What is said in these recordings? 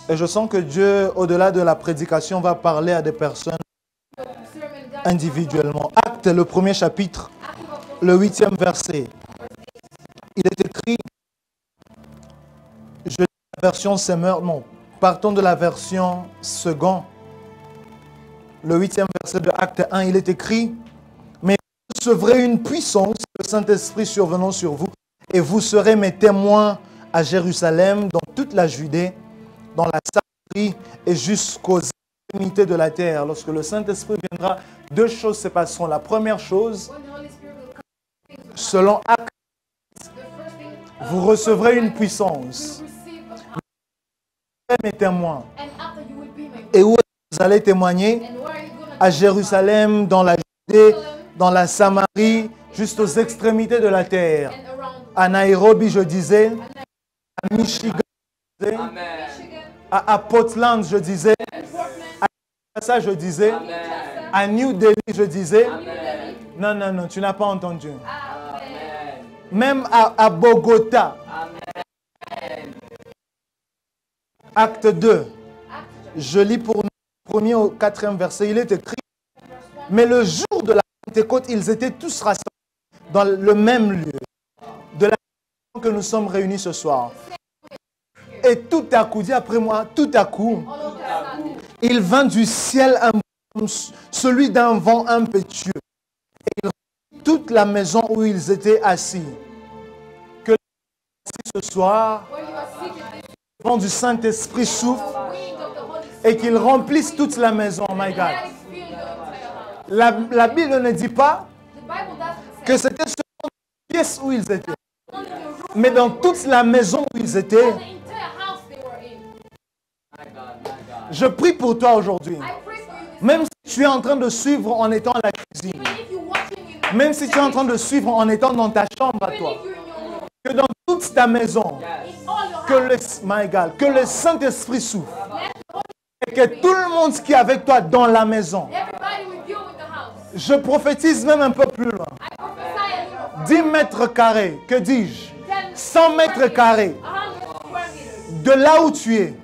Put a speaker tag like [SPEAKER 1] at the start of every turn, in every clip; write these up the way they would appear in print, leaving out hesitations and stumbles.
[SPEAKER 1] Et je sens que Dieu, au-delà de la prédication, va parler à des personnes individuellement. Acte, le premier chapitre, le 8e verset. Il est écrit, je lis la version Semeur, non, partons de la version second, le 8e verset de Acte 1, il est écrit, mais vous recevrez une puissance, le Saint-Esprit survenant sur vous, et vous serez mes témoins à Jérusalem, dans toute la Judée, dans la Samarie et jusqu'aux extrémités de la terre. Lorsque le Saint-Esprit viendra, deux choses se passeront. La première chose, selon Acte, vous recevrez une puissance. Vous serez mes témoins. Et où vous allez témoigner? À Jérusalem, dans la Judée, dans la Samarie, juste aux extrémités de la terre. À Nairobi, je disais. À Michigan, je disais. À Portland, je disais. À ça, je disais. À New Delhi, je disais. Non, non, non, tu n'as pas entendu. Même à Bogota. Acte 2. Je lis pour nous, 1er au 4e verset. Il est écrit. Mais le jour de la Pentecôte, ils étaient tous rassemblés dans le même lieu. De la façon que nous sommes réunis ce soir. Et tout à coup, dis après moi, tout à coup, il vint du ciel celui d'un vent impétueux. Et il remplit toute la maison où ils étaient assis. Que ce soir, le vent du Saint-Esprit souffle et qu'il remplisse toute la maison. Oh my God. La Bible ne dit pas que c'était seulement une pièce où ils étaient, mais dans toute la maison où ils étaient. Je prie pour toi aujourd'hui. Même si tu es en train de suivre en étant à la cuisine, même si tu es en train de suivre en étant dans ta chambre à toi, que dans toute ta maison, que le Saint-Esprit souffle et que tout le monde qui est avec toi dans la maison, je prophétise même un peu plus loin. 10 mètres carrés, que dis-je? 100 mètres carrés, de là où tu es,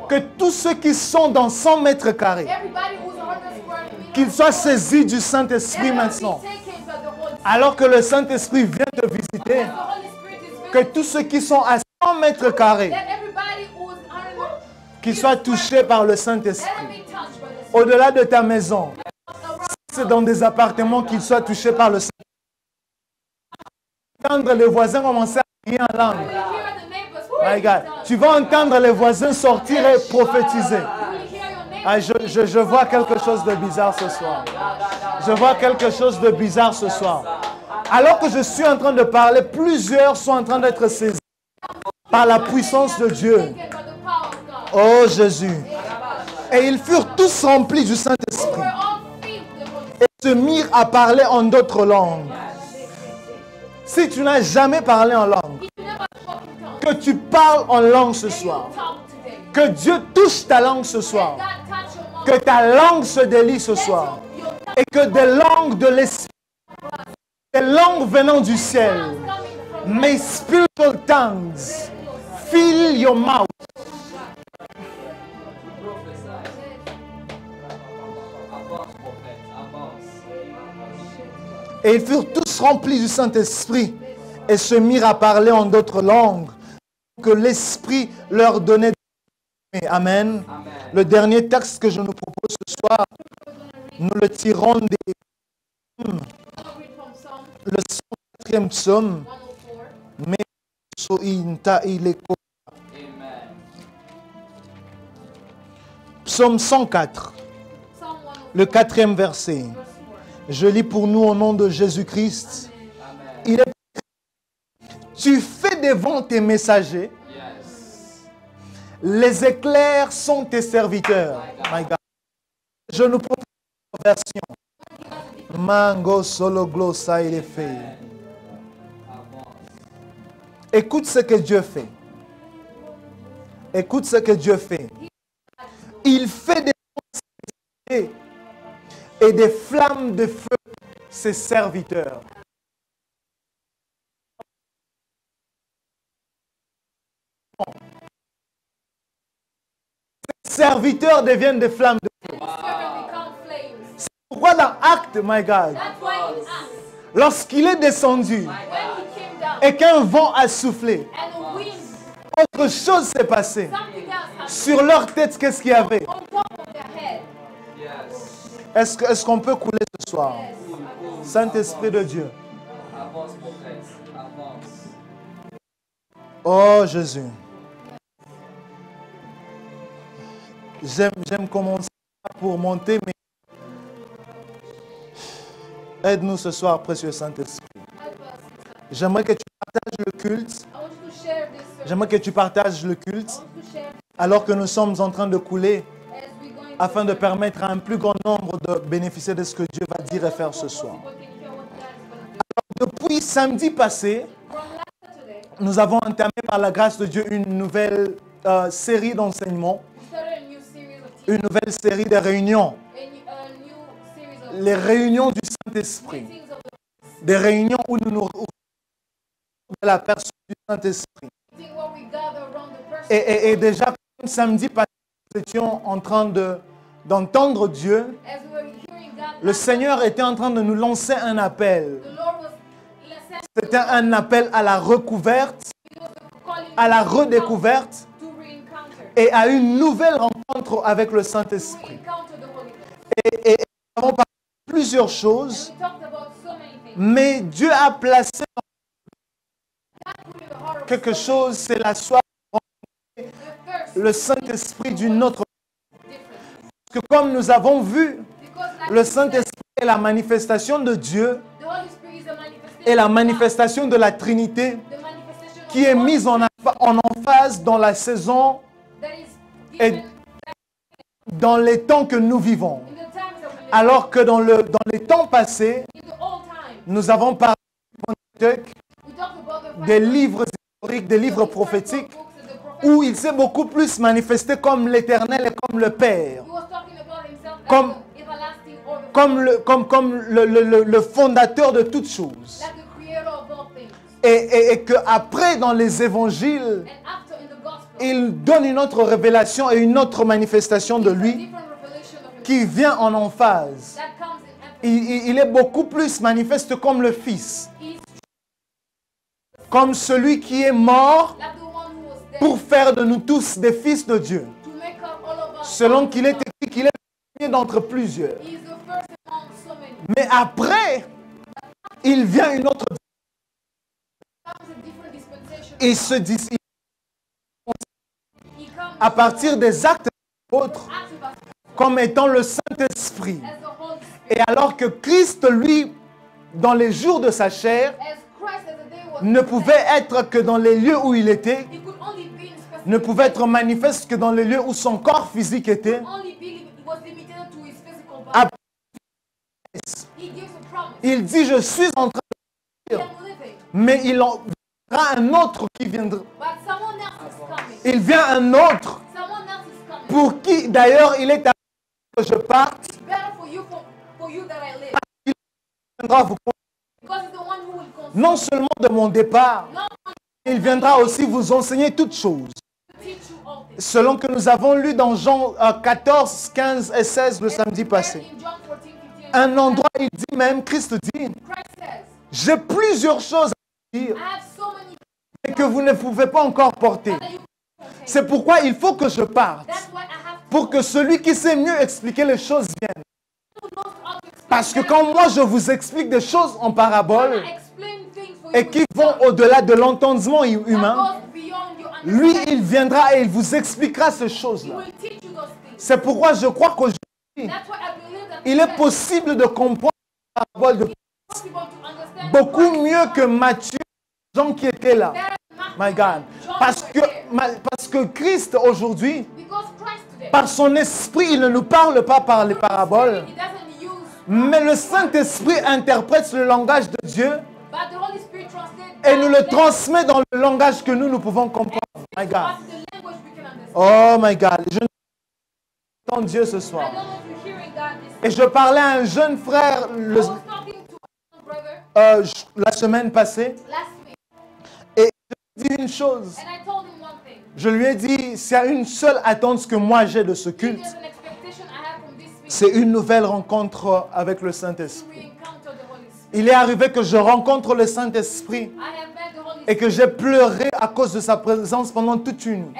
[SPEAKER 1] que tous ceux qui sont dans 100 mètres carrés, qu'ils soient saisis du Saint-Esprit maintenant. Alors que le Saint-Esprit vient te visiter, que tous ceux qui sont à 100 mètres carrés, qu'ils soient touchés par le Saint-Esprit. Au-delà de ta maison, c'est dans des appartements qu'ils soient touchés par le Saint-Esprit. Entendre les voisins commencer à crier en langue. My God. Tu vas entendre les voisins sortir et prophétiser. Ah, je vois quelque chose de bizarre ce soir. Je vois quelque chose de bizarre ce soir. Alors que je suis en train de parler, plusieurs sont en train d'être saisis par la puissance de Dieu. Oh Jésus. Et ils furent tous remplis du Saint-Esprit. Et se mirent à parler en d'autres langues. Si tu n'as jamais parlé en langue, que tu parles en langue ce soir. Que Dieu touche ta langue ce soir. Que ta langue se délie ce soir. Et que des langues de l'esprit, des langues venant du ciel, may spiritual tongues fill your mouth. Et ils furent tous remplis du Saint-Esprit et se mirent à parler en d'autres langues que l'Esprit leur donnait. Amen. Amen. Le dernier texte que je nous propose ce soir, nous le tirons des le 104e psaume. Psaume 104, le 4e verset. Je lis pour nous au nom de Jésus-Christ. Il est écrit, tu fais devant tes messagers. Les éclairs sont tes serviteurs. My God. Je nous propose une version. Mango solo glossa il est fait. Écoute ce que Dieu fait. Écoute ce que Dieu fait. Il fait des et des flammes de feu ses serviteurs. serviteurs deviennent des flammes de feu. C'est pourquoi dans Actes, my God, lorsqu'il est descendu et qu'un vent a soufflé, autre chose s'est passée. Sur leur tête, qu'est-ce qu'il y avait? Est-ce qu'on peut couler ce soir? Saint-Esprit de Dieu. Oh Jésus. J'aime commencer pour monter, mais aide-nous ce soir, précieux Saint-Esprit. J'aimerais que tu partages le culte. J'aimerais que tu partages le culte alors que nous sommes en train de couler afin de permettre à un plus grand nombre de bénéficier de ce que Dieu va dire et faire ce soir. Alors, depuis samedi passé, nous avons entamé par la grâce de Dieu une nouvelle série d'enseignements, une nouvelle série de réunions. Les réunions du Saint-Esprit. Des réunions où nous nous retrouvons de la personne du Saint-Esprit. Et déjà, samedi passé, nous étions en train d'entendre Dieu. Le Seigneur était en train de nous lancer un appel. C'était un appel à la recouverte, à la redécouverte et à une nouvelle rencontre avec le Saint-Esprit. Et nous avons parlé de plusieurs choses, mais Dieu a placé quelque chose, c'est la soif de rencontrer le Saint-Esprit d'une autre manière. Parce que comme nous avons vu, le Saint-Esprit est la manifestation de Dieu et la manifestation de la Trinité qui est mise en emphase dans la saison et dans les temps que nous vivons. Alors que dans les temps passés, nous avons parlé des livres historiques, des livres prophétiques, où il s'est beaucoup plus manifesté comme l'Éternel et comme le Père. Comme le fondateur de toutes choses. Et qu'après, dans les évangiles, il donne une autre révélation et une autre manifestation de lui qui vient en emphase. Il est beaucoup plus manifeste comme le Fils. Comme celui qui est mort pour faire de nous tous des fils de Dieu. Selon qu'il est écrit qu'il est le premier d'entre plusieurs. Mais après, il vient une autre. Et se dit à partir des actes autres comme étant le Saint-Esprit. Et alors que Christ, lui, dans les jours de sa chair, ne pouvait être que dans les lieux où il était, ne pouvait être manifeste que dans les lieux où son corps physique était. Après, il dit, je suis en train de mourir, mais il en viendra un autre qui viendra. Il vient un autre pour qui, d'ailleurs, il est à que je parte. Il viendra vous non seulement de mon départ, il viendra aussi vous enseigner toutes choses. Selon que nous avons lu dans Jean 14, 15 et 16 le samedi passé. Un endroit, il dit même, Christ dit, j'ai plusieurs choses à dire et que vous ne pouvez pas encore porter. C'est pourquoi il faut que je parte. Pour que celui qui sait mieux expliquer les choses vienne. Parce que quand moi je vous explique des choses en parabole et qui vont au-delà de l'entendement humain, lui il viendra et il vous expliquera ces choses-là. C'est pourquoi je crois qu'aujourd'hui, il est possible de comprendre la parabole de Christ beaucoup mieux que Matthieu, Jean qui étaient là. My God. Parce que Christ aujourd'hui, par son esprit, il ne nous parle pas par les paraboles. Mais le Saint-Esprit interprète le langage de Dieu et nous le transmet dans le langage que nous pouvons comprendre. My God. Oh my God. Je n'entends Dieu ce soir. Et je parlais à un jeune frère la semaine passée. Et je lui ai dit une chose. Je lui ai dit, s'il y a une seule attente que moi j'ai de ce culte, c'est une nouvelle rencontre avec le Saint-Esprit. Il est arrivé que je rencontre le Saint-Esprit et que j'ai pleuré à cause de sa présence pendant toute une nuit.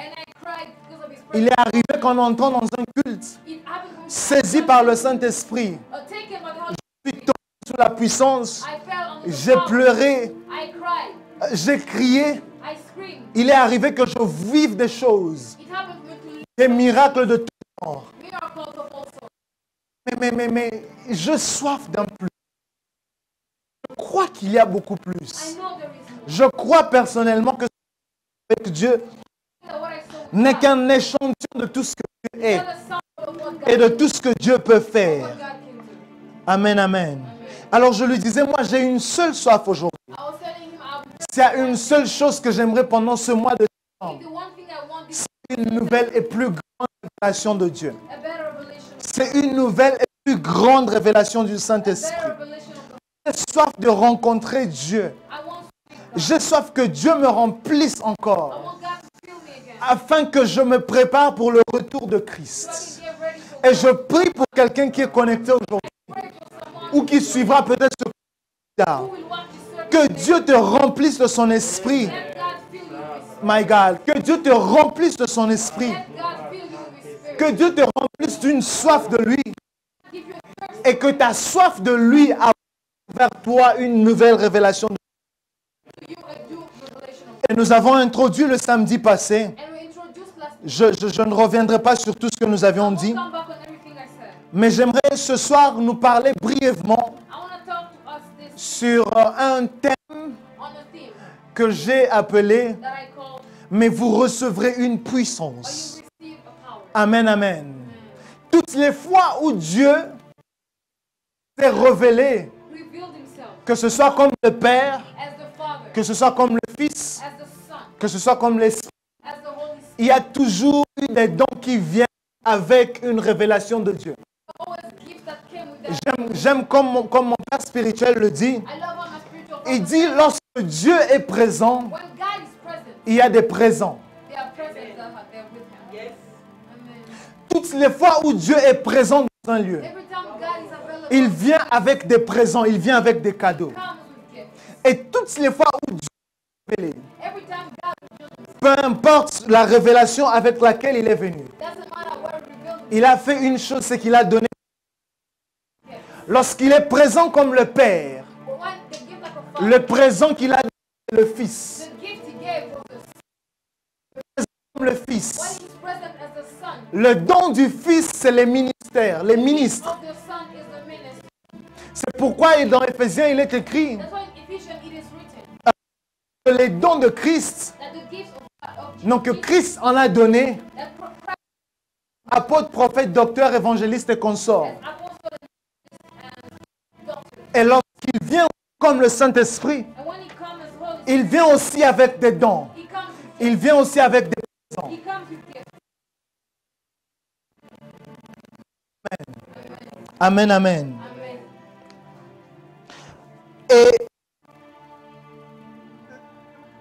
[SPEAKER 1] Il est arrivé qu'en entrant dans un culte, saisi par le Saint-Esprit, je suis tombé sous la puissance, j'ai pleuré, j'ai crié. Il est arrivé que je vive des choses, des miracles de tout genre. Mais je soif d'un plus. Je crois qu'il y a beaucoup plus. Je crois personnellement que avec Dieu n'est qu'un échantillon de tout ce que Dieu est et de tout ce que Dieu peut faire. Amen, amen. Alors je lui disais, moi j'ai une seule soif aujourd'hui. S'il y a une seule chose que j'aimerais pendant ce mois de décembre, c'est une nouvelle et plus grande révélation de Dieu. C'est une nouvelle et plus grande révélation du Saint-Esprit. J'ai soif de rencontrer Dieu. J'ai soif que Dieu me remplisse encore, afin que je me prépare pour le retour de Christ. Et je prie pour quelqu'un qui est connecté aujourd'hui, ou qui suivra peut-être ce plus tard. Que Dieu te remplisse de son esprit. My God, que Dieu te remplisse de son esprit. Que Dieu te remplisse d'une soif de lui. Et que ta soif de lui a vers toi une nouvelle révélation. Et nous avons introduit le samedi passé. Je ne reviendrai pas sur tout ce que nous avions dit. Mais j'aimerais ce soir nous parler brièvement sur un thème que j'ai appelé « Mais vous recevrez une puissance ». Amen, amen. Toutes les fois où Dieu s'est révélé, que ce soit comme le Père, que ce soit comme le Fils, que ce soit comme l'Esprit, il y a toujours eu des dons qui viennent avec une révélation de Dieu. J'aime comme mon père spirituel le dit. Il dit, lorsque Dieu est présent, il y a des présents. Toutes les fois où Dieu est présent dans un lieu, il vient avec des présents, il vient avec des cadeaux. Et toutes les fois où Dieu est révélé, peu importe la révélation avec laquelle il est venu, il a fait une chose, c'est qu'il a donné. Lorsqu'il est présent comme le Père, le présent qu'il a donné, le Fils. Comme le Fils. Le don du Fils, c'est les ministères, les ministres. C'est pourquoi dans Éphésiens, il est écrit que les dons de Christ, donc que Christ en a donné, apôtre, prophète, docteur, évangéliste et consort. Et lorsqu'il vient comme le Saint-Esprit, il vient aussi avec des dons. Il vient aussi avec des présents. Amen, amen. Et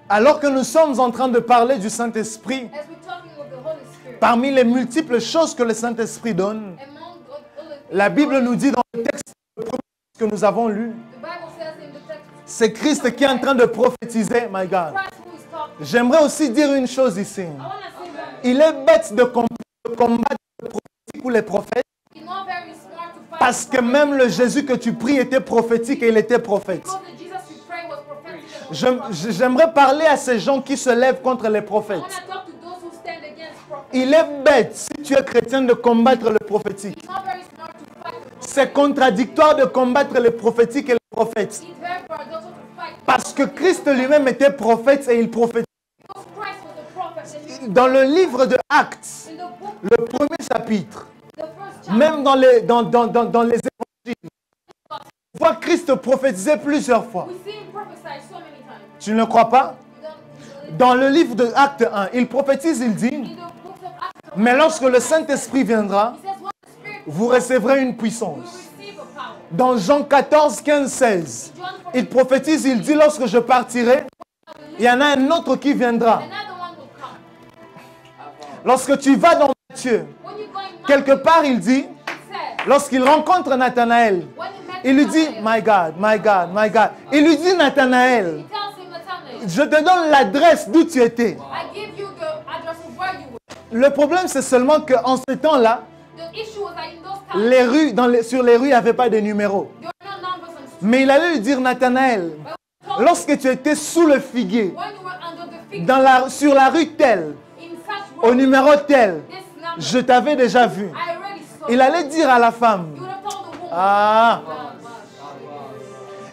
[SPEAKER 1] alors que nous sommes en train de parler du Saint-Esprit, parmi les multiples choses que le Saint-Esprit donne, la Bible nous dit dans le texte que nous avons lu, c'est Christ qui est en train de prophétiser, my God. J'aimerais aussi dire une chose ici. Il est bête de combattre le prophétique ou les prophètes, parce que même le Jésus que tu pries était prophétique et il était prophète. J'aimerais parler à ces gens qui se lèvent contre les prophètes. Il est bête, si tu es chrétien, de combattre le prophétique. C'est contradictoire de combattre les prophétiques et les prophètes. Parce que Christ lui-même était prophète et il prophétisait. Dans le livre de Actes, le premier chapitre, même dans les évangiles, on voit Christ prophétiser plusieurs fois. Tu ne le crois pas? Dans le livre de Actes 1, il prophétise, il dit, mais lorsque le Saint-Esprit viendra, vous recevrez une puissance. Dans Jean 14, 15, 16, il prophétise, il dit, lorsque je partirai, il y en a un autre qui viendra. Lorsque tu vas dans Matthieu, quelque part il dit, lorsqu'il rencontre Nathanaël, il lui dit, my God, my God, my God. Il lui dit, Nathanaël, je te donne l'adresse d'où tu étais. Le problème, c'est seulement qu'en ce temps-là, les rues, sur les rues, il n'y avait pas de numéros. Mais il allait lui dire, Nathanaël, lorsque tu étais sous le figuier, sur la rue telle, au numéro tel, je t'avais déjà vu. Il allait dire à la femme, ah,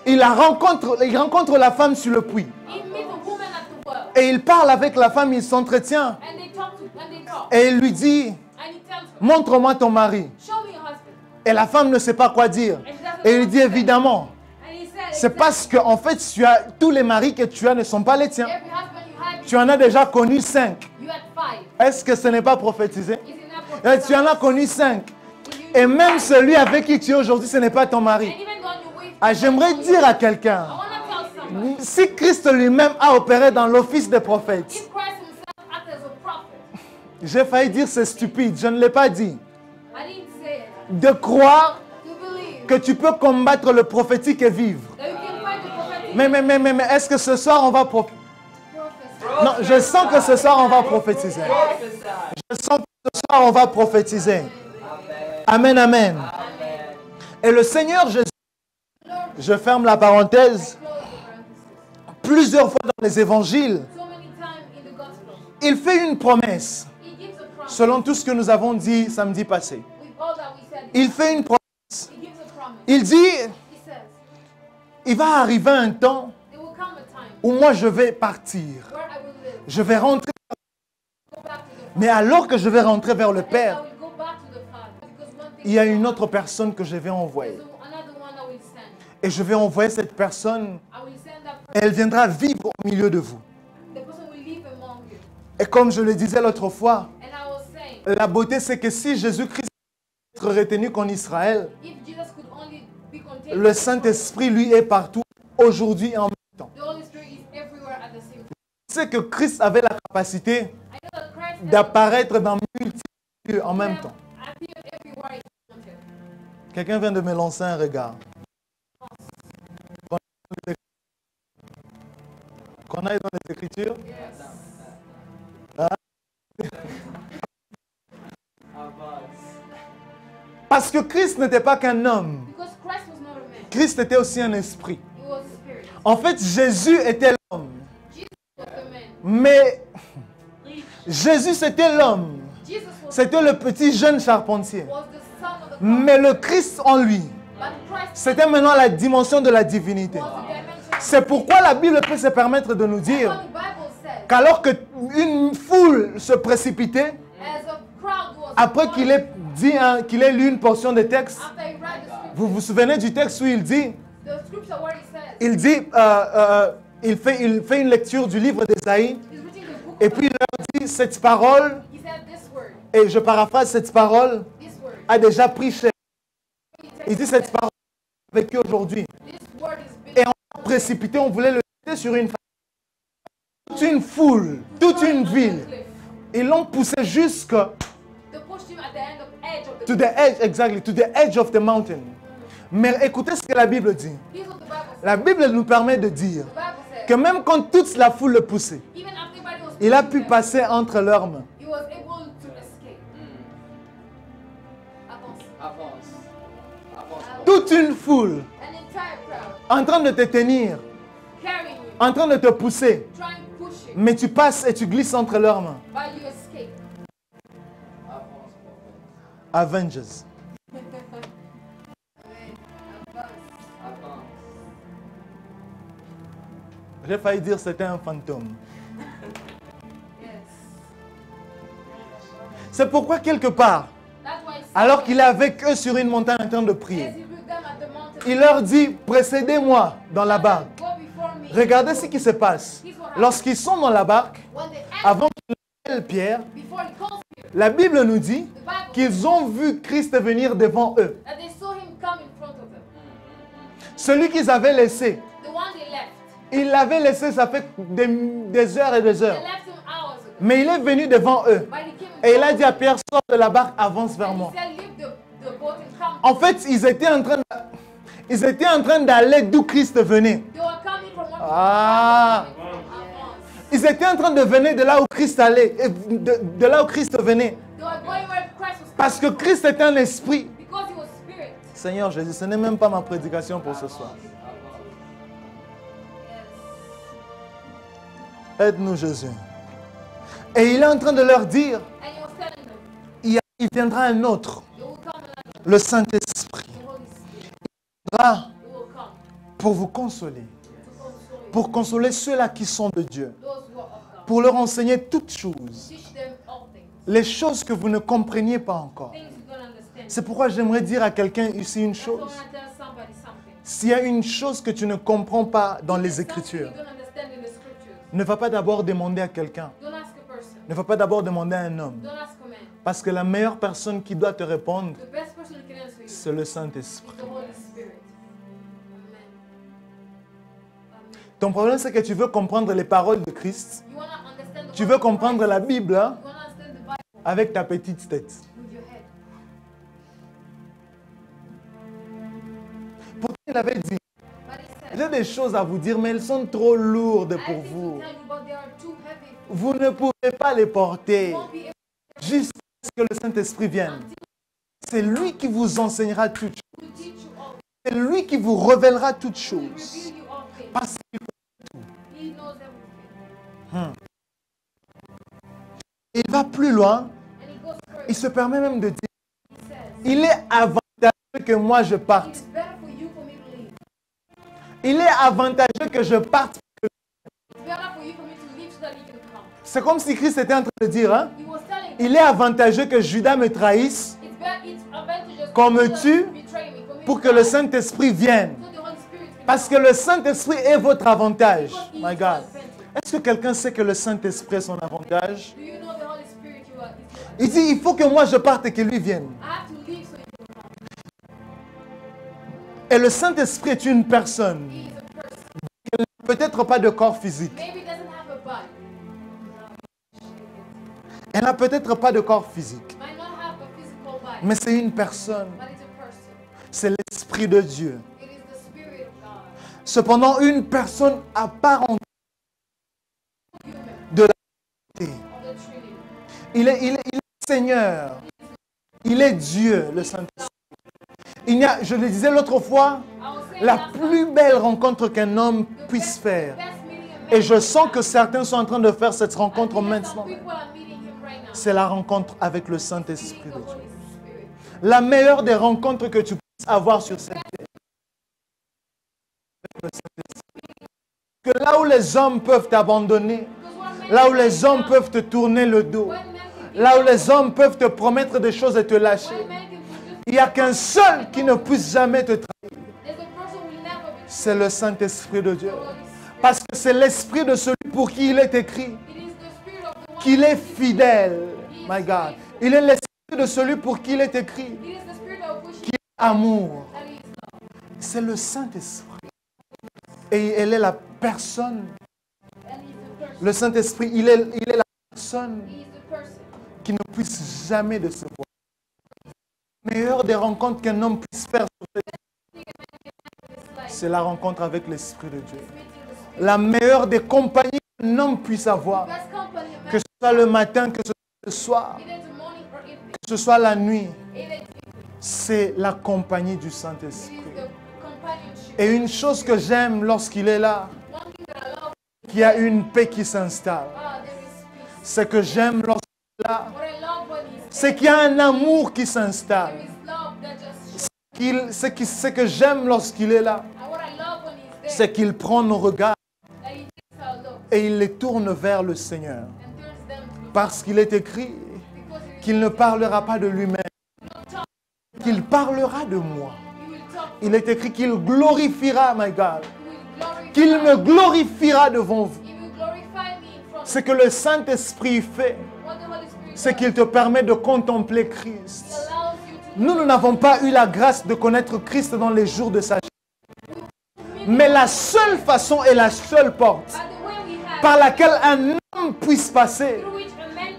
[SPEAKER 1] il rencontre la femme sur le puits. Et il parle avec la femme, il s'entretient. Et il lui dit, montre-moi ton mari. Et la femme ne sait pas quoi dire. Et il dit, évidemment, c'est parce que en fait, tous les maris que tu as ne sont pas les tiens. Tu en as déjà connu 5. Est-ce que ce n'est pas prophétisé? Tu en as connu 5. Et même celui avec qui tu es aujourd'hui, ce n'est pas ton mari. Ah, j'aimerais dire à quelqu'un, si Christ lui-même a opéré dans l'office des prophètes, j'ai failli dire c'est stupide, je ne l'ai pas dit. De croire que tu peux combattre le prophétique et vivre. Mais est-ce que ce soir on va prophétiser? Non, je sens que ce soir on va prophétiser. Je sens que ce soir on va prophétiser. Amen, amen. Et le Seigneur Jésus, je ferme la parenthèse, plusieurs fois dans les évangiles, il fait une promesse. Selon tout ce que nous avons dit samedi passé. Il fait une promesse. Il dit, il va arriver un temps où moi je vais partir. Je vais rentrer. Mais alors que je vais rentrer vers le Père, il y a une autre personne que je vais envoyer. Et je vais envoyer cette personne. Et elle viendra vivre au milieu de vous. Et comme je le disais l'autre fois, la beauté c'est que si Jésus-Christ est retenu qu'en Israël, le Saint-Esprit lui est partout, aujourd'hui et en même temps. C'est que Christ avait la capacité d'apparaître dans multiples lieux en même temps. Quelqu'un vient de me lancer un regard. Qu'on aille dans les Écritures. Hein? Parce que Christ n'était pas qu'un homme. Christ était aussi un esprit. En fait, Jésus était l'homme. Mais Jésus, c'était l'homme. C'était le petit jeune charpentier. Mais le Christ en lui, c'était maintenant la dimension de la divinité. C'est pourquoi la Bible peut se permettre de nous dire qu'alors qu'une foule se précipitait, après qu'il ait dit, qu'il ait lu une portion de texte, vous vous souvenez du texte où il dit, il fait une lecture du livre d'Ésaïe, et puis il leur dit, cette parole, et je paraphrase, cette parole a déjà pris cher. Il dit, cette parole est vécue aujourd'hui. Et on a précipité, on voulait le jeter sur une femme. Toute une foule, toute une ville. Ils l'ont poussé jusque to the edge, exactly, to the edge of the mountain. Mais écoutez ce que la Bible dit. La Bible nous permet de dire que même quand toute la foule le poussait, il a pu passer entre leurs mains. Toute une foule en train de te tenir, en train de te pousser, mais tu passes et tu glisses entre leurs mains. Avengers. J'ai failli dire que c'était un fantôme. C'est pourquoi quelque part, alors qu'il est avec eux sur une montagne en train de prier, il leur dit, précédez-moi dans la barque. Regardez ce qui se passe. Lorsqu'ils sont dans la barque, avant qu'il appelle Pierre, la Bible nous dit qu'ils ont vu Christ venir devant eux. Celui qu'ils avaient laissé, il l'avait laissé, ça fait des heures et des heures. Mais il est venu devant eux. Et il a dit à Pierre, sors de la barque, avance vers moi. En fait, ils étaient en train d'aller d'où Christ venait. Ah. Ils étaient en train de venir de là où Christ allait, de là où Christ venait. Parce que Christ est un esprit. Seigneur Jésus, ce n'est même pas ma prédication pour ce soir. Aide-nous Jésus. Et il est en train de leur dire, il viendra un autre, le Saint-Esprit. Il viendra pour vous consoler, pour consoler ceux-là qui sont de Dieu, pour leur enseigner toutes choses, les choses que vous ne compreniez pas encore. C'est pourquoi j'aimerais dire à quelqu'un ici une chose. S'il y a une chose que tu ne comprends pas dans les Écritures, ne va pas d'abord demander à quelqu'un. Ne va pas d'abord demander à un homme. Parce que la meilleure personne qui doit te répondre, c'est le Saint-Esprit. Ton problème, c'est que tu veux comprendre les paroles de Christ. Tu veux comprendre la Bible hein, avec ta petite tête. Pourtant, il avait dit, j'ai des choses à vous dire, mais elles sont trop lourdes pour vous. Vous ne pouvez pas les porter jusqu'à ce que le Saint-Esprit vienne. C'est lui qui vous enseignera toutes choses. C'est lui qui vous révélera toutes choses. Parce qu'il connaît tout. Il va plus loin. Il se permet même de dire, il est avantageux que moi je parte. Il est avantageux que je parte. C'est comme si Christ était en train de dire, hein, il est avantageux que Judas me trahisse, qu'on me tue, pour que le Saint-Esprit vienne. Parce que le Saint-Esprit est votre avantage. My God. Est-ce que quelqu'un sait que le Saint-Esprit est son avantage? Il dit, il faut que moi je parte et que lui vienne. Et le Saint-Esprit est une personne. Elle n'a peut-être pas de corps physique. Elle n'a peut-être pas de corps physique. Mais c'est une personne. C'est l'Esprit de Dieu. Cependant, une personne à part entière de la Trinité. Il est Seigneur. Il est Dieu, le Saint-Esprit. Il y a, je le disais l'autre fois, la plus belle rencontre qu'un homme puisse faire. Et je sens que certains sont en train de faire cette rencontre maintenant. C'est la rencontre avec le Saint-Esprit de Dieu. La meilleure des rencontres que tu puisses avoir sur cette terre. Que là où les hommes peuvent t'abandonner, là où les hommes peuvent te tourner le dos, là où les hommes peuvent te promettre des choses et te lâcher, il n'y a qu'un seul qui ne puisse jamais te trahir. C'est le Saint-Esprit de Dieu. Parce que c'est l'esprit de celui pour qui il est écrit qu'il est fidèle. My God. Il est l'esprit de celui pour qui il est écrit qu'il est amour. C'est le Saint-Esprit. Et elle est la personne. Le Saint-Esprit, il est la personne qui ne puisse jamais décevoir. La meilleure des rencontres qu'un homme puisse faire sur cette terre, c'est la rencontre avec l'Esprit de Dieu. La meilleure des compagnies qu'un homme puisse avoir, que ce soit le matin, que ce soit le soir, que ce soit la nuit, c'est la compagnie du Saint-Esprit. Et une chose que j'aime lorsqu'il est là, qu'il y a une paix qui s'installe. C'est que j'aime lorsqu'il est là, c'est qu'il y a un amour qui s'installe. Ce que j'aime lorsqu'il est là, c'est qu'il prend nos regards et il les tourne vers le Seigneur. Parce qu'il est écrit qu'il ne parlera pas de lui-même, qu'il parlera de moi. Il est écrit qu'il glorifiera, my God, qu'il me glorifiera devant vous. Ce que le Saint-Esprit fait, c'est qu'il te permet de contempler Christ. Nous n'avons pas eu la grâce de connaître Christ dans les jours de sa chair. Mais la seule façon et la seule porte par laquelle un homme puisse passer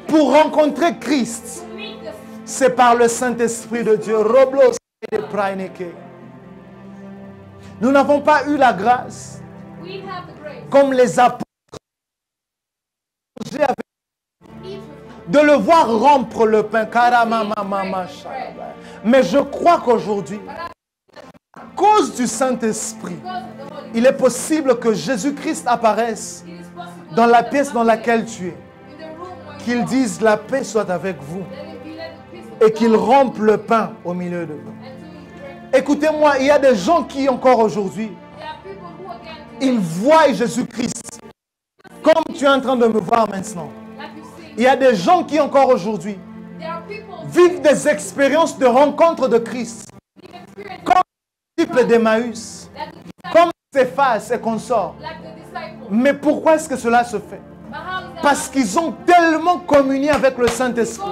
[SPEAKER 1] Pour rencontrer Christ, c'est par le Saint-Esprit de Dieu. Nous n'avons pas eu la grâce, comme les apôtres, de le voir rompre le pain. Mais je crois qu'aujourd'hui, à cause du Saint-Esprit, il est possible que Jésus-Christ apparaisse dans la pièce dans laquelle tu es. Qu'il dise la paix soit avec vous. Et qu'il rompe le pain au milieu de vous. Écoutez-moi, il y a des gens qui encore aujourd'hui, ils voient Jésus-Christ comme tu es en train de me voir maintenant. Il y a des gens qui encore aujourd'hui vivent des expériences de rencontre de Christ. Comme le disciple d'Emmaüs, comme Céphas et consorts. Mais pourquoi est-ce que cela se fait? Parce qu'ils ont tellement communié avec le Saint-Esprit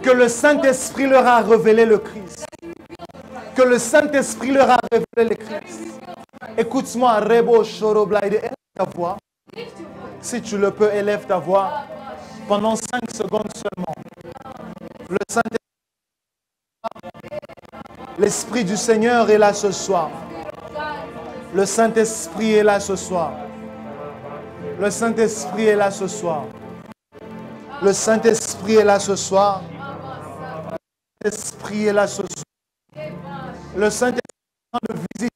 [SPEAKER 1] que le Saint-Esprit leur a révélé le Christ. Que le Saint-Esprit leur a révélé le Christ. Écoute-moi, Rebo Shoroblaide, élève ta voix. Si tu le peux, élève ta voix pendant 5 secondes seulement. Le Saint-Esprit, l'Esprit du Seigneur est là ce soir. Le Saint-Esprit est là ce soir. Le Saint-Esprit est là ce soir. Le Saint-Esprit est là ce soir. Le Saint-Esprit est là ce soir. Le Saint-Esprit est en train de visiter.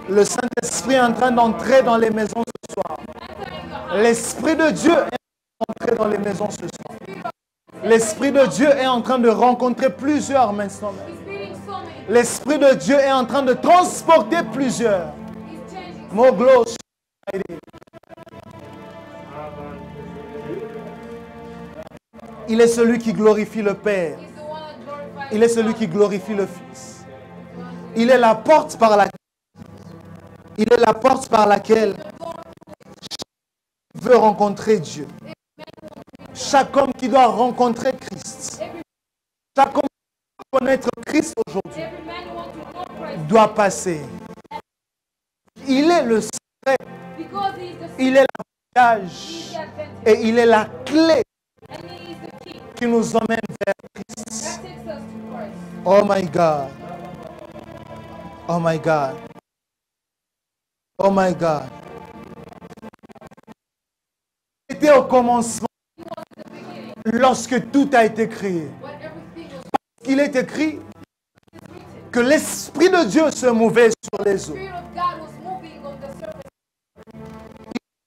[SPEAKER 1] Le Saint-Esprit est en train d'entrer dans les maisons ce soir. L'Esprit de Dieu est entré dans les maisons ce soir. L'Esprit de Dieu est en train de rencontrer plusieurs maintenant. L'Esprit de Dieu est en train de transporter plusieurs. Moglos. Il est celui qui glorifie le Père. Il est celui qui glorifie le Fils. Il est la porte par laquelle chacun veut rencontrer Dieu. Chaque homme qui doit rencontrer Christ. Chaque homme qui doit connaître Christ aujourd'hui doit passer. Il est le secret. Il est l'avantage. Et il est la clé qui nous emmène vers Christ. Oh my God. Oh my God. Oh my God. C'était au commencement, lorsque tout a été créé. Parce qu'il est écrit que l'Esprit de Dieu se mouvait sur les eaux.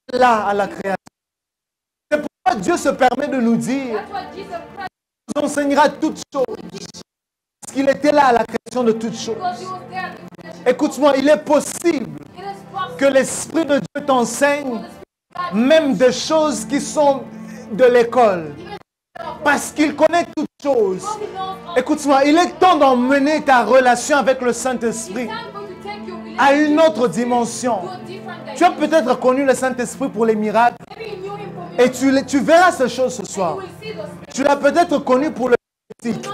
[SPEAKER 1] Il est là à la création. C'est pourquoi Dieu se permet de nous dire, il nous enseignera toutes choses. Parce qu'il était là à la création de toutes choses. Écoute-moi, il est possible que l'Esprit de Dieu t'enseigne même des choses qui sont de l'école. Parce qu'il connaît toutes choses. Écoute-moi, il est temps d'emmener ta relation avec le Saint-Esprit à une autre dimension. Tu as peut-être connu le Saint-Esprit pour les miracles. Et tu verras ces choses ce soir. Tu l'as peut-être connu pour le prophétique.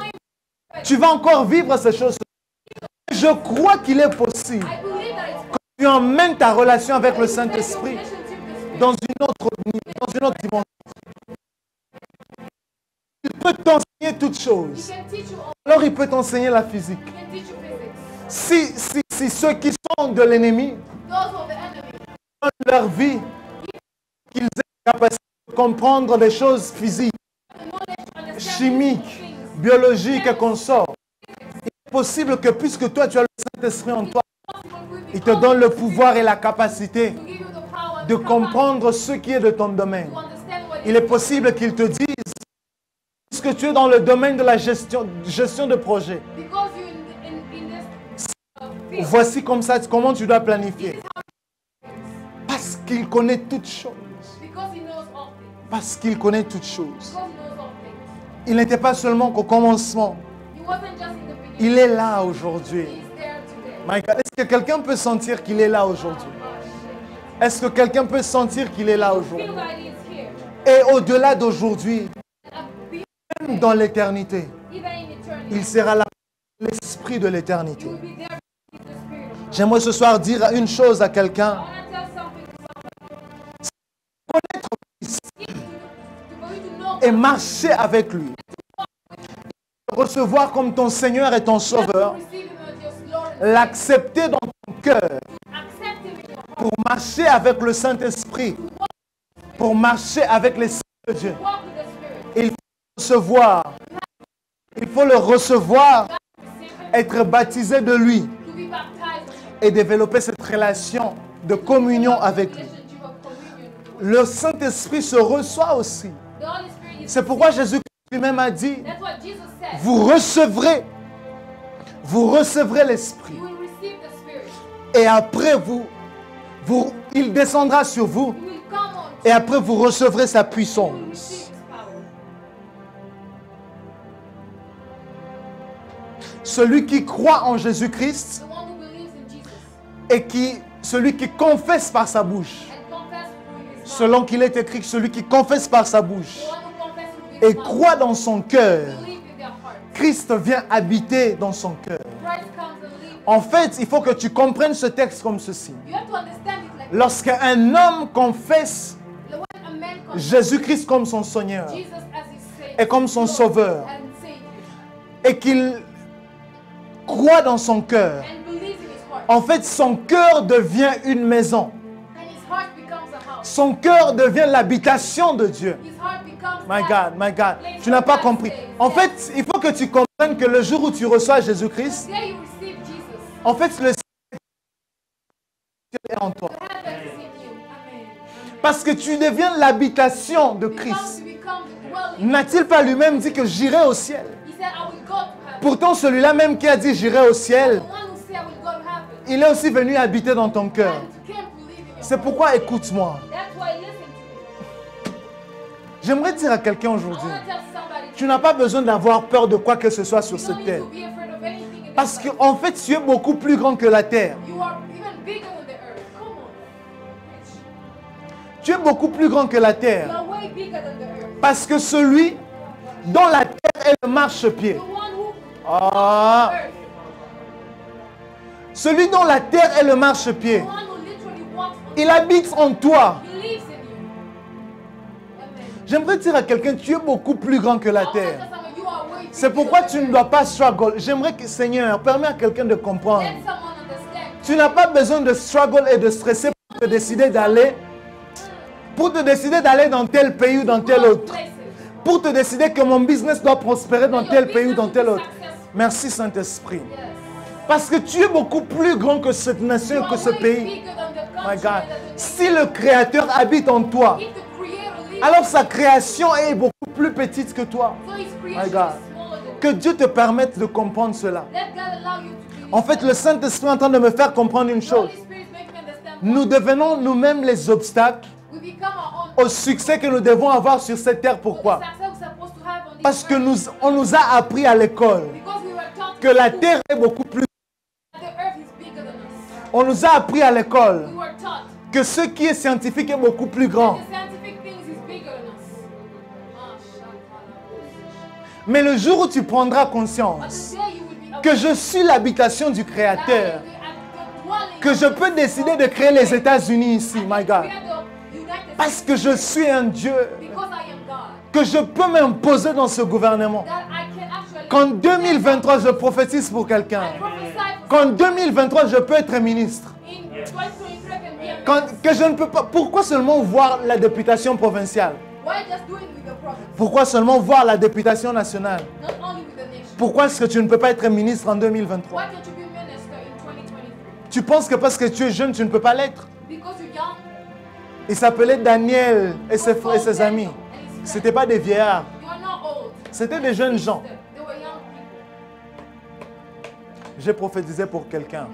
[SPEAKER 1] Tu vas encore vivre ces choses. Je crois qu'il est possible que tu emmènes ta relation avec le Saint-Esprit dans une autre dimension. Il peut t'enseigner toutes choses. Alors il peut t'enseigner la physique. Si ceux qui sont de l'ennemi dans leur vie, qu'ils aient la capacité de comprendre des choses physiques, chimiques, biologiques et consorts, il est possible que puisque toi tu as le Saint-Esprit en toi, il te donne le pouvoir et la capacité de comprendre ce qui est de ton domaine. Il est possible qu'il te dise, puisque tu es dans le domaine de la gestion de projet, voici comme ça comment tu dois planifier. Parce qu'il connaît toutes choses. Parce qu'il connaît toutes choses. Il n'était pas seulement qu'au commencement. Il est là aujourd'hui. Est-ce que quelqu'un peut sentir qu'il est là aujourd'hui? Est-ce que quelqu'un peut sentir qu'il est là aujourd'hui? Et au-delà d'aujourd'hui, même dans l'éternité, il sera là, l'Esprit de l'éternité. J'aimerais ce soir dire une chose à quelqu'un. Connaître Christ et marcher avec lui. Recevoir comme ton Seigneur et ton Sauveur. L'accepter dans ton cœur. Pour marcher avec le Saint-Esprit. Pour marcher avec l'Esprit de Dieu. Il faut recevoir. Il faut le recevoir. Être baptisé de lui. Et développer cette relation de communion avec lui. Le Saint-Esprit se reçoit aussi. C'est pourquoi Jésus lui-même a dit, vous recevrez l'Esprit. Et après il descendra sur vous. Et après vous recevrez sa puissance. Celui qui croit en Jésus-Christ et celui qui confesse par sa bouche. Selon qu'il est écrit, celui qui confesse par sa bouche et croit dans son cœur, Christ vient habiter dans son cœur. En fait, il faut que tu comprennes ce texte comme ceci. Lorsqu'un homme confesse Jésus-Christ comme son Seigneur et comme son Sauveur, et qu'il croit dans son cœur, en fait, son cœur devient une maison. Son cœur devient l'habitation de Dieu. My God, tu n'as pas compris. En fait, il faut que tu comprennes que le jour où tu reçois Jésus-Christ, en fait, le Seigneur est en toi. Parce que tu deviens l'habitation de Christ. N'a-t-il pas lui-même dit que j'irai au ciel? Pourtant, celui-là même qui a dit j'irai au ciel, il est aussi venu habiter dans ton cœur. C'est pourquoi écoute-moi. J'aimerais dire à quelqu'un aujourd'hui, tu n'as pas besoin d'avoir peur de quoi que ce soit sur cette terre. Parce qu'en fait, tu es beaucoup plus grand que la terre. Tu es beaucoup plus grand que la terre. Parce que celui dont la terre est le marchepied. Celui dont la terre est le marchepied. Il habite en toi. J'aimerais dire à quelqu'un, tu es beaucoup plus grand que la terre. C'est pourquoi tu ne dois pas struggle. J'aimerais que, Seigneur, permets à quelqu'un de comprendre. Tu n'as pas besoin de struggle et de stresser pour te décider d'aller dans tel pays ou dans tel autre. Pour te décider que mon business doit prospérer dans tel pays ou dans tel autre. Merci Saint-Esprit. Parce que tu es beaucoup plus grand que cette nation, que ce pays. My God. Si le Créateur habite en toi, alors sa création est beaucoup plus petite que toi. My God. Que Dieu te permette de comprendre cela. En fait, le Saint-Esprit est en train de me faire comprendre une chose. Nous devenons nous-mêmes les obstacles au succès que nous devons avoir sur cette terre. Pourquoi? Parce que on nous a appris à l'école que la terre est beaucoup plus. On nous a appris à l'école que ce qui est scientifique est beaucoup plus grand. Mais le jour où tu prendras conscience que je suis l'habitation du Créateur, que je peux décider de créer les États-Unis ici, my God, parce que je suis un Dieu, que je peux m'imposer dans ce gouvernement. Qu'en 2023, je prophétise pour quelqu'un. Qu'en 2023, je peux être ministre. Que je ne peux pas. Pourquoi seulement voir la députation provinciale? Pourquoi seulement voir la députation nationale? Pourquoi est-ce que tu ne peux pas être ministre en 2023? Tu penses que parce que tu es jeune, tu ne peux pas l'être? Il s'appelait Daniel et ses amis. Ce n'étaient pas des vieillards. C'était des jeunes gens. J'ai prophétisé pour quelqu'un.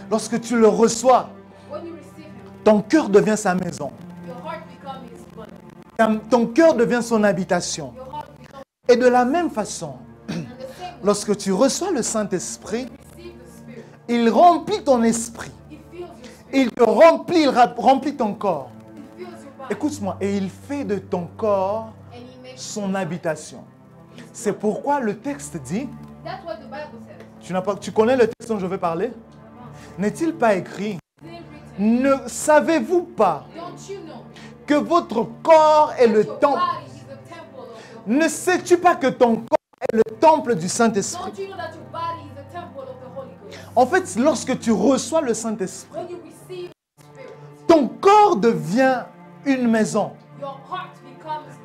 [SPEAKER 1] Lorsque tu le reçois, ton cœur devient sa maison. Ton cœur devient son habitation. Et de la même façon, lorsque tu reçois le Saint-Esprit, il remplit ton esprit. Il te remplit, il remplit ton corps. Écoute-moi, et il fait de ton corps son habitation. C'est pourquoi le texte dit, tu connais le texte dont je vais parler? N'est-il pas écrit Ne savez-vous pas que votre corps est le temple? Ne sais-tu pas que ton corps est le temple du Saint-Esprit? En fait, lorsque tu reçois le Saint-Esprit, ton corps devient une maison.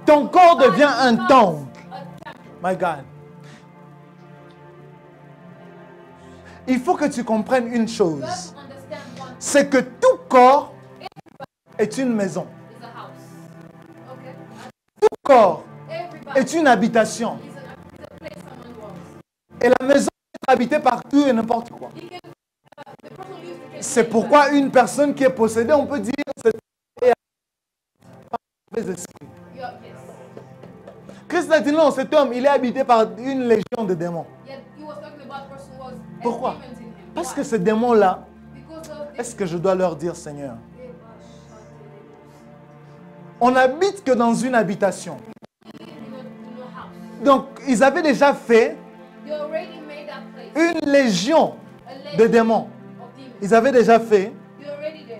[SPEAKER 1] Ton corps devient un temple. My God. Il faut que tu comprennes une chose. C'est que tout corps est une maison. Tout corps est une habitation. Et la maison est habitée par tout et n'importe quoi. C'est pourquoi une personne qui est possédée, on peut dire, c'est les esprits. Christ a dit non, cet homme, il est habité par une légion de démons. Pourquoi? Parce que ces démons-là, est-ce que je dois leur dire, Seigneur? On n'habite que dans une habitation. Donc, ils avaient déjà fait une légion de démons. Ils avaient déjà fait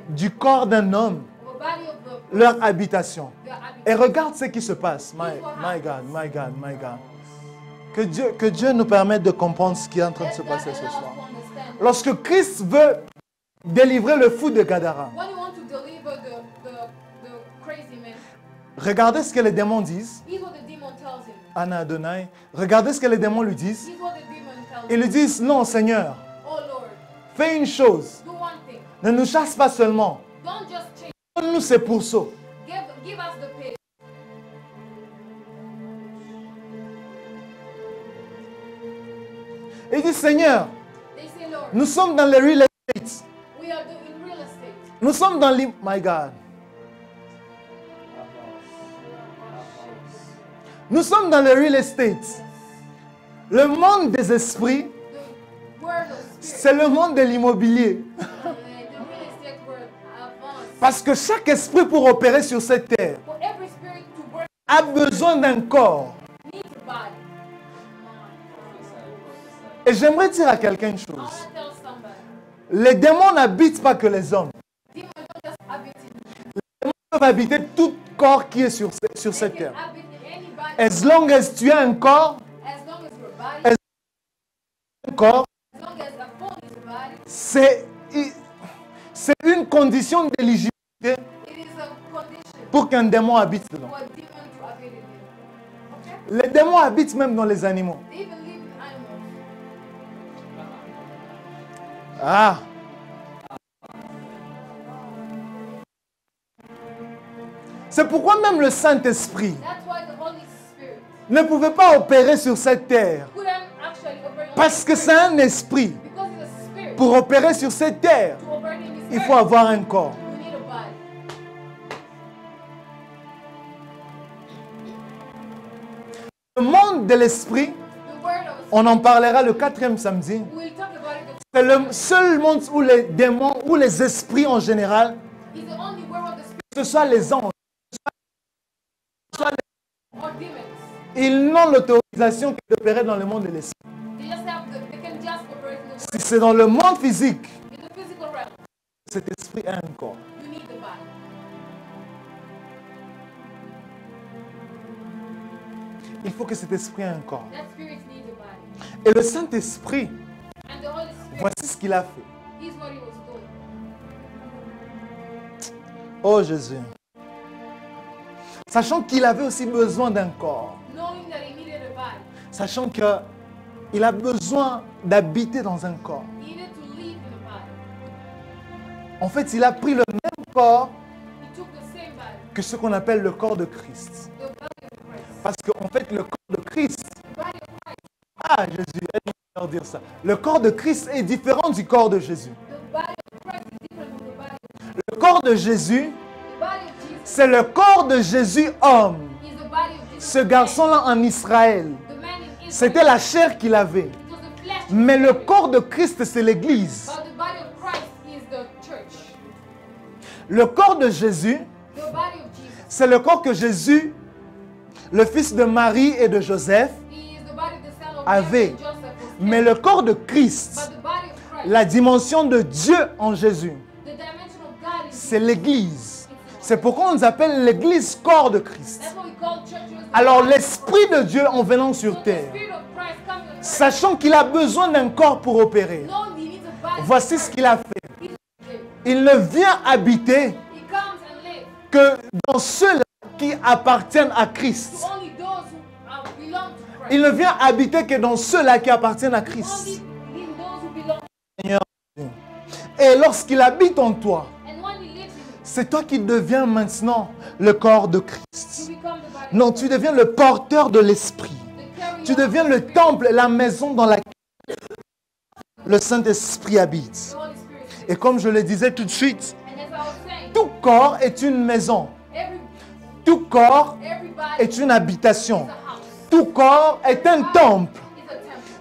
[SPEAKER 1] du corps d'un homme leur habitation. Et regarde ce qui se passe. My God, my God, my God. Que Dieu nous permette de comprendre ce qui est en train de se passer ce soir. Lorsque Christ veut délivrer le fou de Gadara, regardez ce que les démons disent. Anna Adonai, regardez ce que les démons lui disent. Ils lui disent, non Seigneur, fais une chose. Ne nous chasse pas seulement. Donne-nous ces pourceaux. Il dit, Seigneur, nous sommes dans le real estate. Nous sommes dans les... My God. Nous sommes dans le real estate. Le monde des esprits, c'est le monde de l'immobilier. Parce que chaque esprit pour opérer sur cette terre a besoin d'un corps. Et j'aimerais dire à quelqu'un une chose. Les démons n'habitent pas que les hommes. Les démons peuvent habiter tout corps qui est sur cette terre. As long as tu as un corps, c'est une condition d'éligibilité pour qu'un démon habite dedans. Les démons habitent même dans les animaux. Ah. C'est pourquoi même le Saint-Esprit ne pouvait pas opérer sur cette terre. Parce que c'est un esprit. Pour opérer sur cette terre, il faut avoir un corps. Le monde de l'esprit, on en parlera le 4e samedi. C'est le seul monde où les démons, où les esprits en général, que ce soit les anges, ils n'ont l'autorisation d'opérer dans le monde de l'esprit. Si c'est dans le monde physique, cet esprit a un corps. Il faut que cet esprit ait un corps. Et le Saint-Esprit, voici ce qu'il a fait. Oh Jésus. Sachant qu'il avait aussi besoin d'un corps. Sachant qu'il a besoin d'habiter dans un corps. En fait, il a pris le même corps que ce qu'on appelle le corps de Christ. Parce qu'en fait, le corps de Christ... Ah, Jésus, aide-moi à dire ça. Le corps de Christ est différent du corps de Jésus. Le corps de Jésus, c'est le corps de Jésus homme. Ce garçon-là en Israël, c'était la chair qu'il avait. Mais le corps de Christ, c'est l'Église. Le corps de Jésus, c'est le corps que Jésus, le fils de Marie et de Joseph, avait. Mais le corps de Christ, la dimension de Dieu en Jésus, c'est l'Église. C'est pourquoi on nous appelle l'Église corps de Christ. Alors l'Esprit de Dieu en venant sur terre, sachant qu'il a besoin d'un corps pour opérer, voici ce qu'il a fait. Il ne vient habiter que dans ceux-là qui appartiennent à Christ. Il ne vient habiter que dans ceux-là qui appartiennent à Christ. Et lorsqu'il habite en toi, c'est toi qui deviens maintenant le corps de Christ. Non, tu deviens le porteur de l'Esprit. Tu deviens le temple, la maison dans laquelle le Saint-Esprit habite. Et comme je le disais tout de suite, tout corps est une maison. Tout corps est une habitation. Tout corps est un temple.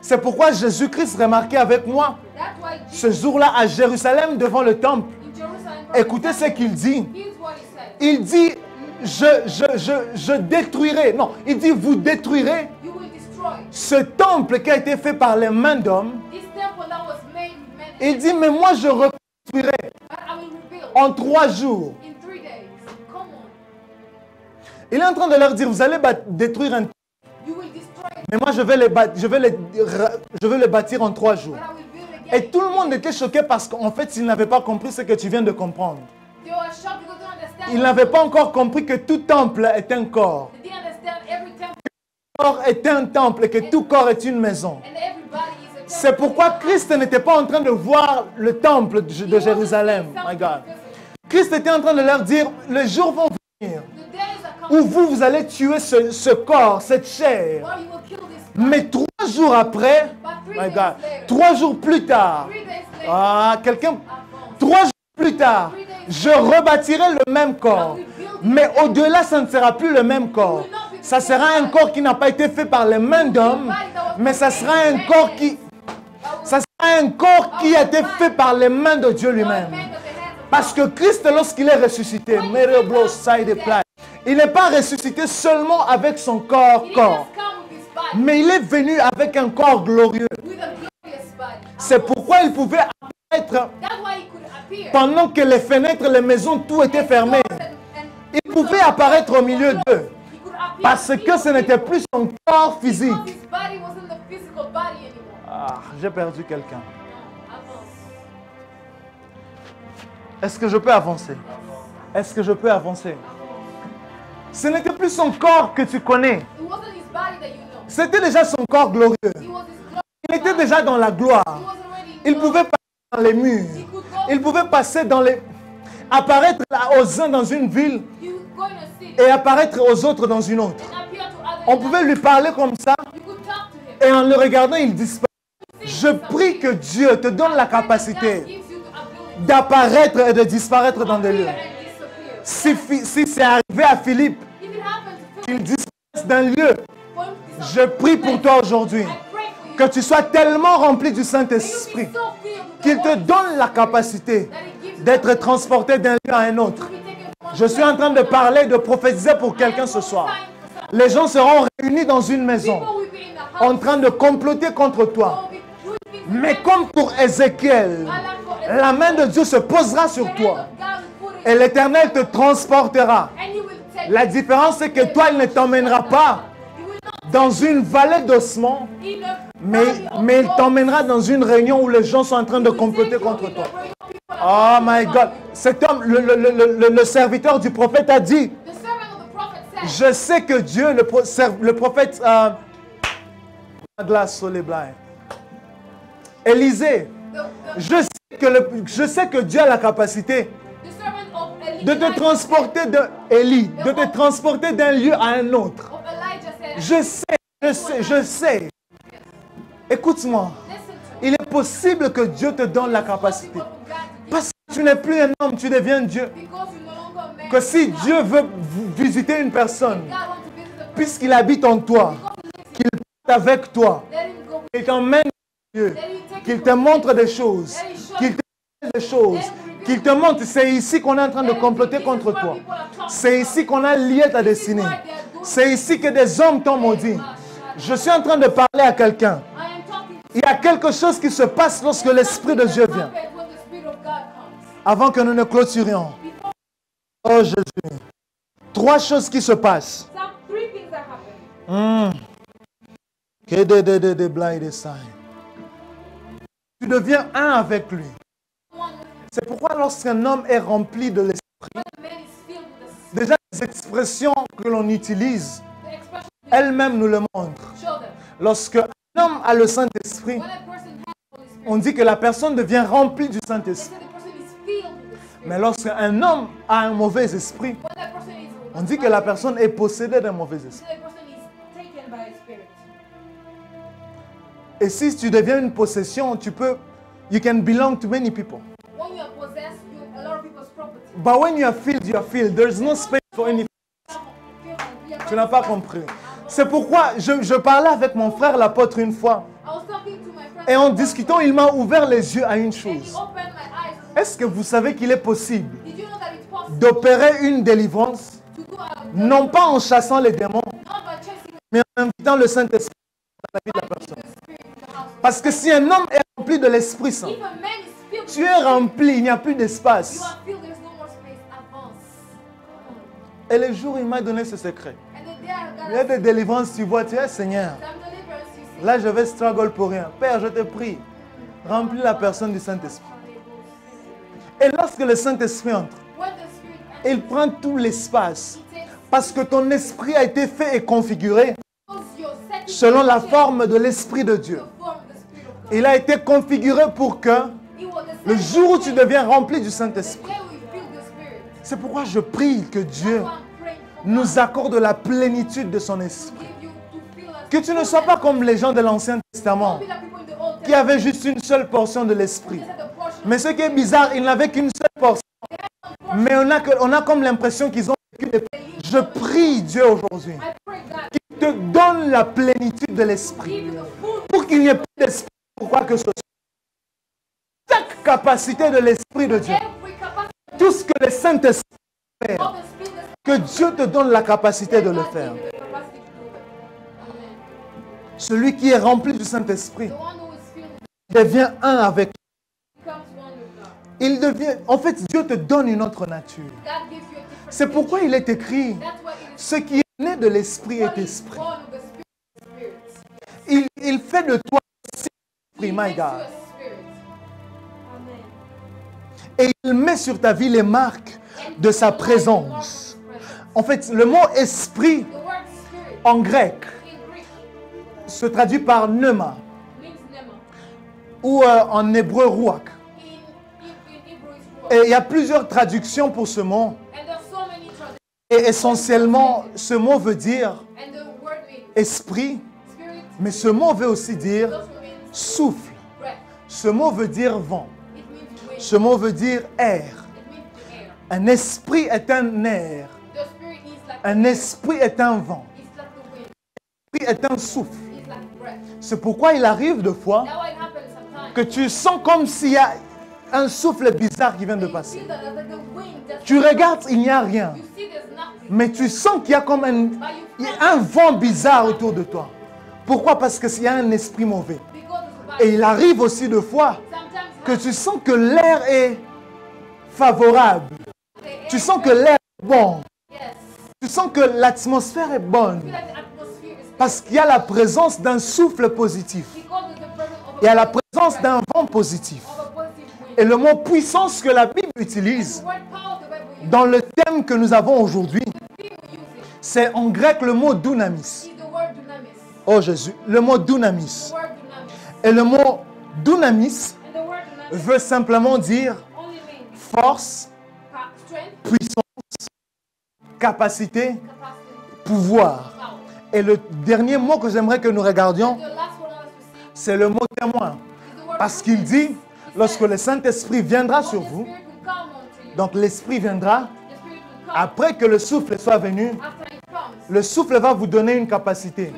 [SPEAKER 1] C'est pourquoi Jésus-Christ remarquait avec moi, ce jour-là à Jérusalem devant le temple. Écoutez ce qu'il dit. Il dit, je détruirai. Non, il dit, vous détruirez ce temple qui a été fait par les mains d'hommes. Il dit, mais moi je reconstruirai en 3 jours. Il est en train de leur dire, vous allez détruire un temple. Mais moi je vais le bâtir en 3 jours. Et tout le monde était choqué parce qu'en fait, ils n'avaient pas compris ce que tu viens de comprendre. Ils n'avaient pas encore compris que tout temple est un corps. Que tout corps est un temple et que tout corps est une maison. C'est pourquoi Christ n'était pas en train de voir le temple de Jérusalem. My God. Christ était en train de leur dire, les jours vont venir où vous allez tuer ce corps, cette chair. Mais 3 jours après, my God, 3 jours plus tard, quelqu'un, 3 jours plus tard, je rebâtirai le même corps. Mais au-delà, ça ne sera plus le même corps. Ça sera un corps qui n'a pas été fait par les mains d'hommes, mais ça sera un corps qui a été fait par les mains de Dieu lui-même. Parce que Christ, lorsqu'il est ressuscité, il n'est pas ressuscité seulement avec son corps, mais il est venu avec un corps glorieux. C'est pourquoi il pouvait apparaître pendant que les fenêtres, les maisons, tout était fermé. Il pouvait apparaître au milieu d'eux. Parce que ce n'était plus son corps physique. J'ai perdu quelqu'un. Est-ce que je peux avancer? Est-ce que je peux avancer? Ce n'était plus son corps que tu connais. C'était déjà son corps glorieux. Il était déjà dans la gloire. Il pouvait passer dans les murs. Il pouvait passer dans les... apparaître aux uns dans une ville et apparaître aux autres dans une autre. On pouvait lui parler comme ça et en le regardant, il disparaît. Je prie que Dieu te donne la capacité d'apparaître et de disparaître dans des lieux. Si c'est arrivé à Philippe qu'il disparaisse d'un lieu, je prie pour toi aujourd'hui que tu sois tellement rempli du Saint-Esprit qu'il te donne la capacité d'être transporté d'un lieu à un autre. Je suis en train de parler, de prophétiser pour quelqu'un ce soir. Les gens seront réunis dans une maison en train de comploter contre toi. Mais comme pour Ézéchiel, la main de Dieu se posera sur toi et l'Éternel te transportera. La différence, c'est que toi, il ne t'emmènera pas dans une vallée d'ossements, mais il t'emmènera dans une réunion où les gens sont en train de comploter contre toi. Oh my God. Cet homme, le serviteur du prophète a dit, je sais que Dieu, le prophète Élisée, je sais que Dieu a la capacité de te transporter de te transporter d'un lieu à un autre. Je sais. Écoute-moi. Il est possible que Dieu te donne la capacité. Parce que tu n'es plus un homme, tu deviens Dieu. Que si Dieu veut visiter une personne, puisqu'il habite en toi, qu'il parte avec toi, qu'il t'emmène à Dieu, qu'il te montre des choses, qu'il te montre des choses, qu'il te montre, c'est ici qu'on est en train de comploter contre toi. C'est ici qu'on a lié ta destinée. C'est ici que des hommes t'ont maudit. Je suis en train de parler à quelqu'un. Il y a quelque chose qui se passe lorsque l'Esprit de Dieu vient. Avant que nous ne clôturions, Oh Jésus. 3 choses qui se passent. Tu deviens un avec lui. C'est pourquoi lorsqu'un homme est rempli de l'esprit, déjà les expressions que l'on utilise, elles-mêmes nous le montrent. Lorsque un homme a le Saint-Esprit, on dit que la personne devient remplie du Saint-Esprit. Mais lorsqu'un homme a un mauvais esprit, on dit que la personne est possédée d'un mauvais esprit. Et si tu deviens une possession, tu peux, you can belong to many people. But when you are filled, there is no space for anything. Tu n'as pas compris. C'est pourquoi je parlais avec mon frère l'apôtre une fois. Et en discutant, il m'a ouvert les yeux à une chose. Est-ce que vous savez qu'il est possible d'opérer une délivrance, non pas en chassant les démons, mais en invitant le Saint-Esprit dans la vie de la personne? Parce que si un homme est rempli de l'Esprit Saint, tu es rempli, il n'y a plus d'espace. Et le jour où il m'a donné ce secret, il y a des délivrances, tu vois, tu es Seigneur. Là, je vais struggle pour rien. Père, je te prie, remplis la personne du Saint-Esprit. Et lorsque le Saint-Esprit entre, il prend tout l'espace. Parce que ton esprit a été fait et configuré selon la forme de l'Esprit de Dieu. Il a été configuré pour que le jour où tu deviens rempli du Saint-Esprit, c'est pourquoi je prie que Dieu nous accorde la plénitude de son esprit. Que tu ne sois pas comme les gens de l'Ancien Testament qui avaient juste une seule portion de l'esprit. Mais ce qui est bizarre, ils n'avaient qu'une seule portion. Mais on a comme l'impression qu'ils ont vécu des... Je prie Dieu aujourd'hui qu'il te donne la plénitude de l'esprit. Pour qu'il n'y ait plus d'esprit pour quoi que ce soit. Chaque capacité de l'esprit de Dieu. Tout ce que le Saint-Esprit fait. Que Dieu te donne la capacité de le faire. Celui qui est rempli du Saint-Esprit devient un avec lui. Il devient, en fait, Dieu te donne une autre nature. C'est pourquoi il est écrit, ce qui est né de l'Esprit est Esprit. Il fait de toi Esprit, my God. Et il met sur ta vie les marques de sa présence. En fait, le mot esprit en grec se traduit par pneuma ou en hébreu ruach. Et il y a plusieurs traductions pour ce mot. Et essentiellement, ce mot veut dire esprit, mais ce mot veut aussi dire souffle. Ce mot veut dire vent. Ce mot veut dire air. Un esprit est un air. Un esprit est un vent. Un esprit est un souffle. C'est pourquoi il arrive de fois que tu sens comme s'il y a un souffle bizarre qui vient de passer. Tu regardes, il n'y a rien. Mais tu sens qu'il y a comme un vent bizarre autour de toi. Pourquoi? Parce qu'il y a un esprit mauvais. Et il arrive aussi de fois que tu sens que l'air est favorable. Tu sens que l'air est bon. Tu sens que l'atmosphère est bonne. Parce qu'il y a la présence d'un souffle positif. Il y a la présence d'un vent positif. Et le mot puissance que la Bible utilise dans le thème que nous avons aujourd'hui, c'est en grec le mot dunamis. Oh Jésus, le mot dunamis. Et le mot dunamis veut simplement dire force, puissance, capacité, pouvoir. Et le dernier mot que j'aimerais que nous regardions, c'est le mot témoin. Parce qu'il dit, lorsque le Saint-Esprit viendra sur vous, donc l'Esprit viendra, après que le souffle soit venu, le souffle va vous donner une capacité.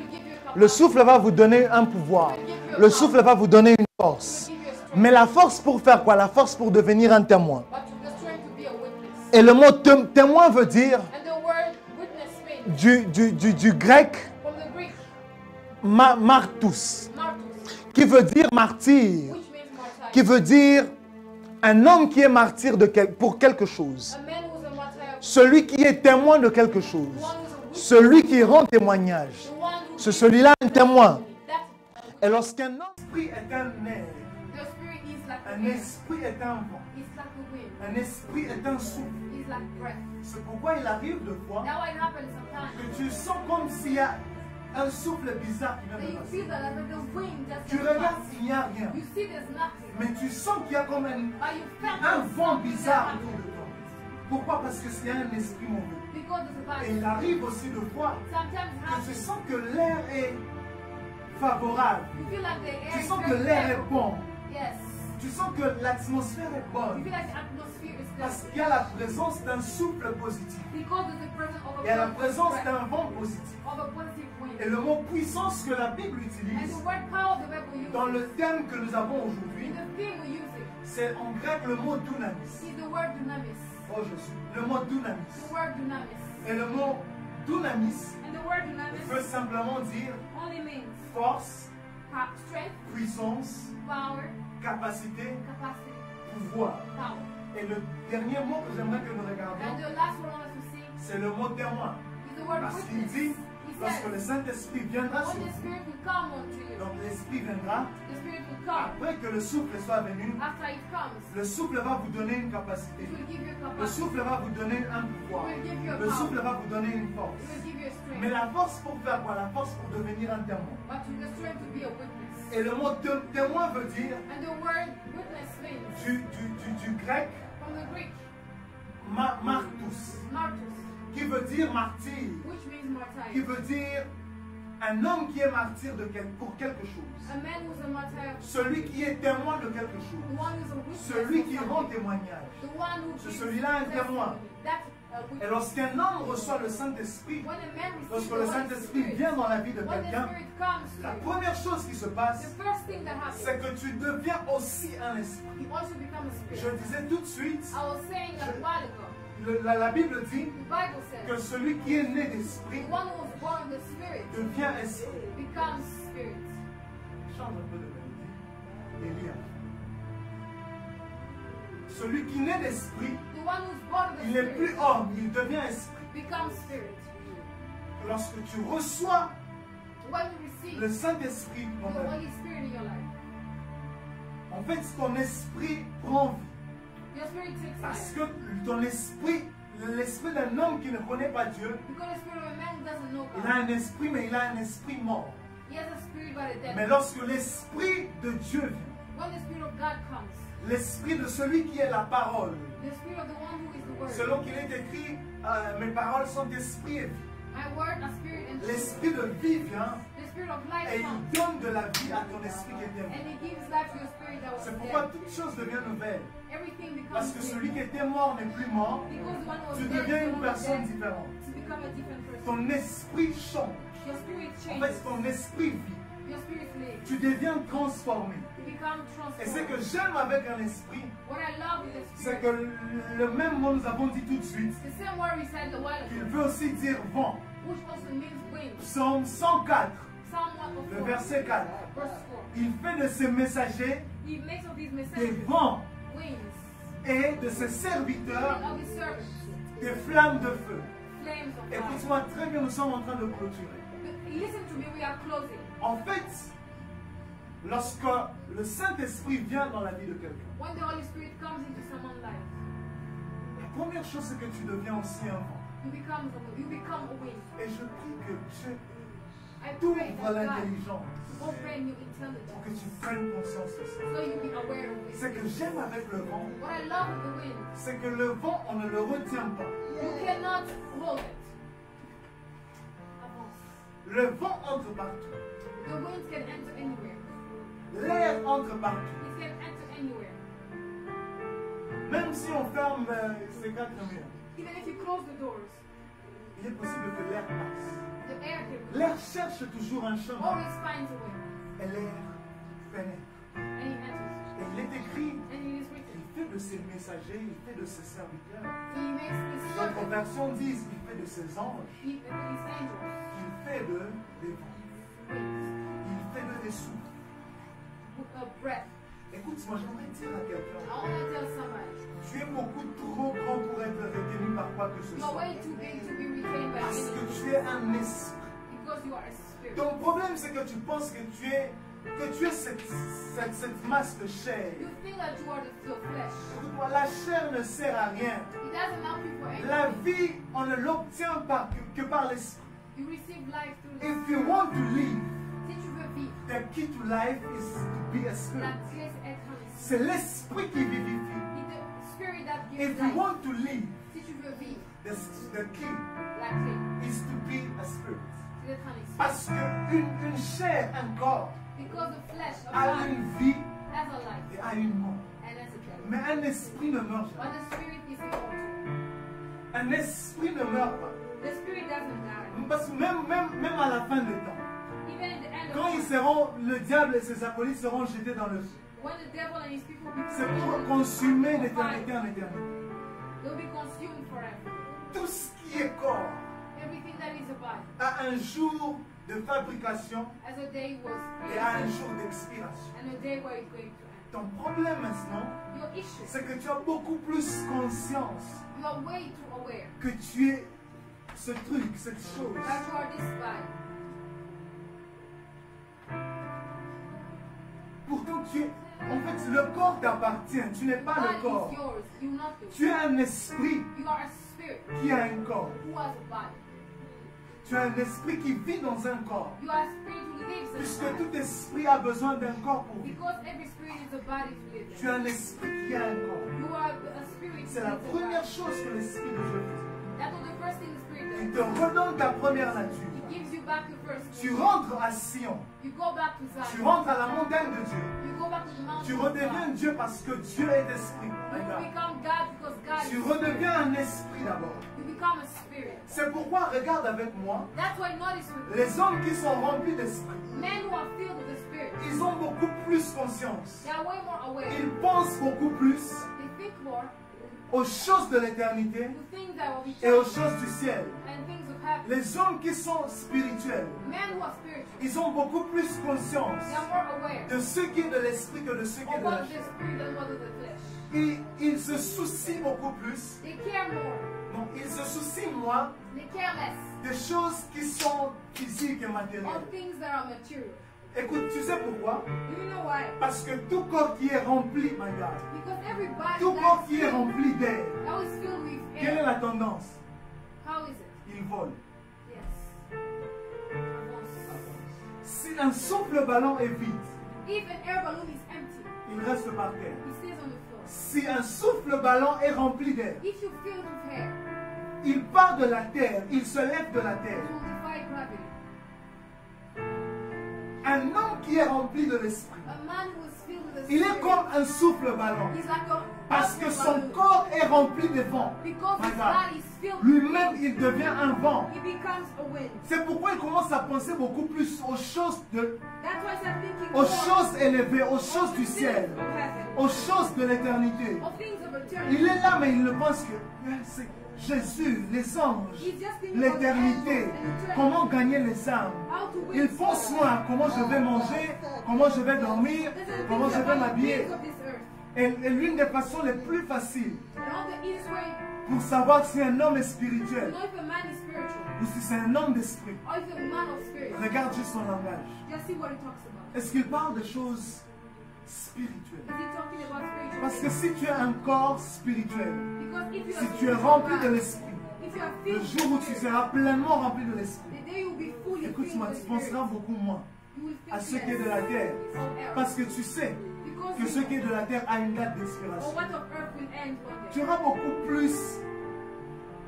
[SPEAKER 1] Le souffle va vous donner un pouvoir. Le souffle va vous donner une force. Mais la force pour faire quoi? La force pour devenir un témoin. Et le mot témoin veut dire, du grec, martus, qui veut dire martyr, qui veut dire un homme qui est martyr pour quelque chose. Celui qui est témoin de quelque chose. Celui qui rend témoignage. C'est celui-là un témoin. Et lorsqu'un esprit est un air, un esprit est un vent, un esprit est un souffle. C'est pourquoi il arrive de fois que tu sens comme s'il y a un souffle bizarre qui vient de passer. Tu regardes, il n'y a rien. Mais tu sens qu'il y a comme un vent bizarre autour de toi. Pourquoi? Parce que c'est un esprit mauvais. Et il arrive aussi de fois que tu sens que l'air est favorable. Tu sens que l'air est bon. Tu sens que l'atmosphère est bonne. Parce qu'il y a la présence d'un souffle positif. Il y a la présence d'un vent positif. Et le mot puissance que la Bible utilise dans le thème que nous avons aujourd'hui, c'est en grec le mot dunamis. Oh Jésus. Le mot dunamis. Et le mot dunamis veut simplement dire force, puissance, capacité, pouvoir. Et le dernier mot que j'aimerais que nous regardions, c'est le mot témoin. Parce qu'il dit, lorsque le Saint-Esprit viendra sur vous, donc l'Esprit viendra, après que le souffle soit venu, le souffle va vous donner une capacité. Le souffle va vous donner un pouvoir. Le souffle va vous donner une force. Mais la force pour faire quoi? La force pour devenir un témoin. Et le mot témoin veut dire, du grec, martus, qui veut dire martyr, qui veut dire un homme qui est martyr pour quelque chose, celui qui est témoin de quelque chose, celui qui rend témoignage, c'est celui-là un témoin. Et lorsqu'un homme reçoit le Saint-Esprit, lorsque le Saint-Esprit vient dans la vie de quelqu'un, la première chose qui se passe, c'est que tu deviens aussi un esprit. Je disais tout de suite, la Bible dit que celui qui est né d'esprit devient esprit. Change un peu de mélodie. Celui qui naît d'esprit, il n'est plus homme, il devient esprit. Lorsque tu reçois le Saint-Esprit dans ta vie, en fait, ton esprit prend vie. Parce que ton esprit, l'esprit d'un homme qui ne connaît pas Dieu, il a un esprit, mais il a un esprit mort. Mais lorsque l'esprit de Dieu vient, l'esprit de celui qui est la parole, selon qu'il est écrit, mes paroles sont esprit et vie. L'esprit de vie vient et il donne de la vie à ton esprit qui est mort. C'est pourquoi toute chose devient nouvelle. Parce que celui qui était mort n'est plus mort. Tu deviens une personne différente. Ton esprit change. En fait, ton esprit vit. Tu deviens transformé. Et ce que j'aime avec un esprit, c'est que le même mot nous avons dit tout de suite, qu'il veut aussi dire vent. Psaume 104, le verset 4. Il fait de ses messagers des vents et de ses serviteurs des flammes de feu. Écoute-moi très bien, nous sommes en train de clôturer. En fait, lorsque le Saint-Esprit vient dans la vie de quelqu'un, la première chose c'est que tu deviens aussi un vent. Et je prie que Dieu t'ouvre l'intelligence pour que tu prennes conscience de ça. Ce que j'aime avec le vent, c'est que le vent, on ne le retient pas. Le vent entre partout. L'air entre partout. Même si on ferme ces 4 murs, il est possible que l'air passe. L'air cherche toujours un chemin. Et l'air pénètre. Et il est écrit, il fait de ses messagers, il fait de ses serviteurs. D'autres versions disent qu'il fait de ses anges. Il fait des vents. Il fait de des souffles. Écoute-moi, j'aimerais dire à quelqu'un.
[SPEAKER 2] I want to tell somebody.
[SPEAKER 1] Tu es beaucoup trop grand pour être retenu par quoi que ce
[SPEAKER 2] You're
[SPEAKER 1] soit.
[SPEAKER 2] way too big to be retained by
[SPEAKER 1] Parce que
[SPEAKER 2] anyone.
[SPEAKER 1] tu es un esprit.
[SPEAKER 2] Because you are a spirit.
[SPEAKER 1] Ton problème, c'est que tu penses que tu es cette masse de chair.
[SPEAKER 2] You think that you are the flesh.
[SPEAKER 1] Écoute-moi, la chair ne sert à rien.
[SPEAKER 2] It doesn't help you for anything.
[SPEAKER 1] La vie, on ne l'obtient pas que par l'esprit.
[SPEAKER 2] You receive life through the
[SPEAKER 1] If you want to live,
[SPEAKER 2] Si tu veux vivre,
[SPEAKER 1] the key to life is to be a spirit.
[SPEAKER 2] la clé c'est être un esprit.
[SPEAKER 1] C'est l'esprit qui vivifie.
[SPEAKER 2] It's the spirit that gives
[SPEAKER 1] If you
[SPEAKER 2] life.
[SPEAKER 1] want to live,
[SPEAKER 2] Si tu veux vivre,
[SPEAKER 1] the key
[SPEAKER 2] la clé
[SPEAKER 1] is to be a spirit.
[SPEAKER 2] c'est d'être un esprit.
[SPEAKER 1] Parce qu'une chair, un corps,
[SPEAKER 2] Because the flesh of
[SPEAKER 1] a
[SPEAKER 2] God
[SPEAKER 1] une vie
[SPEAKER 2] has a life
[SPEAKER 1] et a une mort.
[SPEAKER 2] and has a death.
[SPEAKER 1] Mais un esprit ne meurt
[SPEAKER 2] But
[SPEAKER 1] jamais.
[SPEAKER 2] the spirit is immortal.
[SPEAKER 1] Un esprit ne meurt pas.
[SPEAKER 2] The spirit doesn't die.
[SPEAKER 1] Parce que même à la fin des temps,
[SPEAKER 2] Even at the end
[SPEAKER 1] quand
[SPEAKER 2] of
[SPEAKER 1] ils
[SPEAKER 2] time,
[SPEAKER 1] seront, le diable et ses acolytes seront jetés dans le feu.
[SPEAKER 2] when the devil and his people be
[SPEAKER 1] C'est pour
[SPEAKER 2] consumed,
[SPEAKER 1] consumer d'éternité en éternité.
[SPEAKER 2] they'll be consumed forever.
[SPEAKER 1] Tout ce qui est corps
[SPEAKER 2] Everything that is a body,
[SPEAKER 1] a un jour de fabrication
[SPEAKER 2] as a day was
[SPEAKER 1] et a un
[SPEAKER 2] created
[SPEAKER 1] jour d'expiration.
[SPEAKER 2] and a day where it's going to end.
[SPEAKER 1] Ton problème maintenant,
[SPEAKER 2] Your issue,
[SPEAKER 1] c'est que tu as beaucoup plus conscience
[SPEAKER 2] you are way too aware
[SPEAKER 1] que tu es ce truc, cette chose.
[SPEAKER 2] that you are this body.
[SPEAKER 1] Pourtant, tu es. En fait, le corps t'appartient. Tu n'es pas le
[SPEAKER 2] Body
[SPEAKER 1] corps.
[SPEAKER 2] is yours, you not the
[SPEAKER 1] Tu es un esprit
[SPEAKER 2] You are a spirit
[SPEAKER 1] qui a un corps.
[SPEAKER 2] who has a body.
[SPEAKER 1] Tu es un esprit qui vit dans un corps.
[SPEAKER 2] You are a spirit who lives in a
[SPEAKER 1] Puisque
[SPEAKER 2] body.
[SPEAKER 1] tout esprit a besoin d'un corps pour vivre.
[SPEAKER 2] Because every spirit is a body to live
[SPEAKER 1] Tu es
[SPEAKER 2] in.
[SPEAKER 1] un esprit qui a un corps.
[SPEAKER 2] You are a spirit
[SPEAKER 1] C'est
[SPEAKER 2] who
[SPEAKER 1] la
[SPEAKER 2] lives in a
[SPEAKER 1] première
[SPEAKER 2] body.
[SPEAKER 1] chose que l'esprit de Dieu fait.
[SPEAKER 2] That was the first thing the spirit
[SPEAKER 1] Il
[SPEAKER 2] does.
[SPEAKER 1] te redonne ta première nature.
[SPEAKER 2] He gives you back the first.
[SPEAKER 1] Tu rentres à Sion.
[SPEAKER 2] You go back to
[SPEAKER 1] Tu
[SPEAKER 2] Zion.
[SPEAKER 1] rentres à la montagne de Dieu.
[SPEAKER 2] You go back to the mountain.
[SPEAKER 1] Tu
[SPEAKER 2] of
[SPEAKER 1] redeviens
[SPEAKER 2] God.
[SPEAKER 1] Dieu parce que Dieu est esprit.
[SPEAKER 2] You
[SPEAKER 1] Regarde.
[SPEAKER 2] become God because God
[SPEAKER 1] Tu
[SPEAKER 2] is
[SPEAKER 1] redeviens un esprit d'abord.
[SPEAKER 2] You become a spirit.
[SPEAKER 1] C'est pourquoi, regarde avec moi,
[SPEAKER 2] That's why notice with
[SPEAKER 1] les hommes qui sont remplis d'esprit,
[SPEAKER 2] men who are filled with the spirit,
[SPEAKER 1] ils ont beaucoup plus conscience.
[SPEAKER 2] they are way more aware.
[SPEAKER 1] Ils pensent beaucoup plus
[SPEAKER 2] They think more
[SPEAKER 1] aux choses de l'éternité
[SPEAKER 2] to things that will be
[SPEAKER 1] et aux
[SPEAKER 2] changed
[SPEAKER 1] choses du ciel.
[SPEAKER 2] and things of heaven.
[SPEAKER 1] Les hommes qui sont spirituels,
[SPEAKER 2] Men who are spiritual,
[SPEAKER 1] ils ont beaucoup plus conscience
[SPEAKER 2] they are more aware
[SPEAKER 1] de ce qui est de l'esprit que de ce qui est
[SPEAKER 2] of
[SPEAKER 1] de la
[SPEAKER 2] what the
[SPEAKER 1] chair.
[SPEAKER 2] spirit and what of the flesh.
[SPEAKER 1] Ils se soucient beaucoup plus.
[SPEAKER 2] They care more.
[SPEAKER 1] Donc, ils se soucient moins
[SPEAKER 2] They care less
[SPEAKER 1] des choses qui sont physiques et
[SPEAKER 2] of
[SPEAKER 1] matérielles.
[SPEAKER 2] things that are material.
[SPEAKER 1] Écoute, tu sais pourquoi?
[SPEAKER 2] Do you know why?
[SPEAKER 1] Parce que tout corps qui est rempli, my God,
[SPEAKER 2] Because everybody
[SPEAKER 1] tout corps
[SPEAKER 2] that
[SPEAKER 1] qui est rempli d'air,
[SPEAKER 2] is filled with
[SPEAKER 1] quelle est
[SPEAKER 2] air.
[SPEAKER 1] la tendance?
[SPEAKER 2] How is it?
[SPEAKER 1] Il vole.
[SPEAKER 2] Yes.
[SPEAKER 1] Si un souffle ballon est vide,
[SPEAKER 2] If an air balloon is empty,
[SPEAKER 1] il reste par terre.
[SPEAKER 2] it stays on the floor.
[SPEAKER 1] Si un souffle ballon est rempli d'air,
[SPEAKER 2] If you fill it with air,
[SPEAKER 1] il part de la terre, il se lève de la
[SPEAKER 2] it
[SPEAKER 1] terre.
[SPEAKER 2] will defy gravity.
[SPEAKER 1] Un homme qui est rempli de l'esprit,
[SPEAKER 2] A man who is filled with the
[SPEAKER 1] il est
[SPEAKER 2] spirit,
[SPEAKER 1] comme un souffle ballon.
[SPEAKER 2] he's like a
[SPEAKER 1] Parce que son
[SPEAKER 2] balloon.
[SPEAKER 1] corps est rempli de vent.
[SPEAKER 2] Because
[SPEAKER 1] My
[SPEAKER 2] his
[SPEAKER 1] God.
[SPEAKER 2] body is filled with
[SPEAKER 1] Lui-même,
[SPEAKER 2] wind,
[SPEAKER 1] il devient un vent.
[SPEAKER 2] he becomes a wind.
[SPEAKER 1] C'est pourquoi il commence à penser beaucoup plus aux choses,
[SPEAKER 2] That's why I'm thinking
[SPEAKER 1] aux
[SPEAKER 2] more
[SPEAKER 1] choses élevées, aux choses
[SPEAKER 2] of
[SPEAKER 1] du
[SPEAKER 2] the
[SPEAKER 1] ciel,
[SPEAKER 2] things of heaven,
[SPEAKER 1] aux choses de l'éternité.
[SPEAKER 2] of things of
[SPEAKER 1] Il
[SPEAKER 2] eternity.
[SPEAKER 1] est là, mais il ne pense que c'est Jésus, les anges,
[SPEAKER 2] He's just thinking about the
[SPEAKER 1] l'éternité,
[SPEAKER 2] angels and eternity.
[SPEAKER 1] comment gagner les âmes.
[SPEAKER 2] How to win
[SPEAKER 1] Il pense
[SPEAKER 2] souls.
[SPEAKER 1] moins à comment je vais manger, comment je vais dormir,
[SPEAKER 2] This is the
[SPEAKER 1] comment
[SPEAKER 2] things
[SPEAKER 1] je vais
[SPEAKER 2] about the
[SPEAKER 1] m'habiller.
[SPEAKER 2] things of this earth.
[SPEAKER 1] Et l'une des façons les plus faciles
[SPEAKER 2] And all the easiest way
[SPEAKER 1] pour savoir si un homme est
[SPEAKER 2] to
[SPEAKER 1] spirituel
[SPEAKER 2] know if a man is spiritual
[SPEAKER 1] ou si c'est un homme d'esprit,
[SPEAKER 2] or if a man of spirit,
[SPEAKER 1] regarde juste son langage.
[SPEAKER 2] just see what he talks about.
[SPEAKER 1] Est-ce qu'il parle de choses spirituelles?
[SPEAKER 2] Is he talking about spiritual
[SPEAKER 1] Parce que
[SPEAKER 2] things?
[SPEAKER 1] si tu as un corps spirituel,
[SPEAKER 2] Because if you
[SPEAKER 1] si
[SPEAKER 2] are
[SPEAKER 1] tu es
[SPEAKER 2] spiritual
[SPEAKER 1] rempli de
[SPEAKER 2] man,
[SPEAKER 1] l'esprit,
[SPEAKER 2] if you are
[SPEAKER 1] le
[SPEAKER 2] filled
[SPEAKER 1] jour où
[SPEAKER 2] with
[SPEAKER 1] tu
[SPEAKER 2] spirit,
[SPEAKER 1] seras pleinement rempli de l'esprit,
[SPEAKER 2] the day you will be fully filled
[SPEAKER 1] écoute-moi,
[SPEAKER 2] with
[SPEAKER 1] tu
[SPEAKER 2] spirit,
[SPEAKER 1] penseras beaucoup moins
[SPEAKER 2] you will
[SPEAKER 1] à
[SPEAKER 2] feel
[SPEAKER 1] ce qui est de la terre.
[SPEAKER 2] on earth.
[SPEAKER 1] Parce que tu sais
[SPEAKER 2] Because
[SPEAKER 1] que
[SPEAKER 2] you
[SPEAKER 1] ce qui est
[SPEAKER 2] know,
[SPEAKER 1] de la terre a une date
[SPEAKER 2] or
[SPEAKER 1] d'expiration.
[SPEAKER 2] what of earth will end one
[SPEAKER 1] Tu
[SPEAKER 2] day.
[SPEAKER 1] auras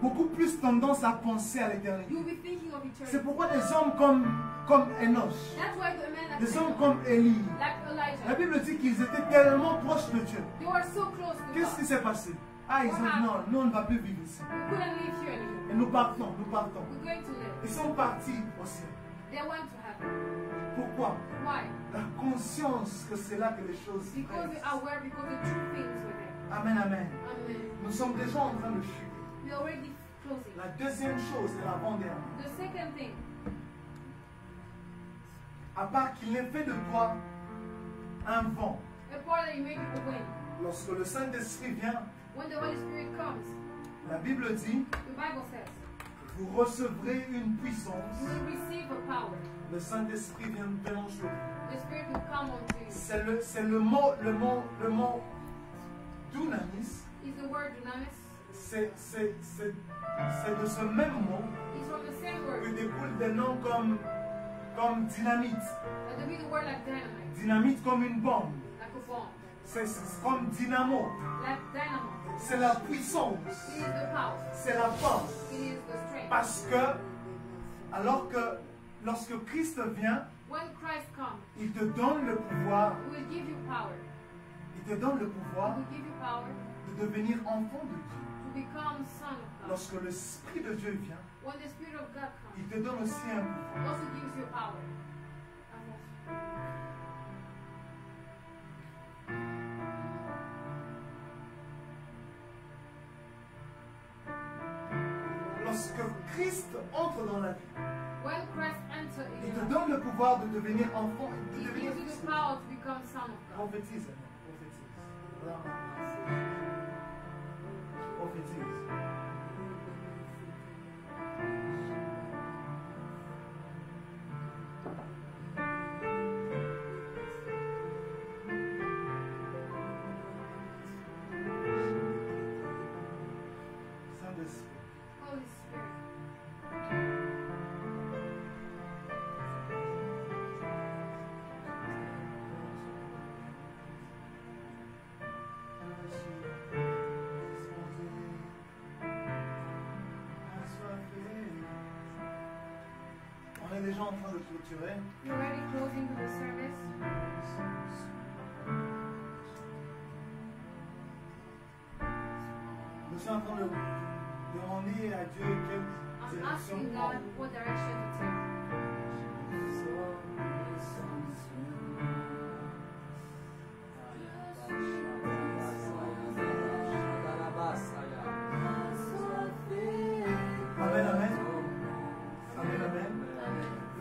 [SPEAKER 1] beaucoup plus tendance à penser à l'éternité.
[SPEAKER 2] You will be thinking of
[SPEAKER 1] C'est
[SPEAKER 2] eternity.
[SPEAKER 1] pourquoi des hommes comme Enoch,
[SPEAKER 2] That's why the men
[SPEAKER 1] des
[SPEAKER 2] that
[SPEAKER 1] hommes comme Élie,
[SPEAKER 2] like
[SPEAKER 1] la
[SPEAKER 2] Elijah,
[SPEAKER 1] Bible dit qu'ils étaient tellement proches de Dieu.
[SPEAKER 2] they were so close to
[SPEAKER 1] Qu'est-ce qui
[SPEAKER 2] God.
[SPEAKER 1] s'est passé? Ah, ils ont dit non, nous on ne va plus vivre ici.
[SPEAKER 2] We couldn't live here anymore.
[SPEAKER 1] Et nous partons, nous partons.
[SPEAKER 2] We're going to live.
[SPEAKER 1] Ils sont partis au ciel.
[SPEAKER 2] They went to heaven.
[SPEAKER 1] Pourquoi?
[SPEAKER 2] Why?
[SPEAKER 1] La conscience que c'est là que les choses se
[SPEAKER 2] Because they
[SPEAKER 1] passent.
[SPEAKER 2] are aware, because the true things were there.
[SPEAKER 1] Amen, amen.
[SPEAKER 2] Amen.
[SPEAKER 1] Nous sommes déjà en train de chuter.
[SPEAKER 2] We're already closing.
[SPEAKER 1] La deuxième chose et l'avant-dernière,
[SPEAKER 2] The second thing,
[SPEAKER 1] à part qu'il ait fait de toi un vent,
[SPEAKER 2] The part that you make people win.
[SPEAKER 1] Lorsque le Saint-Esprit vient,
[SPEAKER 2] When the Holy Spirit comes,
[SPEAKER 1] la Bible dit,
[SPEAKER 2] the Bible says,
[SPEAKER 1] vous recevrez une puissance.
[SPEAKER 2] you will receive a power.
[SPEAKER 1] Le Saint-Esprit vient venant sur vous.
[SPEAKER 2] The Spirit will come onto you.
[SPEAKER 1] C'est le mot dunamis.
[SPEAKER 2] Is the word dunamis?
[SPEAKER 1] C'est de ce même mot
[SPEAKER 2] It's from the same
[SPEAKER 1] que
[SPEAKER 2] word.
[SPEAKER 1] découlent des noms comme dynamite.
[SPEAKER 2] And there be the word like dynamite,
[SPEAKER 1] Dynamite comme une bombe.
[SPEAKER 2] like a bomb,
[SPEAKER 1] C'est comme dynamo.
[SPEAKER 2] like dynamo.
[SPEAKER 1] C'est la puissance.
[SPEAKER 2] It is the power.
[SPEAKER 1] C'est la force.
[SPEAKER 2] It is the strength.
[SPEAKER 1] Parce que, alors que lorsque Christ vient,
[SPEAKER 2] When Christ comes,
[SPEAKER 1] il te donne le pouvoir.
[SPEAKER 2] He will give you power.
[SPEAKER 1] Il te donne le
[SPEAKER 2] He
[SPEAKER 1] pouvoir
[SPEAKER 2] will give you power
[SPEAKER 1] de devenir enfant de Dieu.
[SPEAKER 2] to become son of God.
[SPEAKER 1] Lorsque l'Esprit de Dieu vient,
[SPEAKER 2] When the Spirit of God comes,
[SPEAKER 1] il te donne aussi un pouvoir.
[SPEAKER 2] He also gives you power.
[SPEAKER 1] Lorsque Christ entre dans la vie,
[SPEAKER 2] When Christ enters
[SPEAKER 1] il
[SPEAKER 2] in
[SPEAKER 1] te
[SPEAKER 2] you,
[SPEAKER 1] donne le pouvoir de devenir enfant et
[SPEAKER 2] He
[SPEAKER 1] de devenir
[SPEAKER 2] gives you
[SPEAKER 1] fils.
[SPEAKER 2] the power to become son of God.
[SPEAKER 1] Prophétise. Prophétise. Saint-Esprit.
[SPEAKER 2] Holy Spirit.
[SPEAKER 1] On est déjà en train de clôturer.
[SPEAKER 2] We're already closing the service.
[SPEAKER 1] Nous sommes en train de demander à Dieu quelle
[SPEAKER 2] I'm
[SPEAKER 1] direction
[SPEAKER 2] asking
[SPEAKER 1] prendre.
[SPEAKER 2] God what direction to take.
[SPEAKER 1] Amen, amen. Amen, amen.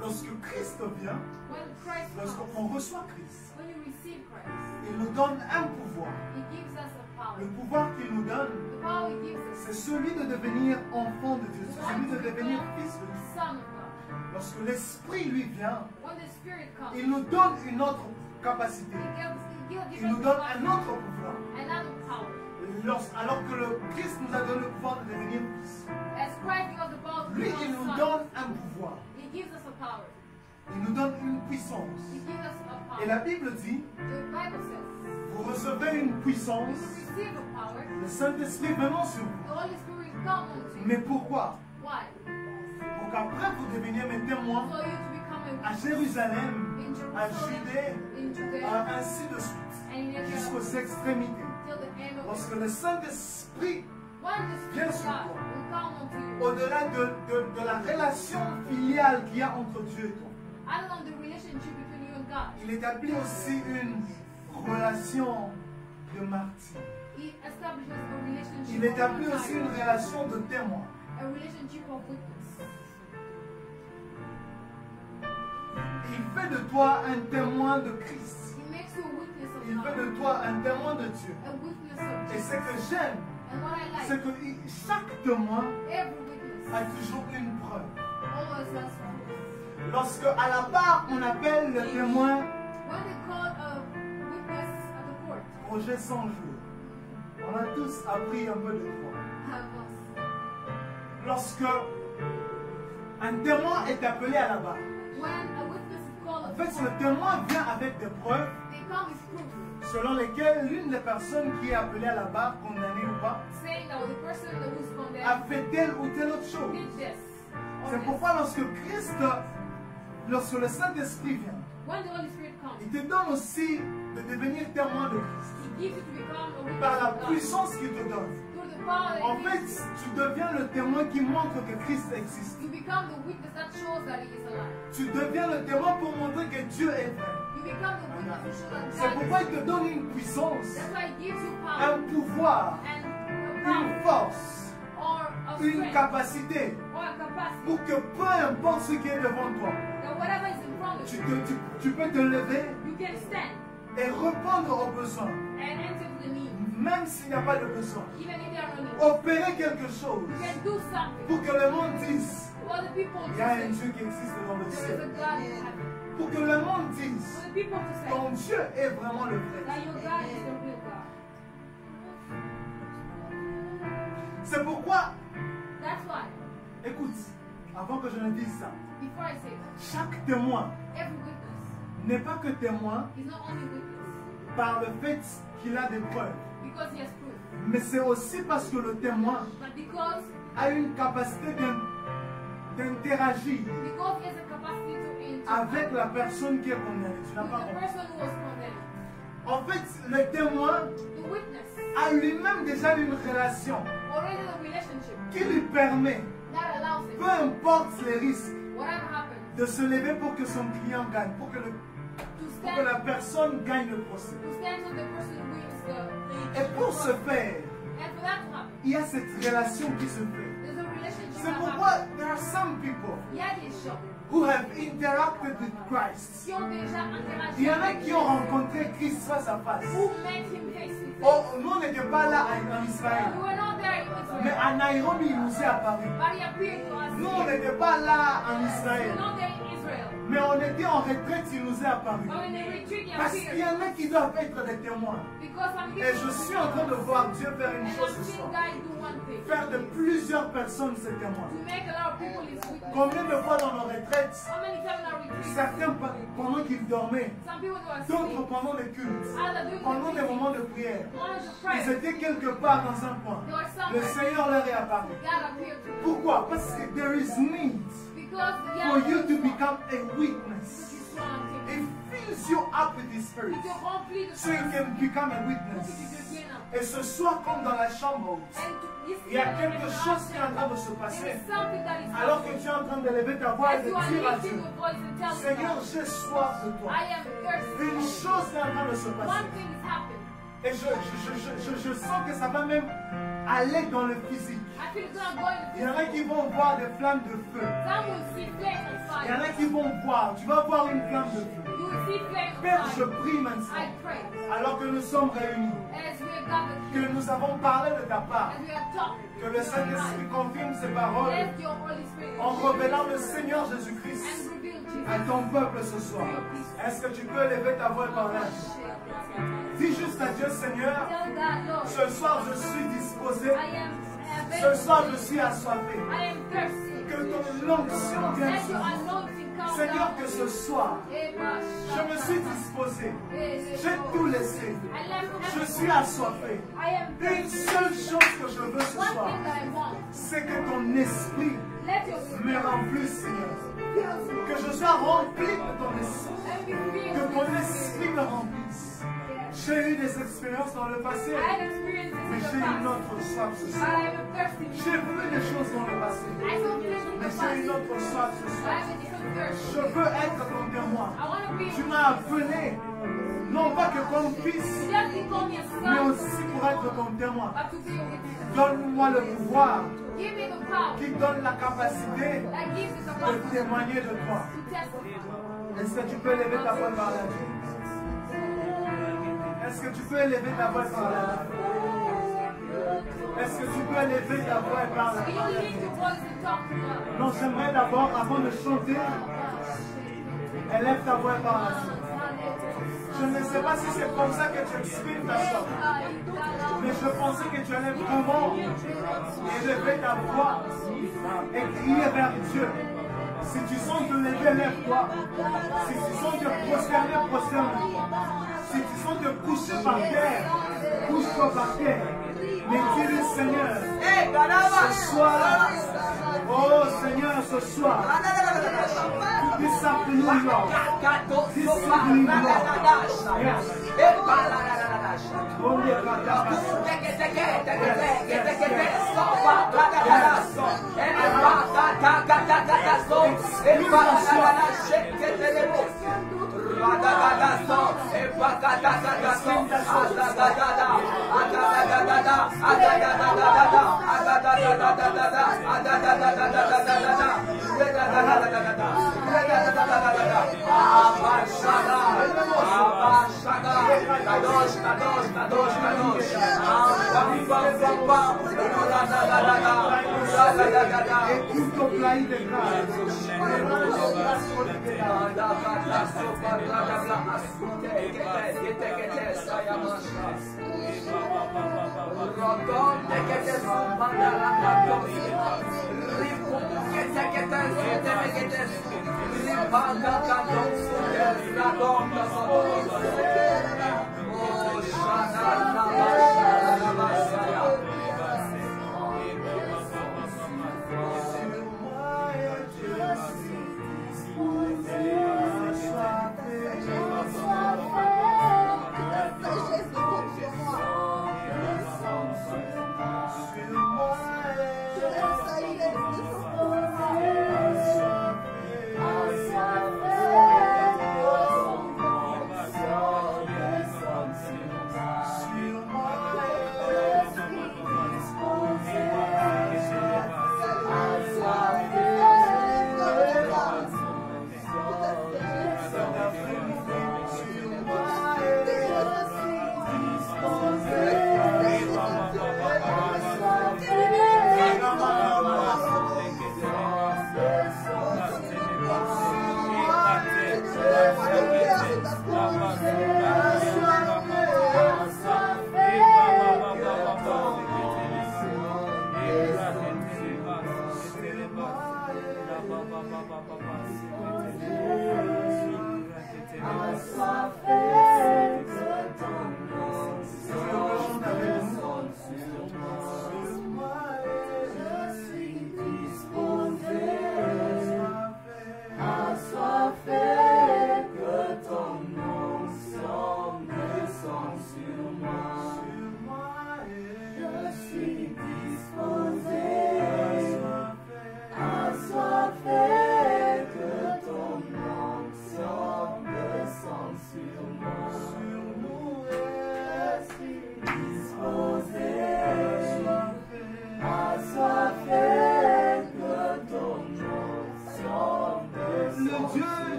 [SPEAKER 1] Lorsque Christ vient,
[SPEAKER 2] When Christ comes,
[SPEAKER 1] lorsqu'on reçoit Christ,
[SPEAKER 2] when you receive Christ,
[SPEAKER 1] il nous donne un pouvoir.
[SPEAKER 2] He gives us a power.
[SPEAKER 1] Le pouvoir qu'il nous donne,
[SPEAKER 2] The power He gives us
[SPEAKER 1] c'est celui de devenir enfant de Dieu,
[SPEAKER 2] is
[SPEAKER 1] c'est celui de
[SPEAKER 2] to
[SPEAKER 1] devenir
[SPEAKER 2] become
[SPEAKER 1] fils de Dieu.
[SPEAKER 2] son of God.
[SPEAKER 1] Lorsque l'Esprit lui vient,
[SPEAKER 2] When the Spirit comes,
[SPEAKER 1] il nous donne une autre capacité.
[SPEAKER 2] He gives
[SPEAKER 1] Il nous donne un autre pouvoir.
[SPEAKER 2] another power.
[SPEAKER 1] Alors que le Christ nous a donné le pouvoir de devenir fils.
[SPEAKER 2] As Christ gives us the power to
[SPEAKER 1] Lui, il
[SPEAKER 2] become
[SPEAKER 1] nous
[SPEAKER 2] son,
[SPEAKER 1] donne un pouvoir.
[SPEAKER 2] He gives us a power.
[SPEAKER 1] Il nous donne une puissance.
[SPEAKER 2] He gives us a
[SPEAKER 1] Et
[SPEAKER 2] power.
[SPEAKER 1] la Bible dit,
[SPEAKER 2] The Bible says,
[SPEAKER 1] vous recevez une
[SPEAKER 2] you
[SPEAKER 1] puissance,
[SPEAKER 2] will receive a power.
[SPEAKER 1] le Saint-Esprit venant sur vous.
[SPEAKER 2] The Holy Spirit will come onto you.
[SPEAKER 1] Mais pourquoi?
[SPEAKER 2] Why?
[SPEAKER 1] Pour qu'après vous deveniez mes témoins
[SPEAKER 2] For you to become a
[SPEAKER 1] à
[SPEAKER 2] witness
[SPEAKER 1] Jérusalem,
[SPEAKER 2] in
[SPEAKER 1] à
[SPEAKER 2] Jerusalem,
[SPEAKER 1] Judée,
[SPEAKER 2] in Judea,
[SPEAKER 1] ainsi de suite,
[SPEAKER 2] and in every
[SPEAKER 1] jusqu'aux
[SPEAKER 2] other
[SPEAKER 1] extrémités.
[SPEAKER 2] till the end of
[SPEAKER 1] Lorsque
[SPEAKER 2] it.
[SPEAKER 1] le Saint-Esprit,
[SPEAKER 2] When the
[SPEAKER 1] Bien
[SPEAKER 2] Spirit of
[SPEAKER 1] sûr.
[SPEAKER 2] God will come onto you,
[SPEAKER 1] au-delà de la relation filiale qu'il y a entre Dieu et toi,
[SPEAKER 2] I don't know the relationship between you and God.
[SPEAKER 1] il établit aussi une relation de martyr.
[SPEAKER 2] He establishes a relationship.
[SPEAKER 1] Il établit
[SPEAKER 2] of
[SPEAKER 1] aussi une
[SPEAKER 2] marriage,
[SPEAKER 1] relation de témoin.
[SPEAKER 2] a relationship of witness.
[SPEAKER 1] Il fait de toi un témoin de Christ.
[SPEAKER 2] He makes you a witness of
[SPEAKER 1] Il fait
[SPEAKER 2] God,
[SPEAKER 1] de toi un témoin de Dieu.
[SPEAKER 2] a witness of
[SPEAKER 1] Et
[SPEAKER 2] Jesus.
[SPEAKER 1] ce que j'aime,
[SPEAKER 2] And what I like,
[SPEAKER 1] c'est que chaque témoin
[SPEAKER 2] every witness
[SPEAKER 1] a toujours une preuve.
[SPEAKER 2] always has one.
[SPEAKER 1] Lorsque à la barre on appelle le témoin
[SPEAKER 2] When they call a witness at the court,
[SPEAKER 1] projet 100 jours, on a tous appris un peu de foi.
[SPEAKER 2] have us.
[SPEAKER 1] Lorsque un témoin est appelé à la barre,
[SPEAKER 2] When a witness is called
[SPEAKER 1] en
[SPEAKER 2] at
[SPEAKER 1] fait
[SPEAKER 2] the
[SPEAKER 1] le
[SPEAKER 2] court,
[SPEAKER 1] témoin vient avec des preuves
[SPEAKER 2] they come with proof,
[SPEAKER 1] selon lesquelles l'une des personnes qui est appelée à la barre, condamnée ou pas,
[SPEAKER 2] saying that the person that was
[SPEAKER 1] a
[SPEAKER 2] condemned
[SPEAKER 1] fait telle ou telle autre chose.
[SPEAKER 2] did this. or
[SPEAKER 1] C'est
[SPEAKER 2] this.
[SPEAKER 1] pourquoi lorsque le Saint-Esprit vient,
[SPEAKER 2] When the Holy Spirit comes,
[SPEAKER 1] il te donne aussi de devenir témoin de Christ.
[SPEAKER 2] He gives you to become a witness
[SPEAKER 1] Par la
[SPEAKER 2] of God.
[SPEAKER 1] puissance qu'il te donne.
[SPEAKER 2] Through the power that
[SPEAKER 1] En
[SPEAKER 2] He
[SPEAKER 1] fait,
[SPEAKER 2] gives,
[SPEAKER 1] tu deviens le témoin qui montre que Christ existe.
[SPEAKER 2] you become the witness that shows that He is alive.
[SPEAKER 1] Tu deviens le témoin pour montrer que Dieu est vrai.
[SPEAKER 2] You become the witness who shows that
[SPEAKER 1] C'est
[SPEAKER 2] God
[SPEAKER 1] pourquoi
[SPEAKER 2] is
[SPEAKER 1] il te donne une puissance,
[SPEAKER 2] That's why He gives you
[SPEAKER 1] un
[SPEAKER 2] power
[SPEAKER 1] pouvoir,
[SPEAKER 2] and a
[SPEAKER 1] une
[SPEAKER 2] power
[SPEAKER 1] force,
[SPEAKER 2] or a
[SPEAKER 1] une
[SPEAKER 2] strength
[SPEAKER 1] capacité
[SPEAKER 2] or a capacity
[SPEAKER 1] pour que peu importe ce qui est devant toi,
[SPEAKER 2] that whatever is in front of you,
[SPEAKER 1] tu peux te lever
[SPEAKER 2] you can stand
[SPEAKER 1] et répondre aux besoins.
[SPEAKER 2] and answer to the need.
[SPEAKER 1] Même s'il n'y a pas de besoin.
[SPEAKER 2] Even if there are no needs.
[SPEAKER 1] Opérer quelque chose
[SPEAKER 2] You can do something.
[SPEAKER 1] pour que le monde dise
[SPEAKER 2] For the people
[SPEAKER 1] il
[SPEAKER 2] to
[SPEAKER 1] y a un
[SPEAKER 2] say,
[SPEAKER 1] Dieu qui existe dans le
[SPEAKER 2] there is
[SPEAKER 1] ciel.
[SPEAKER 2] a God in heaven.
[SPEAKER 1] Pour que le monde dise
[SPEAKER 2] For the people to say,
[SPEAKER 1] ton Dieu est vraiment le vrai.
[SPEAKER 2] that your God is the real God.
[SPEAKER 1] C'est pourquoi,
[SPEAKER 2] That's why,
[SPEAKER 1] écoute, avant que je ne dise ça,
[SPEAKER 2] before I say that,
[SPEAKER 1] chaque témoin
[SPEAKER 2] every witness
[SPEAKER 1] n'est pas que témoin
[SPEAKER 2] is not only witness
[SPEAKER 1] par le fait qu'il a des preuves,
[SPEAKER 2] because he has proof,
[SPEAKER 1] mais c'est aussi parce que le témoin
[SPEAKER 2] but because
[SPEAKER 1] a une capacité d'interagir
[SPEAKER 2] he has a capacity to interact
[SPEAKER 1] avec la personne qui est condamnée. Tu n'as
[SPEAKER 2] with
[SPEAKER 1] pas
[SPEAKER 2] the
[SPEAKER 1] compris.
[SPEAKER 2] person who was condemned.
[SPEAKER 1] En fait, le témoin
[SPEAKER 2] The witness
[SPEAKER 1] a lui-même déjà une relation
[SPEAKER 2] already has a relationship
[SPEAKER 1] qui lui permet,
[SPEAKER 2] that allows him,
[SPEAKER 1] peu importe les risques,
[SPEAKER 2] whatever happens,
[SPEAKER 1] de se lever pour que son client gagne, pour que la personne gagne le procès.
[SPEAKER 2] to stand so the person wins the
[SPEAKER 1] Et pour ce faire,
[SPEAKER 2] and for that to happen,
[SPEAKER 1] il y a cette relation qui se fait.
[SPEAKER 2] there's a relationship
[SPEAKER 1] C'est
[SPEAKER 2] that
[SPEAKER 1] pourquoi
[SPEAKER 2] happens.
[SPEAKER 1] there are some people
[SPEAKER 2] Il y a des gens
[SPEAKER 1] who have interacted with Christ.
[SPEAKER 2] qui ont déjà interagi
[SPEAKER 1] Il y en a
[SPEAKER 2] avec
[SPEAKER 1] qui ont
[SPEAKER 2] Jésus,
[SPEAKER 1] rencontré Christ face à face.
[SPEAKER 2] who met him face to face.
[SPEAKER 1] Oh, nous on n'était pas là en Israël,
[SPEAKER 2] We were not there in
[SPEAKER 1] mais
[SPEAKER 2] Israel,
[SPEAKER 1] à Nairobi il nous est apparu.
[SPEAKER 2] but he appeared to us.
[SPEAKER 1] Nous on n'était pas là en
[SPEAKER 2] We
[SPEAKER 1] Israël,
[SPEAKER 2] were not there in Israel,
[SPEAKER 1] mais on était en retraite, il nous est apparu.
[SPEAKER 2] but in the retreat he
[SPEAKER 1] Parce qu'il y
[SPEAKER 2] appeared.
[SPEAKER 1] en a qui doivent être des témoins.
[SPEAKER 2] Because some
[SPEAKER 1] Et
[SPEAKER 2] people
[SPEAKER 1] je suis en train de voir Dieu faire une
[SPEAKER 2] and
[SPEAKER 1] chose
[SPEAKER 2] I'm
[SPEAKER 1] ce
[SPEAKER 2] seeing
[SPEAKER 1] soir.
[SPEAKER 2] God do one thing,
[SPEAKER 1] Faire de plusieurs personnes ces témoins.
[SPEAKER 2] to make a lot of people his witness.
[SPEAKER 1] Combien de fois dans nos retraites,
[SPEAKER 2] How many times in our retreat,
[SPEAKER 1] certains pendant qu'ils dormaient,
[SPEAKER 2] some people were
[SPEAKER 1] d'autres
[SPEAKER 2] asleep,
[SPEAKER 1] pendant les cultes,
[SPEAKER 2] others doing
[SPEAKER 1] pendant
[SPEAKER 2] the
[SPEAKER 1] des
[SPEAKER 2] meeting,
[SPEAKER 1] moments de prière,
[SPEAKER 2] others to
[SPEAKER 1] ils
[SPEAKER 2] pray.
[SPEAKER 1] étaient quelque part dans un coin.
[SPEAKER 2] There were some
[SPEAKER 1] Le
[SPEAKER 2] where
[SPEAKER 1] Seigneur leur est apparu.
[SPEAKER 2] God appeared to them.
[SPEAKER 1] Pourquoi? Parce que there is need
[SPEAKER 2] Because
[SPEAKER 1] for you to become a witness.
[SPEAKER 2] il
[SPEAKER 1] It fills you up with His Spirit
[SPEAKER 2] te remplit de
[SPEAKER 1] so you can become a
[SPEAKER 2] pour que tu
[SPEAKER 1] witness.
[SPEAKER 2] deviennes un.
[SPEAKER 1] Et ce soir, comme dans la chambre, il y a quelque chose qui est en train de se passer. Alors que tu es en train de lever ta voix et de dire à Dieu, Seigneur, j'ai soif de toi. Une chose est en train de se passer. Et je sens que ça va même aller dans le physique. Il y en a qui vont voir des flammes de feu. Il y en a qui vont voir, tu vas voir une flamme de feu. Père, je prie maintenant, alors que nous sommes réunis, que nous avons parlé de ta part, que le Saint-Esprit confirme ces paroles en révélant le Seigneur Jésus-Christ à ton peuple ce soir. Est-ce que tu peux lever ta voix par là? Dis juste à Dieu, Seigneur, ce soir je suis disposé, ce soir je suis assoiffé. Que ton onction vienne sur moi. Seigneur, que ce soir, je me suis disposé, j'ai tout laissé, je suis assoiffé. Une seule chose que je veux ce soir, c'est que ton esprit me remplisse, Seigneur. Que je sois rempli de ton esprit, que ton esprit me remplisse. J'ai eu des expériences dans le passé, mais j'ai une autre soif ce soir. J'ai vu des choses dans le passé, mais j'ai une autre soif ce soir. Je veux être ton témoin. Tu m'as appelé, non pas que comme fils, mais aussi pour être ton témoin. Donne-moi le pouvoir qui donne la capacité de témoigner de toi. Est-ce que tu peux élever ta voix par là? Est-ce que tu peux élever ta voix par là? Est-ce que tu peux élever ta voix par là? Non, j'aimerais d'abord, avant de chanter, élève ta voix par là. Je ne sais pas si c'est comme ça que tu exprimes ta soif, mais je pensais que tu allais vraiment élever ta voix et crier vers Dieu. Si tu sens te lever, lève-toi. Si tu sens te prosterner, prosterne-toi. Si tu sens te coucher par terre, couche-toi par terre. Mais dis-le, Seigneur, ce soir, oh Seigneur, ce soir, discipline-nous, Lord. Discipline-nous, Lord.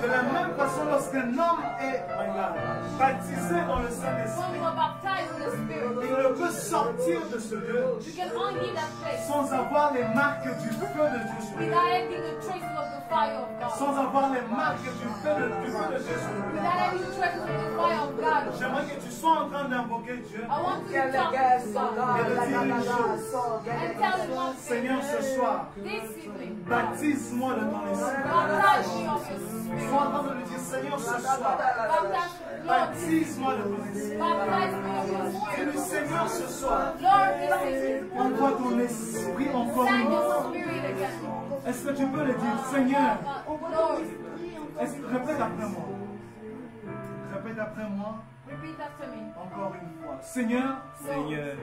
[SPEAKER 1] De la même façon, lorsqu'un homme est baptisé dans le Saint-Esprit, il ne peut sortir de ce lieu sans avoir les marques du feu de Dieu sur lui.
[SPEAKER 2] fire of God.
[SPEAKER 1] sans avoir les marques du feu de Jésus.
[SPEAKER 2] Without any traces of the fire of God.
[SPEAKER 1] J'aimerais que tu sois en train d'invoquer Dieu
[SPEAKER 2] I want to talk to God
[SPEAKER 1] et de dire une chose.
[SPEAKER 2] and tell him one thing.
[SPEAKER 1] Seigneur, ce soir,
[SPEAKER 2] This evening,
[SPEAKER 1] baptise-moi de ton esprit.
[SPEAKER 2] baptize me of your spirit.
[SPEAKER 1] Sois en train de lui dire, Seigneur, ce soir,
[SPEAKER 2] Lord,
[SPEAKER 1] baptise-moi de ton esprit.
[SPEAKER 2] baptize me of your
[SPEAKER 1] Et
[SPEAKER 2] spirit.
[SPEAKER 1] le Seigneur, ce soir,
[SPEAKER 2] Lord, this evening,
[SPEAKER 1] envoie ton esprit encore
[SPEAKER 2] send
[SPEAKER 1] une
[SPEAKER 2] your
[SPEAKER 1] fois.
[SPEAKER 2] spirit again.
[SPEAKER 1] Est-ce que tu peux le dire, Seigneur?
[SPEAKER 2] Lord,
[SPEAKER 1] Répète après moi. Répète après moi
[SPEAKER 2] repeat after me.
[SPEAKER 1] encore une fois. Seigneur,
[SPEAKER 3] Seigneur,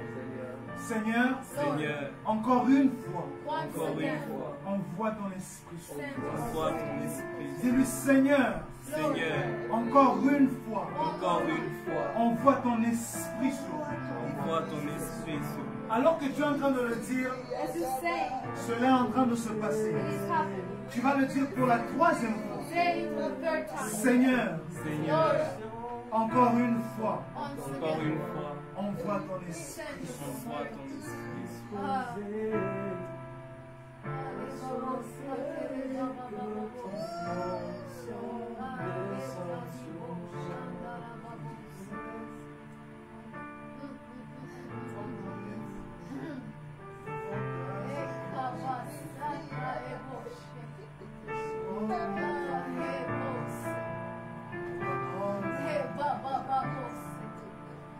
[SPEAKER 1] Seigneur,
[SPEAKER 3] Seigneur,
[SPEAKER 1] encore une fois,
[SPEAKER 2] Once
[SPEAKER 3] encore
[SPEAKER 2] again,
[SPEAKER 3] une fois,
[SPEAKER 1] envoie ton esprit sur
[SPEAKER 2] send
[SPEAKER 1] moi.
[SPEAKER 2] your
[SPEAKER 3] envoie ton esprit.
[SPEAKER 1] Dis-lui, Seigneur,
[SPEAKER 3] Seigneur,
[SPEAKER 1] encore une fois,
[SPEAKER 3] encore une fois,
[SPEAKER 1] envoie ton esprit sur moi.
[SPEAKER 3] envoie ton esprit sur nous.
[SPEAKER 1] Alors que tu es en train de le dire,
[SPEAKER 2] As you say,
[SPEAKER 1] cela est en train de se passer.
[SPEAKER 2] it is happening.
[SPEAKER 1] Tu vas le dire pour la troisième fois.
[SPEAKER 2] Say it for the third time.
[SPEAKER 1] Seigneur,
[SPEAKER 3] Seigneur,
[SPEAKER 1] encore une fois,
[SPEAKER 2] Once
[SPEAKER 3] encore
[SPEAKER 2] again,
[SPEAKER 3] une fois,
[SPEAKER 1] envoie ton esprit.
[SPEAKER 2] send your
[SPEAKER 3] envoie
[SPEAKER 2] spirit.
[SPEAKER 3] ton esprit sur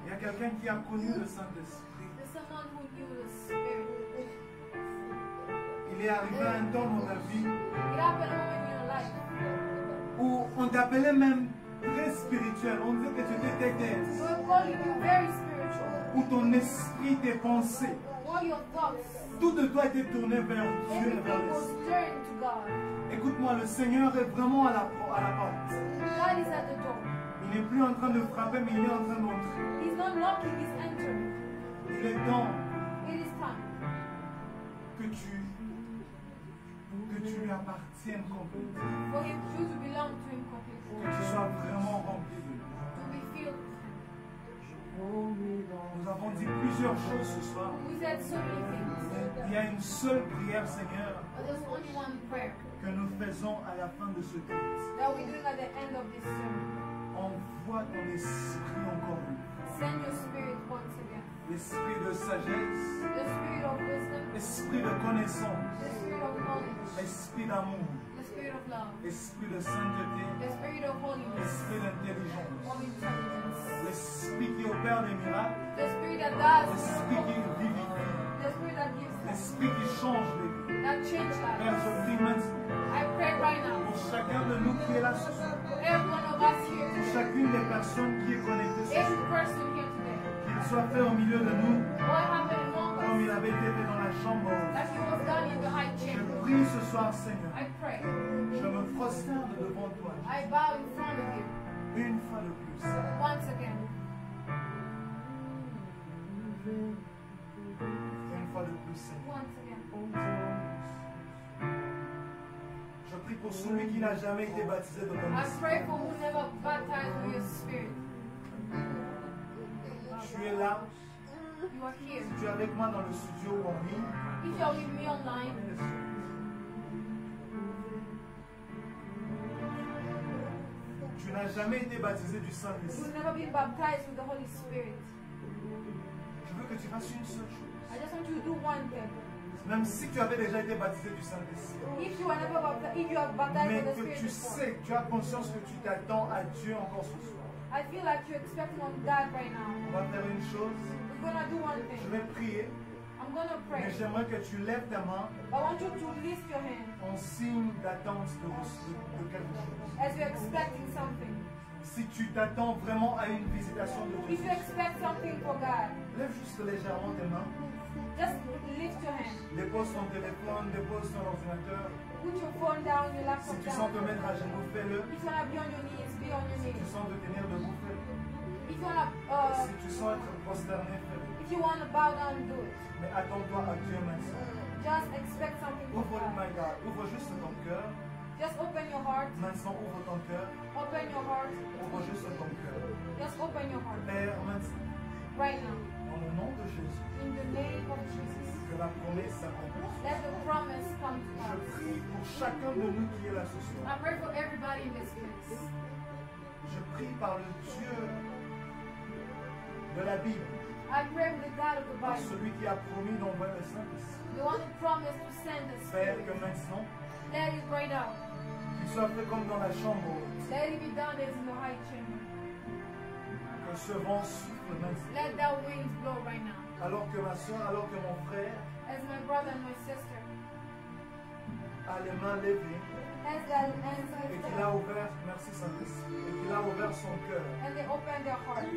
[SPEAKER 1] Il y a quelqu'un qui a connu le Saint-Esprit.
[SPEAKER 2] There's someone who knew the Spirit.
[SPEAKER 1] Il est arrivé un temps dans ta vie
[SPEAKER 2] It happened in your life
[SPEAKER 1] où on t'appelait même très spirituel. On disait que tu étais terre.
[SPEAKER 2] we were calling you very spiritual.
[SPEAKER 1] Où ton esprit, tes pensées,
[SPEAKER 2] All your thoughts,
[SPEAKER 1] tout de toi était tourné vers Dieu et vers
[SPEAKER 2] everything was
[SPEAKER 1] l'esprit.
[SPEAKER 2] turned to God.
[SPEAKER 1] Écoute-moi, le Seigneur est vraiment à la porte.
[SPEAKER 2] God is at the door.
[SPEAKER 1] Il n'est plus en train de frapper, mais il est en train d'entrer.
[SPEAKER 2] He's not knocking, he's entering.
[SPEAKER 1] Il est temps
[SPEAKER 2] It is time
[SPEAKER 1] que tu lui appartiennes complètement.
[SPEAKER 2] for him you to belong to him completely.
[SPEAKER 1] Que tu sois vraiment rempli de lui.
[SPEAKER 2] To be filled with him.
[SPEAKER 1] Nous avons dit plusieurs choses ce soir.
[SPEAKER 2] We said so many things.
[SPEAKER 1] Il y a une seule prière, Seigneur,
[SPEAKER 2] But there's only one prayer
[SPEAKER 1] que nous faisons à la fin de ce culte.
[SPEAKER 2] that we're doing at the end of this sermon.
[SPEAKER 1] Envoie ton esprit encore une fois.
[SPEAKER 2] Send your spirit once again.
[SPEAKER 1] L'esprit de sagesse,
[SPEAKER 2] The spirit of wisdom,
[SPEAKER 1] esprit de connaissance,
[SPEAKER 2] the spirit of knowledge,
[SPEAKER 1] esprit d'amour,
[SPEAKER 2] the spirit of love,
[SPEAKER 1] esprit de sainteté,
[SPEAKER 2] the spirit of holiness,
[SPEAKER 1] esprit d'intelligence,
[SPEAKER 2] of intelligence,
[SPEAKER 1] l'esprit qui opère des miracles,
[SPEAKER 2] the spirit that does,
[SPEAKER 1] l'esprit qui vivifie,
[SPEAKER 2] the spirit that gives life,
[SPEAKER 1] l'esprit qui change les vies.
[SPEAKER 2] that changes
[SPEAKER 1] Père,
[SPEAKER 2] lives.
[SPEAKER 1] je prie maintenant
[SPEAKER 2] I pray right now
[SPEAKER 1] pour chacun de nous qui est là ce soir,
[SPEAKER 2] for every one of us here
[SPEAKER 1] pour
[SPEAKER 2] today,
[SPEAKER 1] chacune des personnes qui est connectée ce
[SPEAKER 2] every
[SPEAKER 1] soir,
[SPEAKER 2] person here today,
[SPEAKER 1] qu'il soit fait au milieu de nous,
[SPEAKER 2] what happened among
[SPEAKER 1] comme
[SPEAKER 2] us,
[SPEAKER 1] il avait été fait dans la chambre.
[SPEAKER 2] that he was done in the high
[SPEAKER 1] Je
[SPEAKER 2] chamber.
[SPEAKER 1] prie ce soir, Seigneur,
[SPEAKER 2] I pray,
[SPEAKER 1] je me prosterne devant toi,
[SPEAKER 2] I bow in front of you
[SPEAKER 1] une fois de plus.
[SPEAKER 2] once again,
[SPEAKER 1] Une fois de plus, Seigneur.
[SPEAKER 2] once again.
[SPEAKER 1] Je prie pour celui qui n'a jamais été baptisé de ton
[SPEAKER 2] I
[SPEAKER 1] esprit.
[SPEAKER 2] pray for who never baptized with your spirit.
[SPEAKER 1] Tu es là,
[SPEAKER 2] You are here.
[SPEAKER 1] tu es avec moi dans le studio ou en ligne.
[SPEAKER 2] If you are with me online,
[SPEAKER 1] Tu n'as jamais été baptisé du Saint-Esprit.
[SPEAKER 2] you've never been baptized with the Holy Spirit.
[SPEAKER 1] Je veux que tu fasses une seule chose.
[SPEAKER 2] I just want you to do one thing.
[SPEAKER 1] Même si tu avais déjà été baptisé du Saint-Esprit.
[SPEAKER 2] If you are never baptized, if you are baptized
[SPEAKER 1] Mais
[SPEAKER 2] with the
[SPEAKER 1] que
[SPEAKER 2] Spirit
[SPEAKER 1] tu
[SPEAKER 2] before,
[SPEAKER 1] sais, tu as conscience que tu t'attends à Dieu encore ce soir.
[SPEAKER 2] I feel like you're expecting on God right now.
[SPEAKER 1] On va faire une chose.
[SPEAKER 2] We're gonna do one
[SPEAKER 1] Je
[SPEAKER 2] thing.
[SPEAKER 1] vais prier,
[SPEAKER 2] I'm gonna
[SPEAKER 1] mais
[SPEAKER 2] pray.
[SPEAKER 1] j'aimerais que tu lèves ta main
[SPEAKER 2] I want you to lift your hand
[SPEAKER 1] en signe d'attente de quelque chose.
[SPEAKER 2] as you're expecting something.
[SPEAKER 1] Si tu t'attends vraiment à une visitation de
[SPEAKER 2] If
[SPEAKER 1] Dieu,
[SPEAKER 2] you expect something for God,
[SPEAKER 1] lève juste légèrement tes mains.
[SPEAKER 2] just lift your hand.
[SPEAKER 1] Dépose ton téléphone, dépose ton ordinateur.
[SPEAKER 2] Put your phone down, your
[SPEAKER 1] Si
[SPEAKER 2] laptop
[SPEAKER 1] tu sens te
[SPEAKER 2] down.
[SPEAKER 1] mettre à genoux, fais-le.
[SPEAKER 2] If you wanna be on your knees, be on your
[SPEAKER 1] Si tu
[SPEAKER 2] knees.
[SPEAKER 1] sens te tenir debout, fais-le.
[SPEAKER 2] If you wanna,
[SPEAKER 1] Si tu sens être prosterné, fais-le.
[SPEAKER 2] if you wanna bow down, do it.
[SPEAKER 1] Mais attends-toi à Dieu maintenant.
[SPEAKER 2] Just expect something from
[SPEAKER 1] Ouvre,
[SPEAKER 2] God.
[SPEAKER 1] my God, ouvre juste ton cœur.
[SPEAKER 2] Just open your heart.
[SPEAKER 1] Maintenant, ouvre ton cœur.
[SPEAKER 2] Open your heart.
[SPEAKER 1] Ouvre juste ton cœur.
[SPEAKER 2] Just open your heart.
[SPEAKER 1] Père, maintenant,
[SPEAKER 2] Right now.
[SPEAKER 1] dans le nom de Jésus,
[SPEAKER 2] In the name of Jesus.
[SPEAKER 1] que la promesse s'accomplisse.
[SPEAKER 2] Let the promise come to
[SPEAKER 1] Je
[SPEAKER 2] us.
[SPEAKER 1] prie pour chacun de nous qui est là ce soir.
[SPEAKER 2] I pray for everybody in this place.
[SPEAKER 1] Je prie par le Dieu de la Bible,
[SPEAKER 2] I pray for the God of the
[SPEAKER 1] par
[SPEAKER 2] Bible,
[SPEAKER 1] celui qui a promis d'envoyer le Saint-Esprit.
[SPEAKER 2] the one who promised to send us.
[SPEAKER 1] Père, que maintenant,
[SPEAKER 2] Let it right out.
[SPEAKER 1] qu'il soit fait comme dans la chambre haute,
[SPEAKER 2] Let it be done as in the high chamber.
[SPEAKER 1] que ce vent souffle maintenant.
[SPEAKER 2] Let that wind blow right now.
[SPEAKER 1] Alors que ma soeur, alors que mon frère
[SPEAKER 2] As my brother and my sister,
[SPEAKER 1] a les mains levées
[SPEAKER 2] as that
[SPEAKER 1] et qu'il a ouvert, merci Saint-Esprit, et qu'il a ouvert son cœur.
[SPEAKER 2] and they open their hearts.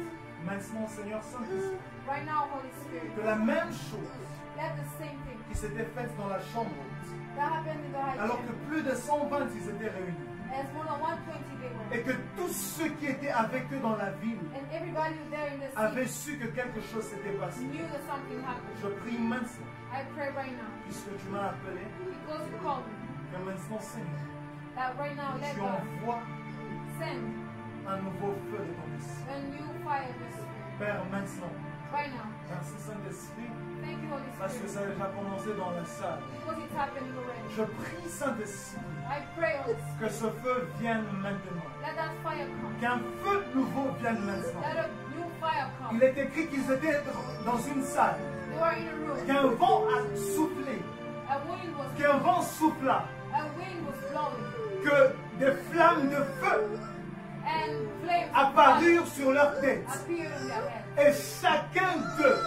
[SPEAKER 1] Maintenant, Seigneur Saint-Esprit,
[SPEAKER 2] Right now, Holy Spirit,
[SPEAKER 1] que la même chose
[SPEAKER 2] let the same thing
[SPEAKER 1] qui s'était faite dans la chambre haute,
[SPEAKER 2] that happened in the high
[SPEAKER 1] alors que
[SPEAKER 2] chamber,
[SPEAKER 1] plus de 120 ils étaient réunis,
[SPEAKER 2] as more than 120 they were,
[SPEAKER 1] et que tous ceux qui étaient avec eux dans la ville
[SPEAKER 2] and everybody who there in the
[SPEAKER 1] avaient
[SPEAKER 2] city
[SPEAKER 1] su que quelque chose s'était passé.
[SPEAKER 2] knew that something happened.
[SPEAKER 1] Je prie maintenant,
[SPEAKER 2] I pray right now,
[SPEAKER 1] puisque tu m'as appelé,
[SPEAKER 2] because you called me,
[SPEAKER 1] que maintenant, Seigneur,
[SPEAKER 2] that right now, let
[SPEAKER 1] tu
[SPEAKER 2] God
[SPEAKER 1] envoies
[SPEAKER 2] send
[SPEAKER 1] un nouveau feu de ton esprit.
[SPEAKER 2] a new fire in the spirit.
[SPEAKER 1] Père, maintenant,
[SPEAKER 2] Right now.
[SPEAKER 1] merci Saint-Esprit,
[SPEAKER 2] Thank you, Holy
[SPEAKER 1] parce que
[SPEAKER 2] Spirit,
[SPEAKER 1] ça a déjà commencé dans la salle.
[SPEAKER 2] because it's happening already.
[SPEAKER 1] Je prie Saint-Esprit,
[SPEAKER 2] I pray, Holy Spirit,
[SPEAKER 1] que ce feu vienne maintenant,
[SPEAKER 2] let that fire come.
[SPEAKER 1] qu'un feu nouveau vienne maintenant.
[SPEAKER 2] Let a new fire come.
[SPEAKER 1] Il est écrit qu'ils étaient dans une salle,
[SPEAKER 2] They were in a room.
[SPEAKER 1] qu'un vent a soufflé,
[SPEAKER 2] A wind was
[SPEAKER 1] qu'un vent souffla,
[SPEAKER 2] a wind was blowing,
[SPEAKER 1] que des flammes de feu
[SPEAKER 2] and flames
[SPEAKER 1] apparurent sur leur tête.
[SPEAKER 2] appeared in their head.
[SPEAKER 1] Et chacun d'eux,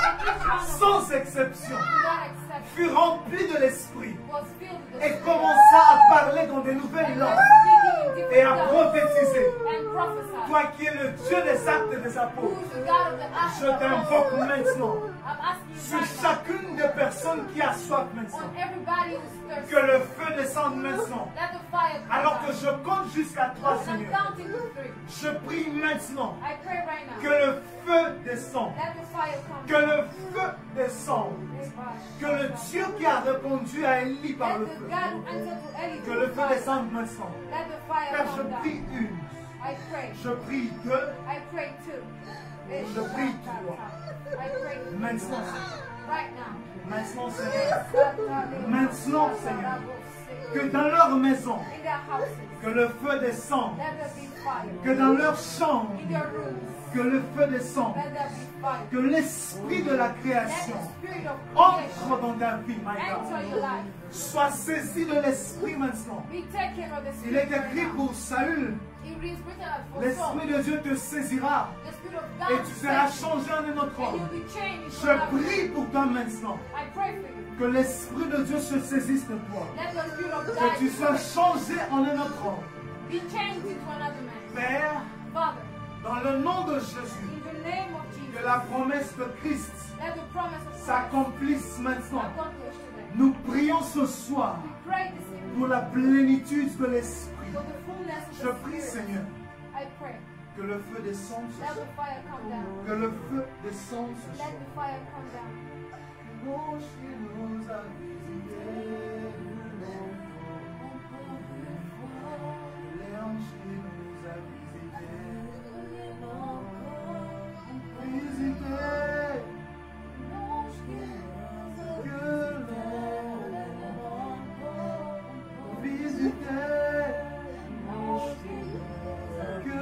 [SPEAKER 2] And each one of them,
[SPEAKER 1] sans exception,
[SPEAKER 2] without exception,
[SPEAKER 1] fut rempli de l'Esprit
[SPEAKER 2] was filled with the
[SPEAKER 1] et
[SPEAKER 2] Spirit.
[SPEAKER 1] commença à parler dans des nouvelles
[SPEAKER 2] And
[SPEAKER 1] langues
[SPEAKER 2] was speaking in
[SPEAKER 1] et à
[SPEAKER 2] different tongues
[SPEAKER 1] prophétiser.
[SPEAKER 2] and prophesied.
[SPEAKER 1] Toi qui es le Dieu des actes des
[SPEAKER 2] Who
[SPEAKER 1] apôtres,
[SPEAKER 2] is the God of the acts
[SPEAKER 1] je
[SPEAKER 2] of the
[SPEAKER 1] t'invoque
[SPEAKER 2] apostles?
[SPEAKER 1] maintenant
[SPEAKER 2] I'm asking you
[SPEAKER 1] sur
[SPEAKER 2] right now,
[SPEAKER 1] chacune des personnes qui a soif maintenant,
[SPEAKER 2] on everybody who's thirsty,
[SPEAKER 1] que le feu descende maintenant.
[SPEAKER 2] let the fire come
[SPEAKER 1] Alors que
[SPEAKER 2] down.
[SPEAKER 1] je compte jusqu'à 3,
[SPEAKER 2] And I'm
[SPEAKER 1] Seigneur,
[SPEAKER 2] counting to 3.
[SPEAKER 1] je prie maintenant
[SPEAKER 2] I pray right now.
[SPEAKER 1] que le feu descende,
[SPEAKER 2] Let the fire come
[SPEAKER 1] que le feu descende,
[SPEAKER 2] down.
[SPEAKER 1] que le Dieu qui a répondu à Élie par
[SPEAKER 2] Let
[SPEAKER 1] le
[SPEAKER 2] the
[SPEAKER 1] feu,
[SPEAKER 2] God who answered to Eli
[SPEAKER 1] que
[SPEAKER 2] through
[SPEAKER 1] le
[SPEAKER 2] the
[SPEAKER 1] feu
[SPEAKER 2] fire.
[SPEAKER 1] descende maintenant.
[SPEAKER 2] Let the fire
[SPEAKER 1] Père,
[SPEAKER 2] come
[SPEAKER 1] je
[SPEAKER 2] down.
[SPEAKER 1] prie une,
[SPEAKER 2] I pray.
[SPEAKER 1] je prie deux,
[SPEAKER 2] I pray too.
[SPEAKER 1] Je prie toi.
[SPEAKER 2] I pray
[SPEAKER 1] maintenant,
[SPEAKER 2] right now.
[SPEAKER 1] maintenant Seigneur, maintenant Seigneur, que dans leur maison,
[SPEAKER 2] In their houses,
[SPEAKER 1] que le feu descende,
[SPEAKER 2] let there be fire.
[SPEAKER 1] que dans leur chambre,
[SPEAKER 2] In their rooms,
[SPEAKER 1] que le feu descende,
[SPEAKER 2] let there be fire.
[SPEAKER 1] que l'esprit de la
[SPEAKER 2] Let
[SPEAKER 1] création
[SPEAKER 2] the spirit of
[SPEAKER 1] entre
[SPEAKER 2] creation
[SPEAKER 1] dans ta vie, my
[SPEAKER 2] enter your
[SPEAKER 1] God.
[SPEAKER 2] life.
[SPEAKER 1] Sois saisi de l'esprit maintenant.
[SPEAKER 2] Be taken of the
[SPEAKER 1] Il
[SPEAKER 2] spirit
[SPEAKER 1] est
[SPEAKER 2] right
[SPEAKER 1] écrit
[SPEAKER 2] now.
[SPEAKER 1] pour Saül,
[SPEAKER 2] It is written as for
[SPEAKER 1] l'esprit
[SPEAKER 2] Saul.
[SPEAKER 1] de Dieu te saisira
[SPEAKER 2] The spirit of
[SPEAKER 1] et
[SPEAKER 2] God
[SPEAKER 1] tu seras
[SPEAKER 2] says,
[SPEAKER 1] changé en un autre
[SPEAKER 2] and
[SPEAKER 1] homme.
[SPEAKER 2] you'll be changed.
[SPEAKER 1] Je prie pour toi maintenant,
[SPEAKER 2] I pray for you.
[SPEAKER 1] que l'esprit de Dieu se saisisse de toi,
[SPEAKER 2] Let the spirit of
[SPEAKER 1] que tu sois
[SPEAKER 2] God
[SPEAKER 1] changé en un autre homme.
[SPEAKER 2] be changed into another man.
[SPEAKER 1] Père,
[SPEAKER 2] Father,
[SPEAKER 1] dans le nom de Jésus,
[SPEAKER 2] in the name of Jesus,
[SPEAKER 1] que la promesse de Christ
[SPEAKER 2] let the promise of Christ
[SPEAKER 1] s'accomplisse maintenant.
[SPEAKER 2] accomplish today.
[SPEAKER 1] Nous prions ce soir
[SPEAKER 2] We pray this evening
[SPEAKER 1] pour la plénitude de l'esprit.
[SPEAKER 2] for the fullness of
[SPEAKER 1] Je
[SPEAKER 2] the
[SPEAKER 1] prie,
[SPEAKER 2] Spirit.
[SPEAKER 1] Seigneur,
[SPEAKER 2] I pray.
[SPEAKER 1] que le feu descende ce
[SPEAKER 2] Let
[SPEAKER 1] soir.
[SPEAKER 2] the fire come down.
[SPEAKER 1] Que le feu descende ce
[SPEAKER 2] Let
[SPEAKER 1] soir.
[SPEAKER 2] the fire come down.
[SPEAKER 1] L'ange qui nous a visités, l'ange qui nous a visités, visités, que l'ange visité, que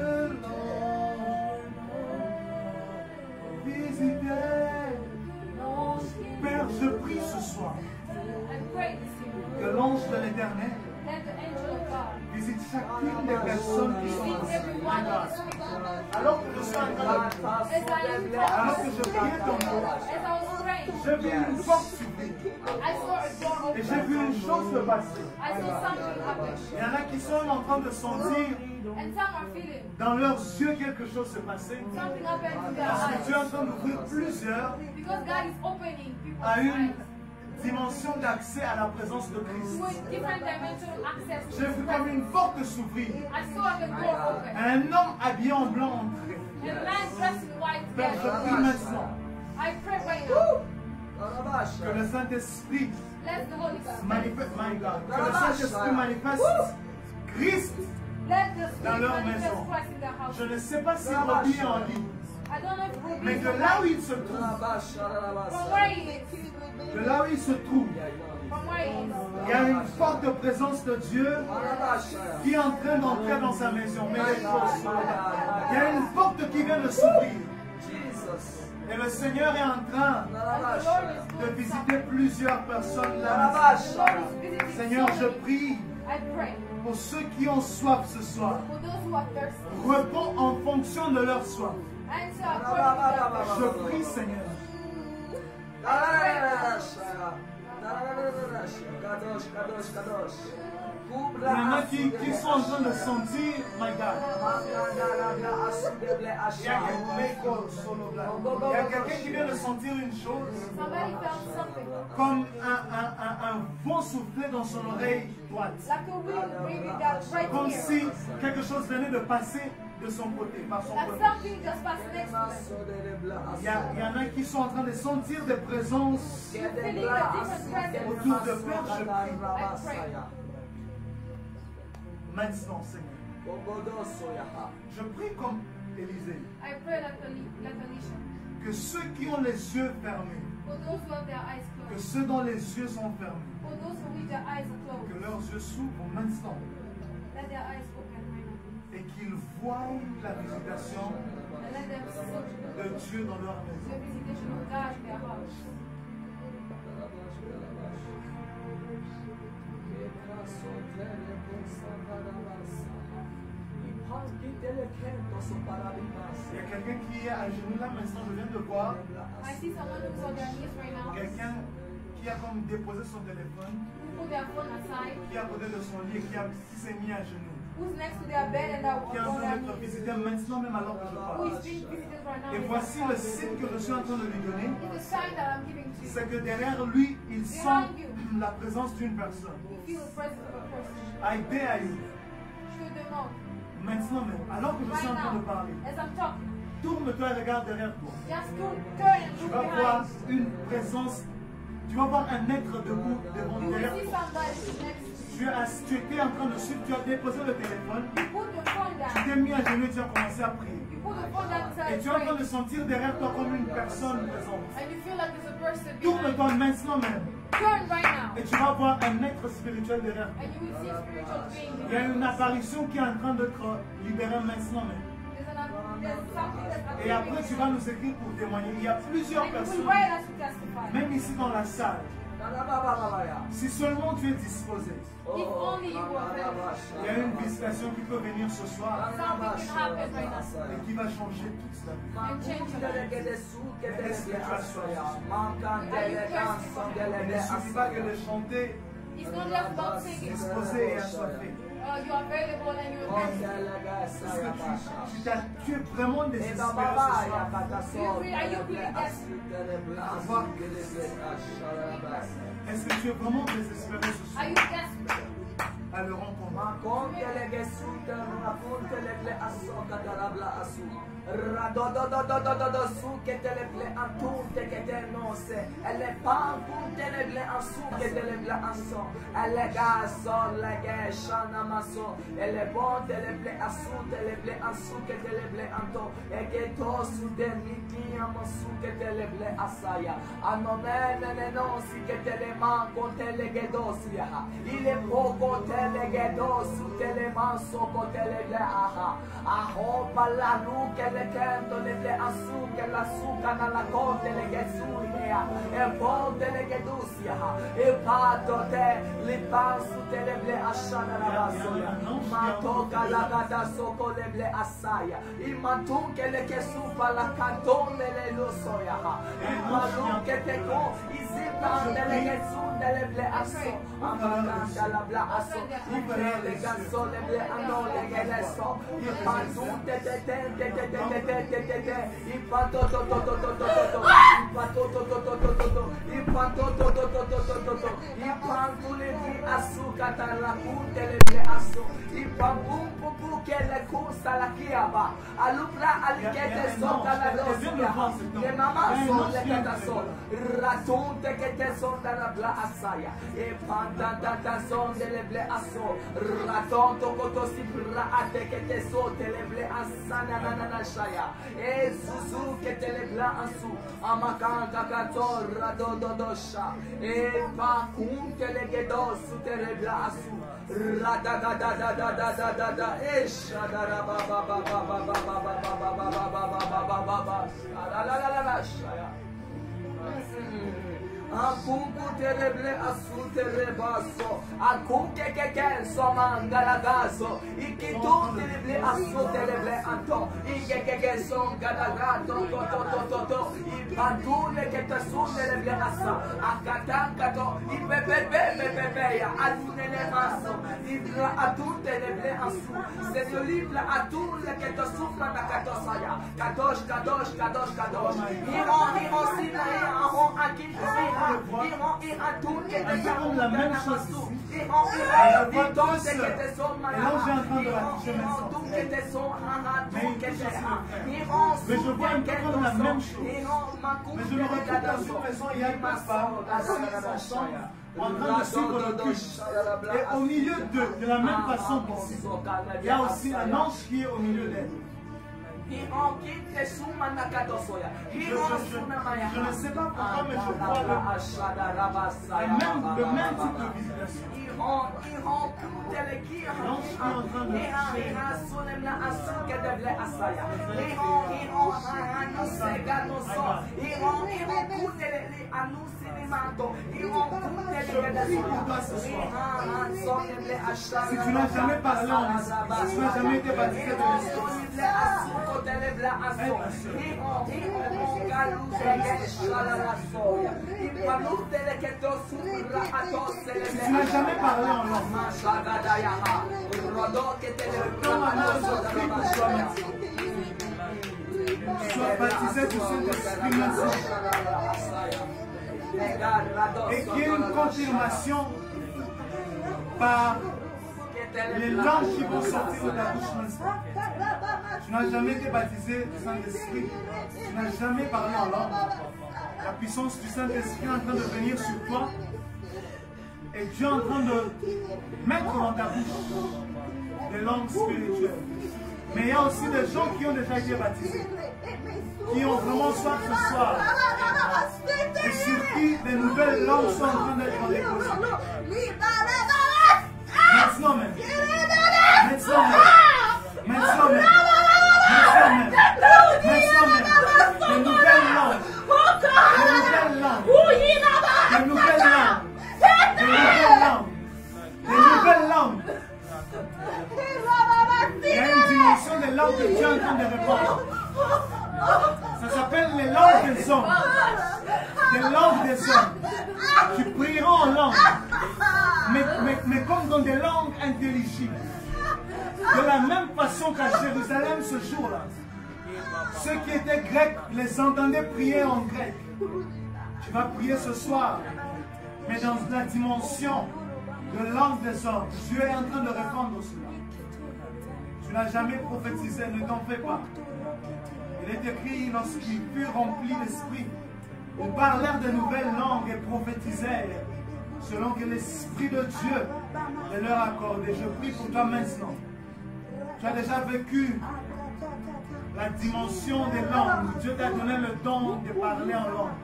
[SPEAKER 1] l'ange visité. Père, je prie ce soir
[SPEAKER 2] I pray this evening.
[SPEAKER 1] que l'ange de l'Éternel
[SPEAKER 2] Let the angel of God
[SPEAKER 1] visite chacune des personnes qui sont
[SPEAKER 2] visit
[SPEAKER 1] ici.
[SPEAKER 2] everyone on this weekend.
[SPEAKER 1] Alors que je suis en train de prier, alors que je priais ton nom,
[SPEAKER 2] As I was praying,
[SPEAKER 1] j'ai vu une porte s'ouvrir
[SPEAKER 2] I saw a door
[SPEAKER 1] et
[SPEAKER 2] open.
[SPEAKER 1] j'ai vu une chose se passer.
[SPEAKER 2] I saw something happen.
[SPEAKER 1] Il y en a qui sont en train de sentir
[SPEAKER 2] And some are feeling
[SPEAKER 1] dans leurs yeux quelque chose se passer.
[SPEAKER 2] something happen in their
[SPEAKER 1] Parce que Dieu est en
[SPEAKER 2] eyes.
[SPEAKER 1] train d'ouvrir plusieurs
[SPEAKER 2] Because God is opening people's
[SPEAKER 1] à une
[SPEAKER 2] eyes
[SPEAKER 1] dimension d'accès à la présence de Christ.
[SPEAKER 2] with different dimensional access to
[SPEAKER 1] J'ai vu comme une porte s'ouvrir.
[SPEAKER 2] I saw the door open.
[SPEAKER 1] Un homme habillé en blanc entrer.
[SPEAKER 2] A man dressed in white
[SPEAKER 1] Père, je
[SPEAKER 2] there.
[SPEAKER 1] prie maintenant
[SPEAKER 2] I pray right now.
[SPEAKER 1] que le Saint-Esprit
[SPEAKER 2] Let the Holy Spirit.
[SPEAKER 1] manifeste, my God, que le Saint-Esprit manifeste Christ.
[SPEAKER 2] Let the
[SPEAKER 1] Dans
[SPEAKER 2] Spirit
[SPEAKER 1] leur
[SPEAKER 2] manifest
[SPEAKER 1] maison.
[SPEAKER 2] Christ in their house.
[SPEAKER 1] Je ne sais pas si Robbie est en ligne,
[SPEAKER 2] I don't know if Ruby
[SPEAKER 1] mais
[SPEAKER 2] is
[SPEAKER 1] de
[SPEAKER 2] alive.
[SPEAKER 1] là où il se trouve,
[SPEAKER 2] From where he is,
[SPEAKER 1] de là où il se trouve,
[SPEAKER 2] from where he is.
[SPEAKER 1] Il y a une forte présence de Dieu qui est en train d'entrer dans sa maison. Mais les choses sont là. Il y a une porte qui vient de s'ouvrir. Et le Seigneur est en train de visiter plusieurs personnes là. Seigneur, je prie
[SPEAKER 2] I pray
[SPEAKER 1] pour ceux qui ont soif ce soir.
[SPEAKER 2] for those who are thirsty.
[SPEAKER 1] Réponds en fonction de leur soif.
[SPEAKER 2] Answer according to
[SPEAKER 1] Je
[SPEAKER 2] their
[SPEAKER 1] prie, Seigneur. Il y en a qui sont en train de sentir, my God. Il y a quelqu'un qui vient de sentir une chose,
[SPEAKER 2] Somebody felt something.
[SPEAKER 1] comme un vent soufflé dans son oreille droite.
[SPEAKER 2] Like a wind breathing that right
[SPEAKER 1] Comme
[SPEAKER 2] here.
[SPEAKER 1] si quelque chose venait de passer de son côté, par son
[SPEAKER 2] Like
[SPEAKER 1] côté.
[SPEAKER 2] something just passed next to them.
[SPEAKER 1] Il y en a qui sont en train de sentir des présences
[SPEAKER 2] Feeling a different presence.
[SPEAKER 1] autour de Père. Je prie
[SPEAKER 2] I pray.
[SPEAKER 1] maintenant, Seigneur. Je prie comme Élisée,
[SPEAKER 2] I pray like Elisha.
[SPEAKER 1] que ceux qui ont les yeux fermés,
[SPEAKER 2] For those who have their eyes
[SPEAKER 1] que
[SPEAKER 2] closed.
[SPEAKER 1] ceux dont les yeux sont fermés,
[SPEAKER 2] For those for which their eyes are
[SPEAKER 1] que
[SPEAKER 2] closed.
[SPEAKER 1] leurs yeux s'ouvrent maintenant
[SPEAKER 2] Let their eyes open right now.
[SPEAKER 1] et qu'ils voient la visitation
[SPEAKER 2] And let them see
[SPEAKER 1] de Dieu dans leur
[SPEAKER 2] the
[SPEAKER 1] maison.
[SPEAKER 2] visitation of God in their hearts.
[SPEAKER 1] Il y a quelqu'un qui est à genoux là maintenant, je viens de voir.
[SPEAKER 2] I see someone who's on their knees right now.
[SPEAKER 1] Quelqu'un qui a comme déposé son téléphone,
[SPEAKER 2] Who put their phone aside.
[SPEAKER 1] qui a côté de son lit et qui s'est mis à genoux.
[SPEAKER 2] Who's next to their bed and they're
[SPEAKER 1] Qui est en
[SPEAKER 2] on
[SPEAKER 1] train
[SPEAKER 2] their
[SPEAKER 1] d'être
[SPEAKER 2] knees.
[SPEAKER 1] visité maintenant même alors que je
[SPEAKER 2] Who
[SPEAKER 1] parle.
[SPEAKER 2] is being visited right now.
[SPEAKER 1] Et voici le signe que je suis en train de lui donner,
[SPEAKER 2] It's a sign that I'm giving to you.
[SPEAKER 1] c'est que derrière lui, il sent la présence d'une personne.
[SPEAKER 2] You feel the presence of a person.
[SPEAKER 1] I dare you.
[SPEAKER 2] Je te demande,
[SPEAKER 1] Maintenant même, alors que je suis
[SPEAKER 2] right
[SPEAKER 1] en train de
[SPEAKER 2] now,
[SPEAKER 1] parler,
[SPEAKER 2] as I'm talking,
[SPEAKER 1] tourne-toi et regarde derrière toi.
[SPEAKER 2] just turn and
[SPEAKER 1] Tu
[SPEAKER 2] look
[SPEAKER 1] vas voir
[SPEAKER 2] behind.
[SPEAKER 1] une présence, tu vas voir un être debout devant
[SPEAKER 2] You will
[SPEAKER 1] derrière
[SPEAKER 2] see
[SPEAKER 1] toi.
[SPEAKER 2] somebody next to you.
[SPEAKER 1] Tu étais en train de suivre, tu as déposé le téléphone,
[SPEAKER 2] You put the phone
[SPEAKER 1] tu
[SPEAKER 2] down.
[SPEAKER 1] t'es mis à genoux et tu as commencé à prier.
[SPEAKER 2] You put the phone down
[SPEAKER 1] Et
[SPEAKER 2] and
[SPEAKER 1] tu es en train
[SPEAKER 2] start
[SPEAKER 1] de sentir derrière toi comme une personne présente.
[SPEAKER 2] and you feel like there's a person behind.
[SPEAKER 1] Tourne-toi maintenant même
[SPEAKER 2] Turn right now.
[SPEAKER 1] et tu vas voir un être spirituel derrière toi.
[SPEAKER 2] And you will see a spiritual being
[SPEAKER 1] Il y a
[SPEAKER 2] behind.
[SPEAKER 1] une apparition qui est en train d'être libérée maintenant même.
[SPEAKER 2] There's something that's
[SPEAKER 1] Et après tu vas nous écrire pour témoigner. Il y a plusieurs
[SPEAKER 2] and you will
[SPEAKER 1] personnes,
[SPEAKER 2] write us to testify.
[SPEAKER 1] même ici dans la salle. Si seulement tu es disposé,
[SPEAKER 2] If only you were there.
[SPEAKER 1] il y a une visitation qui peut venir ce soir
[SPEAKER 2] Something can happen right now
[SPEAKER 1] et qui va changer toute ta vie.
[SPEAKER 2] and change your life.
[SPEAKER 1] Il ne suffit pas que de chanter,
[SPEAKER 2] It's not just about singing.
[SPEAKER 1] disposé et assoiffé.
[SPEAKER 2] You're available and you're
[SPEAKER 1] Est-ce
[SPEAKER 2] thirsty.
[SPEAKER 1] que tu es vraiment désespéré ce soir?
[SPEAKER 2] Are you feeling desperate?
[SPEAKER 1] Est-ce que tu es vraiment désespéré ce soir
[SPEAKER 2] Are you desperate?
[SPEAKER 1] à le rencontrer?
[SPEAKER 4] Il est poco telegedosu telemanso coteleble aha ahopa la luce le kento le asu che la suca nella conte le gesuia e ponte le gedusia e pato te li pansu teleble ashana la basoya ma toca la gata soko leble asaya il mantun che le che supa la cantone le lo soya il malu che te co isipan delle gesun delle ble asso amaganda la bla asso le ganso le ble ano le geleso il pantun te te te te te te te te te te il panto to to to to to to il panto to to to to to to il panto to to to to to to to il panto le di asso catara punte le ble asso il pambum pupu che le custa la chiaba alupra alichete sopra la dosia le mamma sono le cataso ratunte che te sono dalla bla assaia e pantanta son delle ble asso ratonto coto si ate che te so te le ble assana na shaya e susu che te le bla assu amakanta catorra do sha e pa kunte telegedo suterebla asu. Rada da da da da da da da da. Esha da ra ba ba ba ba ba ba ba ba ba ba ba ba ba ba ba ba. La la la la la shaya. Akunku tereble asu terebaso. Akunke keke somangalagaso. Ikitu tereble asu tereble anto. Ike keke songalagato to to to to to. Ipantule kete su tereble asa. Akatankato. Ipepepe ya. Alunele maso. Libra atu tereble asu. Seigneur libra atu le kete sufra na katosaya. Kadosh kadosh kadosh kadosh. Hiro sina hiro akin sina.
[SPEAKER 1] Comme la même chose ici. Et là, j'ai en train de la toucher maintenant. Mais je vois un peu comme la même chose. Mais je me retrouve dans une maison, il y a une femme assis ensemble, en train de suivre le culte. Et au milieu d'eux, de la même façon, il y a aussi un ange qui est au milieu d'elle. Je ne sais pas pourquoi, mais je vois le même type de visitation. Si tu n'as jamais parlé en esprit, si tu n'as jamais été baptisé de l'esprit, si tu n'as jamais parlé en langue, sois baptisé du Saint-Esprit maintenant. Et qu'il y ait une confirmation par les langues qui vont sortir de ta bouche maintenant. Tu n'as jamais été baptisé du Saint-Esprit. Tu n'as jamais parlé en langue. La puissance du Saint-Esprit est en train de venir sur toi. Et Dieu est en train de mettre dans ta bouche des langues spirituelles. Mais il y a aussi des gens qui ont déjà été baptisés, qui ont vraiment soif ce soir. Et sur qui les nouvelles langues sont en train d'être déposées. Maintenant même. Maintenant même. Maintenant même. Maintenant même. Maintenant même. Les nouvelles langues. Les nouvelles langues. Les nouvelles langues. Les nouvelles langues. Les nouvelles langues. Il y a une dimension des langues que Dieu est en train de répondre. Ça s'appelle les langues des hommes. Des langues des hommes. Tu prieras en langue. Mais comme dans des langues intelligibles. De la même façon qu'à Jérusalem ce jour-là, ceux qui étaient grecs les entendaient prier en grec. Tu vas prier ce soir, mais dans la dimension de langue des hommes. Dieu est en train de répandre cela. Tu n'as jamais prophétisé, ne t'en fais pas. Il est écrit, lorsqu'ils furent remplis d'esprit, ils parlèrent de nouvelles langues et prophétisèrent selon que l'Esprit de Dieu les leur accorde. Et je prie pour toi maintenant. Tu as déjà vécu la dimension des langues. Dieu t'a donné le don de parler en langue.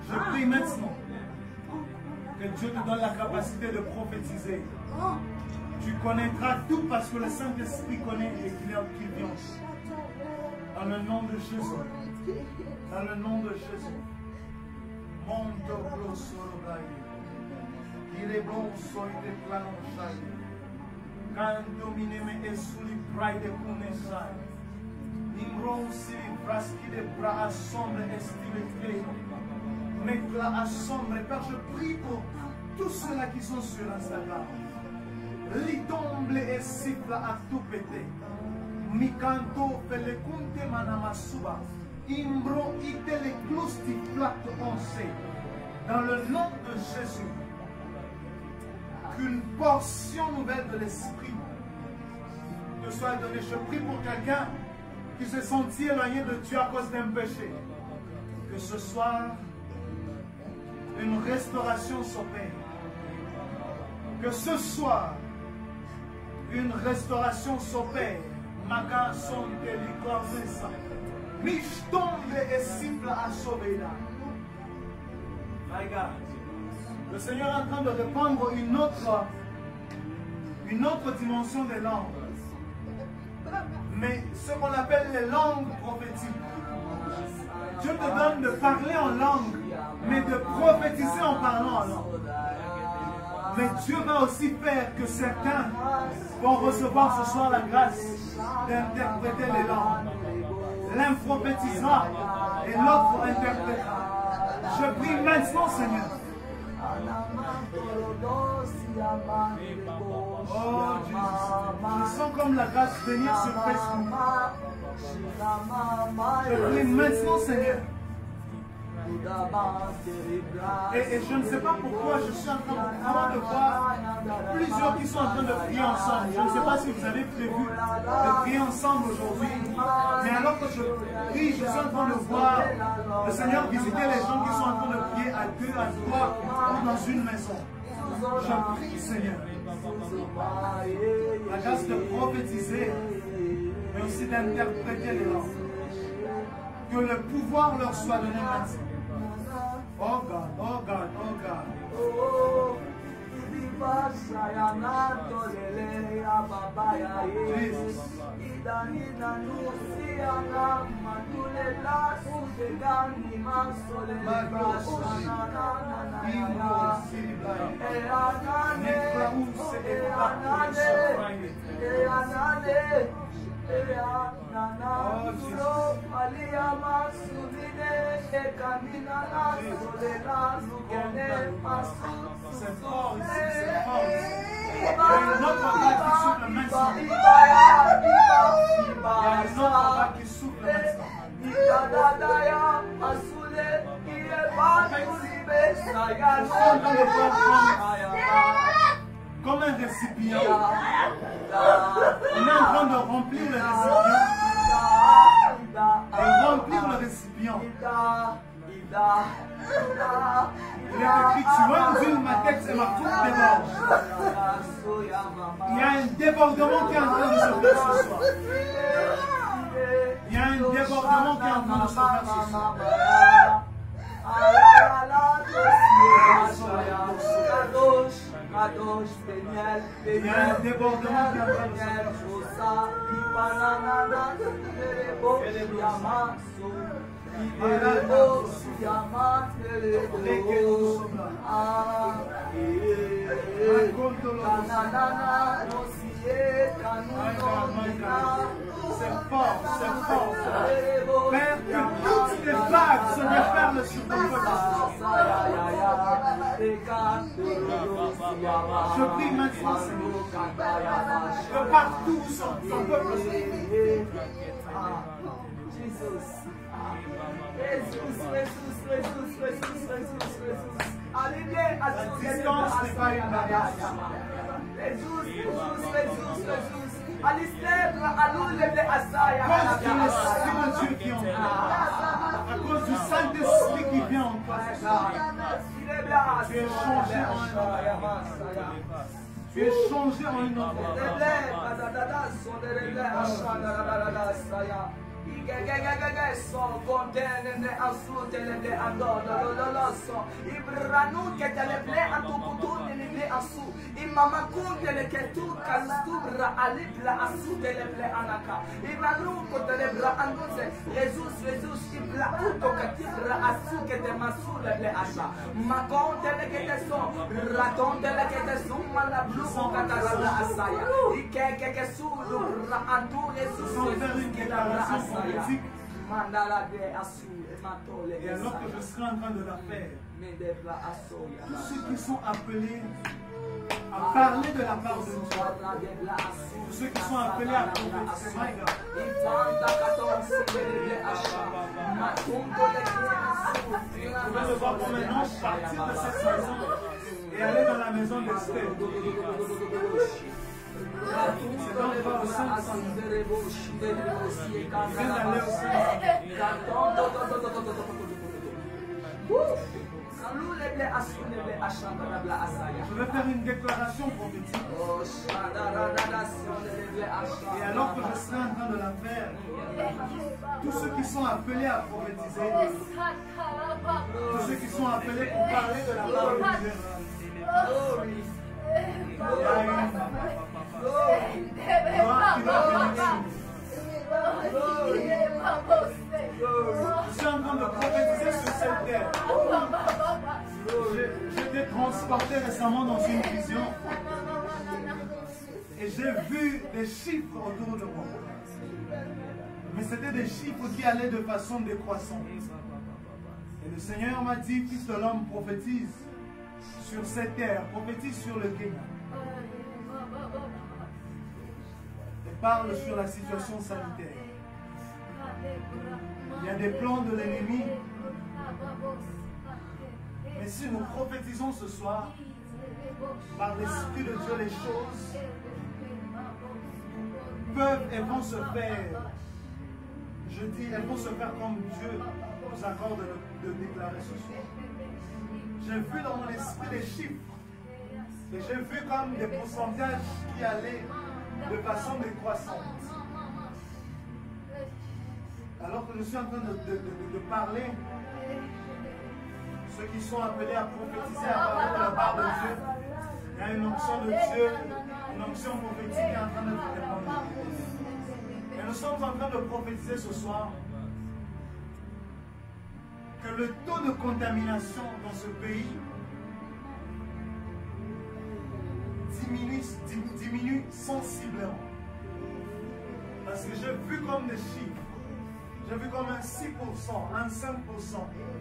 [SPEAKER 1] Je prie maintenant que Dieu te donne la capacité de prophétiser. Tu connaîtras tout parce que le Saint-Esprit connaît et qu'il vient. Dans le nom de Jésus. Dans le nom de Jésus. Monto glosorogai. Il est bon, soy de planonchai. Canto mineme esuli pride de kunesai. Nimron si braski de bras asombre estimé. Mecla asombre. Père, je prie pour tous ceux-là qui sont sur Instagram. Litomble et siffle à tout péter. Mikanto felekunte manamasuba. Imbro ite le clousti plaque once. Dans le nom de Jésus. Qu'une portion nouvelle de l'esprit te soit donnée. Je prie pour quelqu'un qui se sentit éloigné de Dieu à cause d'un péché. Que ce soir, une restauration s'opère. Que ce soir, une restauration s'opère. Maga son délicornessa. Mich tombe et siffle à sauver là. My God. Le Seigneur est en train de répandre une autre dimension des langues. Mais ce qu'on appelle les langues prophétiques. Dieu te donne de parler en langue, mais de prophétiser en parlant en langue. Mais Dieu va aussi faire que certains vont recevoir ce soir la grâce d'interpréter les langues. L'un prophétisera et l'autre interprétera. Je prie maintenant, Seigneur. Oh Jésus, je sens comme la grâce venir sur Facebook. Je prie maintenant, Seigneur. Et je ne sais pas pourquoi je suis en train vraiment de voir plusieurs qui sont en train de prier ensemble. Je ne sais pas si vous avez prévu de prier ensemble aujourd'hui. Mais alors que je prie, je suis en train de voir le Seigneur visiter les gens qui sont en train de prier à deux, à trois ou dans une maison. Je prie, Seigneur, la grâce de prophétiser, mais aussi d'interpréter les langues. Que le pouvoir leur soit donné maintenant. Oh God, oh God, oh God. Jesus. C'est fort ici, c'est fort ici. Il y a une autre vague qui souffle maintenant. Il y a une autre vague qui souffle maintenant. Comme un récipient. On est en train de remplir le récipient. Et remplir le récipient. Il est écrit, tu vois, ma tête et ma coupe déborde. Il y a un débordement qui est en train de se faire ce soir. Il y a un débordement qui est en train de se faire ce soir. Il y a un débordement qui est en train de se faire ce soir. C'est fort, c'est fort. Père, que toutes les vagues se déferlent sur ton peuple. Je prie maintenant, Seigneur, que partout où son peuple se la distance n'est pas une barrière. À cause du Saint-Esprit qui vient en toi. Tu es changé en un homme. Tu es changé en une autre. Et alors que je serai en train de la faire, tous ceux qui sont appelés à parler de la part de Dieu, tous ceux qui sont appelés à prophétiser, vous pouvez le voir comme un ange partir de cette maison et aller dans la maison d'Esther. C'est donc pas au sein de son nom. Il vient d'aller au sein Je vais faire une déclaration prophétique. Et alors que je serait en train de la faire. Tous ceux qui sont appelés à prophétiser, tous ceux qui sont appelés pour parler de la parole de Dieu. Il y a une gloire qui doit venir. Je suis en train de prophétiser sur cette terre. J'ai été transporté récemment dans une vision et j'ai vu des chiffres autour de moi. Mais c'était des chiffres qui allaient de façon décroissante. Et le Seigneur m'a dit, fils de l'homme, prophétise sur cette terre, prophétise sur le Kenya. Et parle sur la situation sanitaire. Il y a des plans de l'ennemi. Mais si nous prophétisons ce soir, par l'Esprit de Dieu, les choses peuvent et vont se faire. Je dis, elles vont se faire comme Dieu nous accorde de déclarer ce soir. J'ai vu dans mon esprit des chiffres. Et j'ai vu comme des pourcentages qui allaient de façon décroissante. Alors que je suis en train de parler, ceux qui sont appelés à prophétiser, à parler de la part de Dieu, il y a une onction de Dieu, une onction prophétique qui est en train de se répandre. Et nous sommes en train de prophétiser ce soir que le taux de contamination dans ce pays diminue sensiblement. Parce que j'ai vu comme des chiffres. J'ai vu comme un 6%, un 5%, 4%,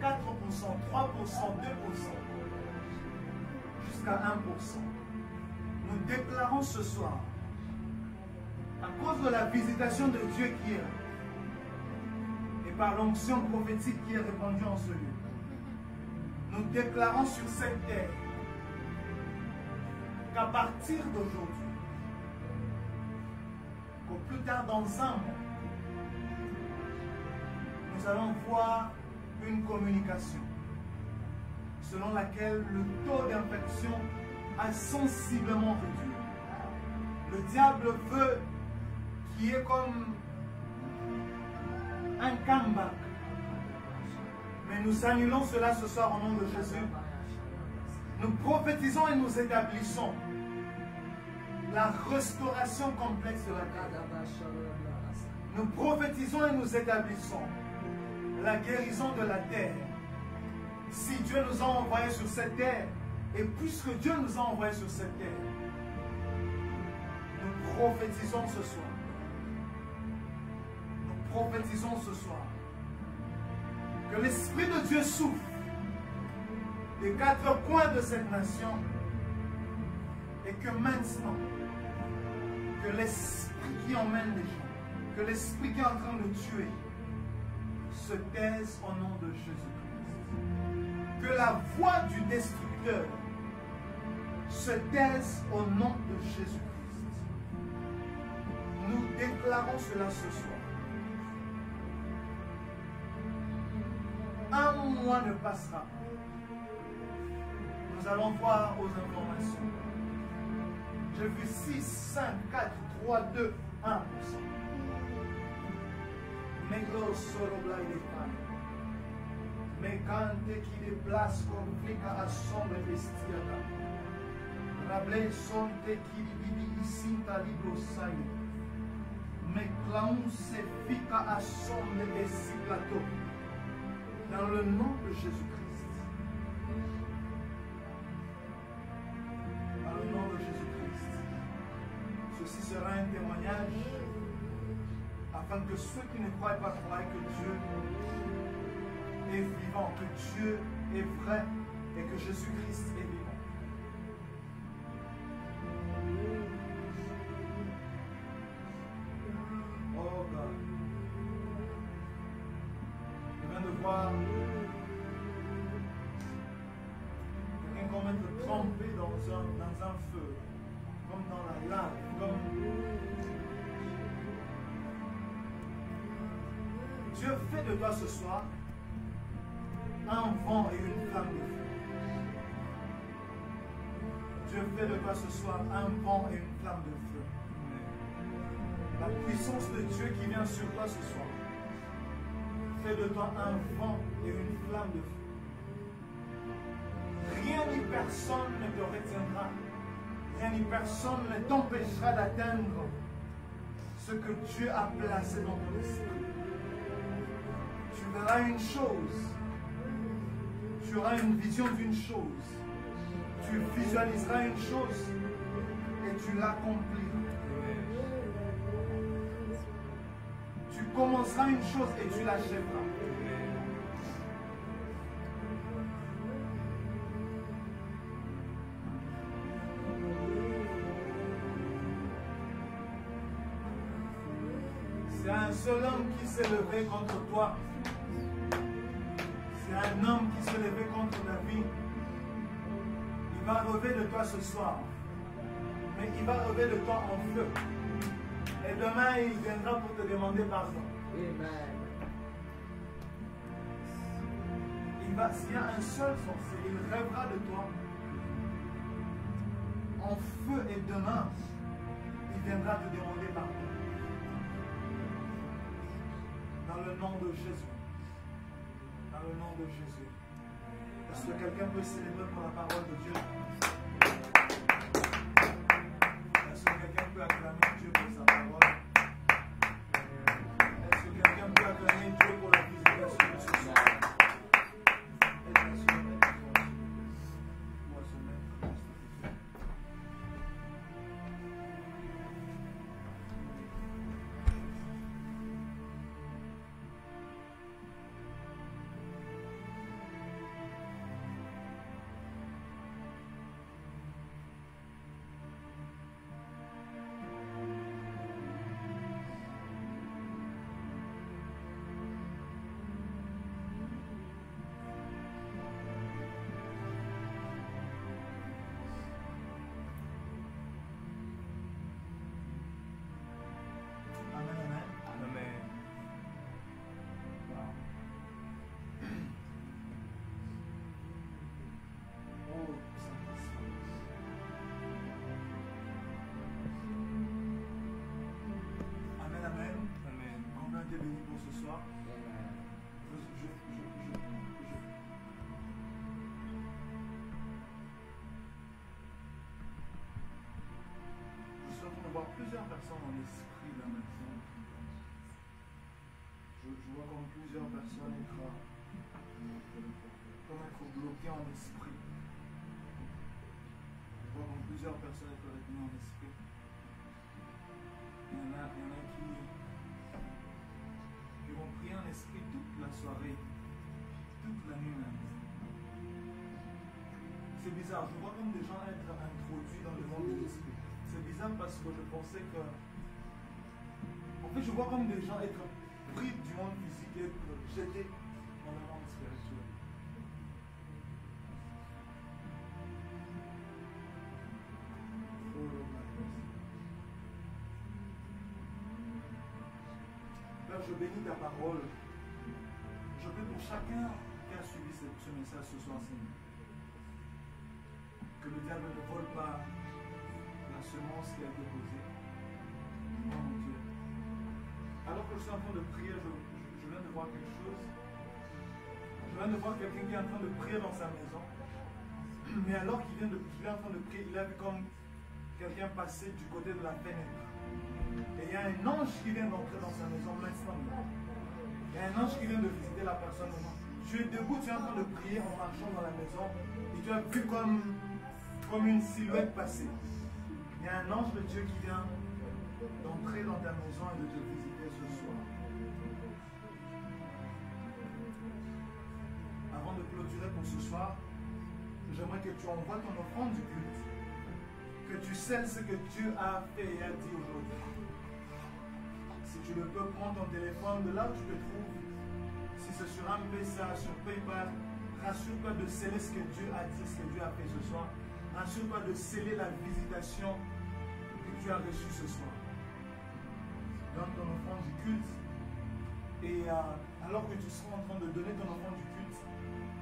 [SPEAKER 1] 3%, 2%, jusqu'à 1%. Nous déclarons ce soir, à cause de la visitation de Dieu qui est là, et par l'onction prophétique qui est répandue en ce lieu, nous déclarons sur cette terre qu'à partir d'aujourd'hui, qu'au plus tard dans un mois, nous allons voir une communication selon laquelle le taux d'infection a sensiblement réduit. Le diable veut qu'il y ait comme un comeback. Mais nous annulons cela ce soir au nom de Jésus. Nous prophétisons et nous établissons la restauration complexe de la terre. Nous prophétisons et nous établissons la guérison de la terre. Si Dieu nous a envoyés sur cette terre, et puisque Dieu nous a envoyés sur cette terre, nous prophétisons ce soir. Nous prophétisons ce soir que l'Esprit de Dieu souffle des quatre coins de cette nation et que maintenant, que l'Esprit qui emmène les gens, que l'Esprit qui est en train de tuer, se taise au nom de Jésus-Christ. Que la voix du destructeur se taise au nom de Jésus-Christ. Nous déclarons cela ce soir. Un mois ne passera pas. Nous allons voir aux informations. J'ai vu 6, 5, 4, 3, 2, 1%. Mego sorobla il est mais quand qui déplace complique à sombre bestiata. Rable son te qui dividi ici ta libro sai. Mais clown se fica à sombre et si plateau. Dans le nom de Jésus-Christ. Dans le nom de Jésus-Christ. Ceci sera un témoignage afin que ceux qui ne croient pas croient que Dieu est vivant, que Dieu est vrai et que Jésus-Christ est vivant. Oh God. Je viens de voir quelqu'un comme être trempé dans un feu, comme dans la lave, comme... Dieu fait de toi ce soir un vent et une flamme de feu. Dieu fait de toi ce soir un vent et une flamme de feu. La puissance de Dieu qui vient sur toi ce soir fait de toi un vent et une flamme de feu. Rien ni personne ne te retiendra. Rien ni personne ne t'empêchera d'atteindre ce que Dieu a placé dans ton esprit. Tu verras une chose. Tu auras une vision d'une chose. Tu visualiseras une chose et tu l'accompliras. Tu commenceras une chose et tu l'achèveras. C'est un seul homme qui s'est levé contre toi. C'est un homme qui s'est levé contre ta vie. Il va relever de toi ce soir. Mais il va relever de toi en feu. Et demain, il viendra pour te demander pardon.
[SPEAKER 4] Amen.
[SPEAKER 1] S'il y a un seul sorcier, il rêvera de toi en feu et demain, il viendra te demander pardon. Dans le nom de Jésus. Dans le nom de Jésus. Est-ce que quelqu'un peut célébrer pour la parole de Dieu? Est-ce que quelqu'un peut acclamer Dieu pour sa parole? Est-ce que quelqu'un peut acclamer Dieu pour la visitation de ce soir? Plusieurs personnes en esprit là maintenant. Je vois comme plusieurs personnes être bloquées en esprit. Je vois comme plusieurs personnes être retenues en esprit. Il y en a qui vont prier en esprit toute la soirée, toute la nuit même. C'est bizarre, je vois comme des gens être introduits dans le monde de l'esprit. C'est bizarre parce que je pensais que... En fait, je vois comme des gens être pris du monde physique et être jetés dans le monde spirituel. Père, je bénis ta parole. Je prie pour chacun qui a suivi ce message ce soir, Seigneur. Que le diable ne vole pas la semence qui a été posée. Oh mon Dieu. Alors que je suis en train de prier, je viens de voir quelque chose. Je viens de voir quelqu'un qui est en train de prier dans sa maison. Mais alors qu'il est en train de prier, il a vu comme quelqu'un passer du côté de la fenêtre. Et il y a un ange qui vient d'entrer dans sa maison maintenant. Il y a un ange qui vient de visiter la personne. Tu es debout, tu es en train de prier en marchant dans la maison. Et tu as vu comme une silhouette passer. Il y a un ange de Dieu qui vient d'entrer dans ta maison et de te visiter ce soir. Avant de clôturer pour ce soir, j'aimerais que tu envoies ton offrande du culte. Que tu scelles ce que Dieu a fait et a dit aujourd'hui. Si tu le peux, prendre ton téléphone de là où tu te trouves. Si c'est sur M-Pesa, sur PayPal, rassure-toi de sceller ce que Dieu a dit, ce que Dieu a fait ce soir. Rassure-toi de sceller la visitation que tu as reçue ce soir. Donne ton offrande du culte. Et alors que tu seras en train de donner ton offrande du culte,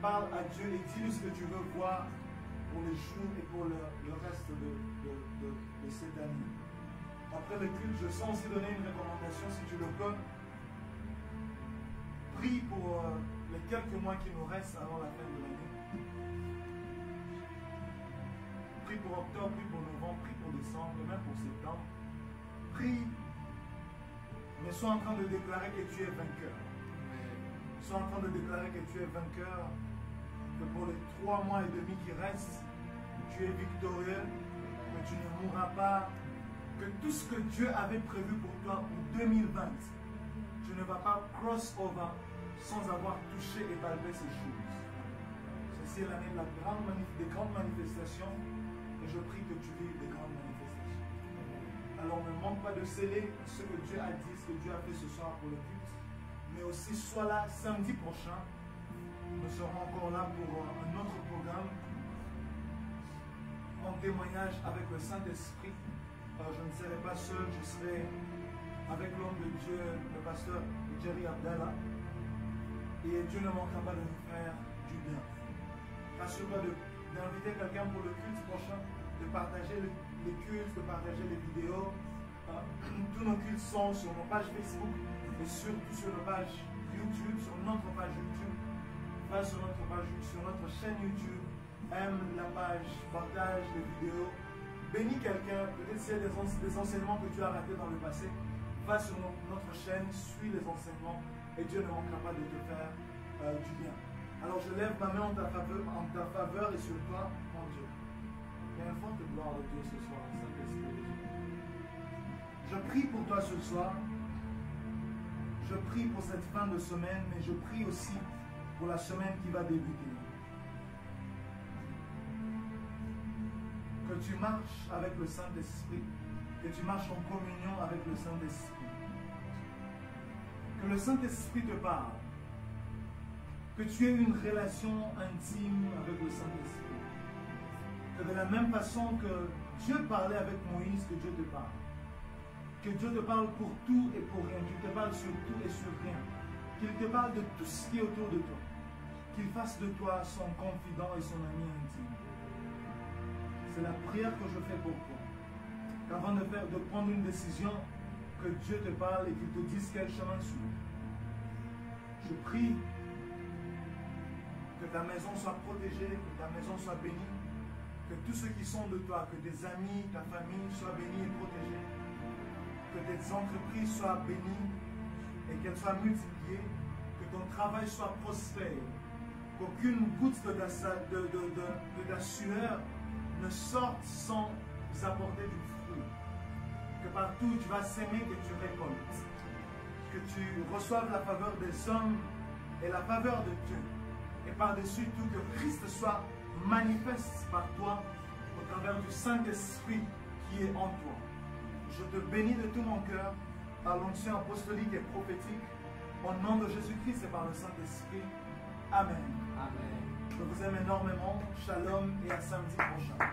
[SPEAKER 1] parle à Dieu et dis-lui ce que tu veux voir pour les jours et pour le reste de cette année. Après le culte, je sens aussi donner une recommandation, si tu le peux. Prie pour les quelques mois qui nous restent avant la fin de l'année. Prie pour octobre, prie pour novembre, prie pour décembre, même pour septembre. Prie, mais sois en train de déclarer que tu es vainqueur. Sois en train de déclarer que tu es vainqueur, que pour les 3 mois et demi qui restent, tu es victorieux, que tu ne mourras pas, que tout ce que Dieu avait prévu pour toi pour 2020, tu ne vas pas cross-over sans avoir touché et palpé ces choses. Ceci est l'année des grandes manifestations et je prie que tu vives des grandes manifestations. Alors ne manque pas de sceller ce que Dieu a dit, ce que Dieu a fait ce soir pour le culte, mais aussi sois là samedi prochain. Nous serons encore là pour un autre programme en témoignage avec le Saint-Esprit. Je ne serai pas seul, je serai avec l'homme de Dieu, le pasteur Jerry Abdallah. Et Dieu ne manquera pas de nous faire du bien. Rassure-toi d'inviter quelqu'un pour le culte prochain, de partager les cultes, de partager les vidéos. Tous nos cultes sont sur nos pages Facebook et surtout sur nos pages YouTube, sur notre page YouTube. Va sur notre chaîne YouTube, aime la page, partage les vidéos, bénis quelqu'un, peut-être s'il y a des enseignements que tu as ratés dans le passé, va sur notre chaîne, suis les enseignements et Dieu ne manquera pas de te faire du bien. Alors je lève ma main en ta faveur et sur toi, mon Dieu. Il y a une forte gloire de Dieu ce soir, Saint-Esprit. Je prie pour toi ce soir, je prie pour cette fin de semaine, mais je prie aussi pour la semaine qui va débuter. Que tu marches avec le Saint-Esprit, que tu marches en communion avec le Saint-Esprit. Que le Saint-Esprit te parle, que tu aies une relation intime avec le Saint-Esprit. Que de la même façon que Dieu parlait avec Moïse, que Dieu te parle. Que Dieu te parle pour tout et pour rien, qu'il te parle sur tout et sur rien. Qu'il te parle de tout ce qui est autour de toi. Qu'il fasse de toi son confident et son ami intime. C'est la prière que je fais pour toi. Qu'avant de prendre une décision, que Dieu te parle et qu'il te dise quel chemin suivre. Je prie que ta maison soit protégée, que ta maison soit bénie, que tous ceux qui sont de toi, que tes amis, ta famille soient bénis et protégés, que tes entreprises soient bénies et qu'elles soient multipliées, que ton travail soit prospère, qu'aucune goutte de ta sueur ne sorte sans apporter du fruit, que partout où tu vas s'aimer, que tu récoltes, que tu reçoives la faveur des hommes et la faveur de Dieu, et par-dessus tout que Christ soit manifeste par toi au travers du Saint-Esprit qui est en toi. Je te bénis de tout mon cœur par l'onction apostolique et prophétique, au nom de Jésus-Christ et par le Saint-Esprit. Amen.
[SPEAKER 4] Amen.
[SPEAKER 1] Je vous aime énormément. Shalom et à samedi prochain.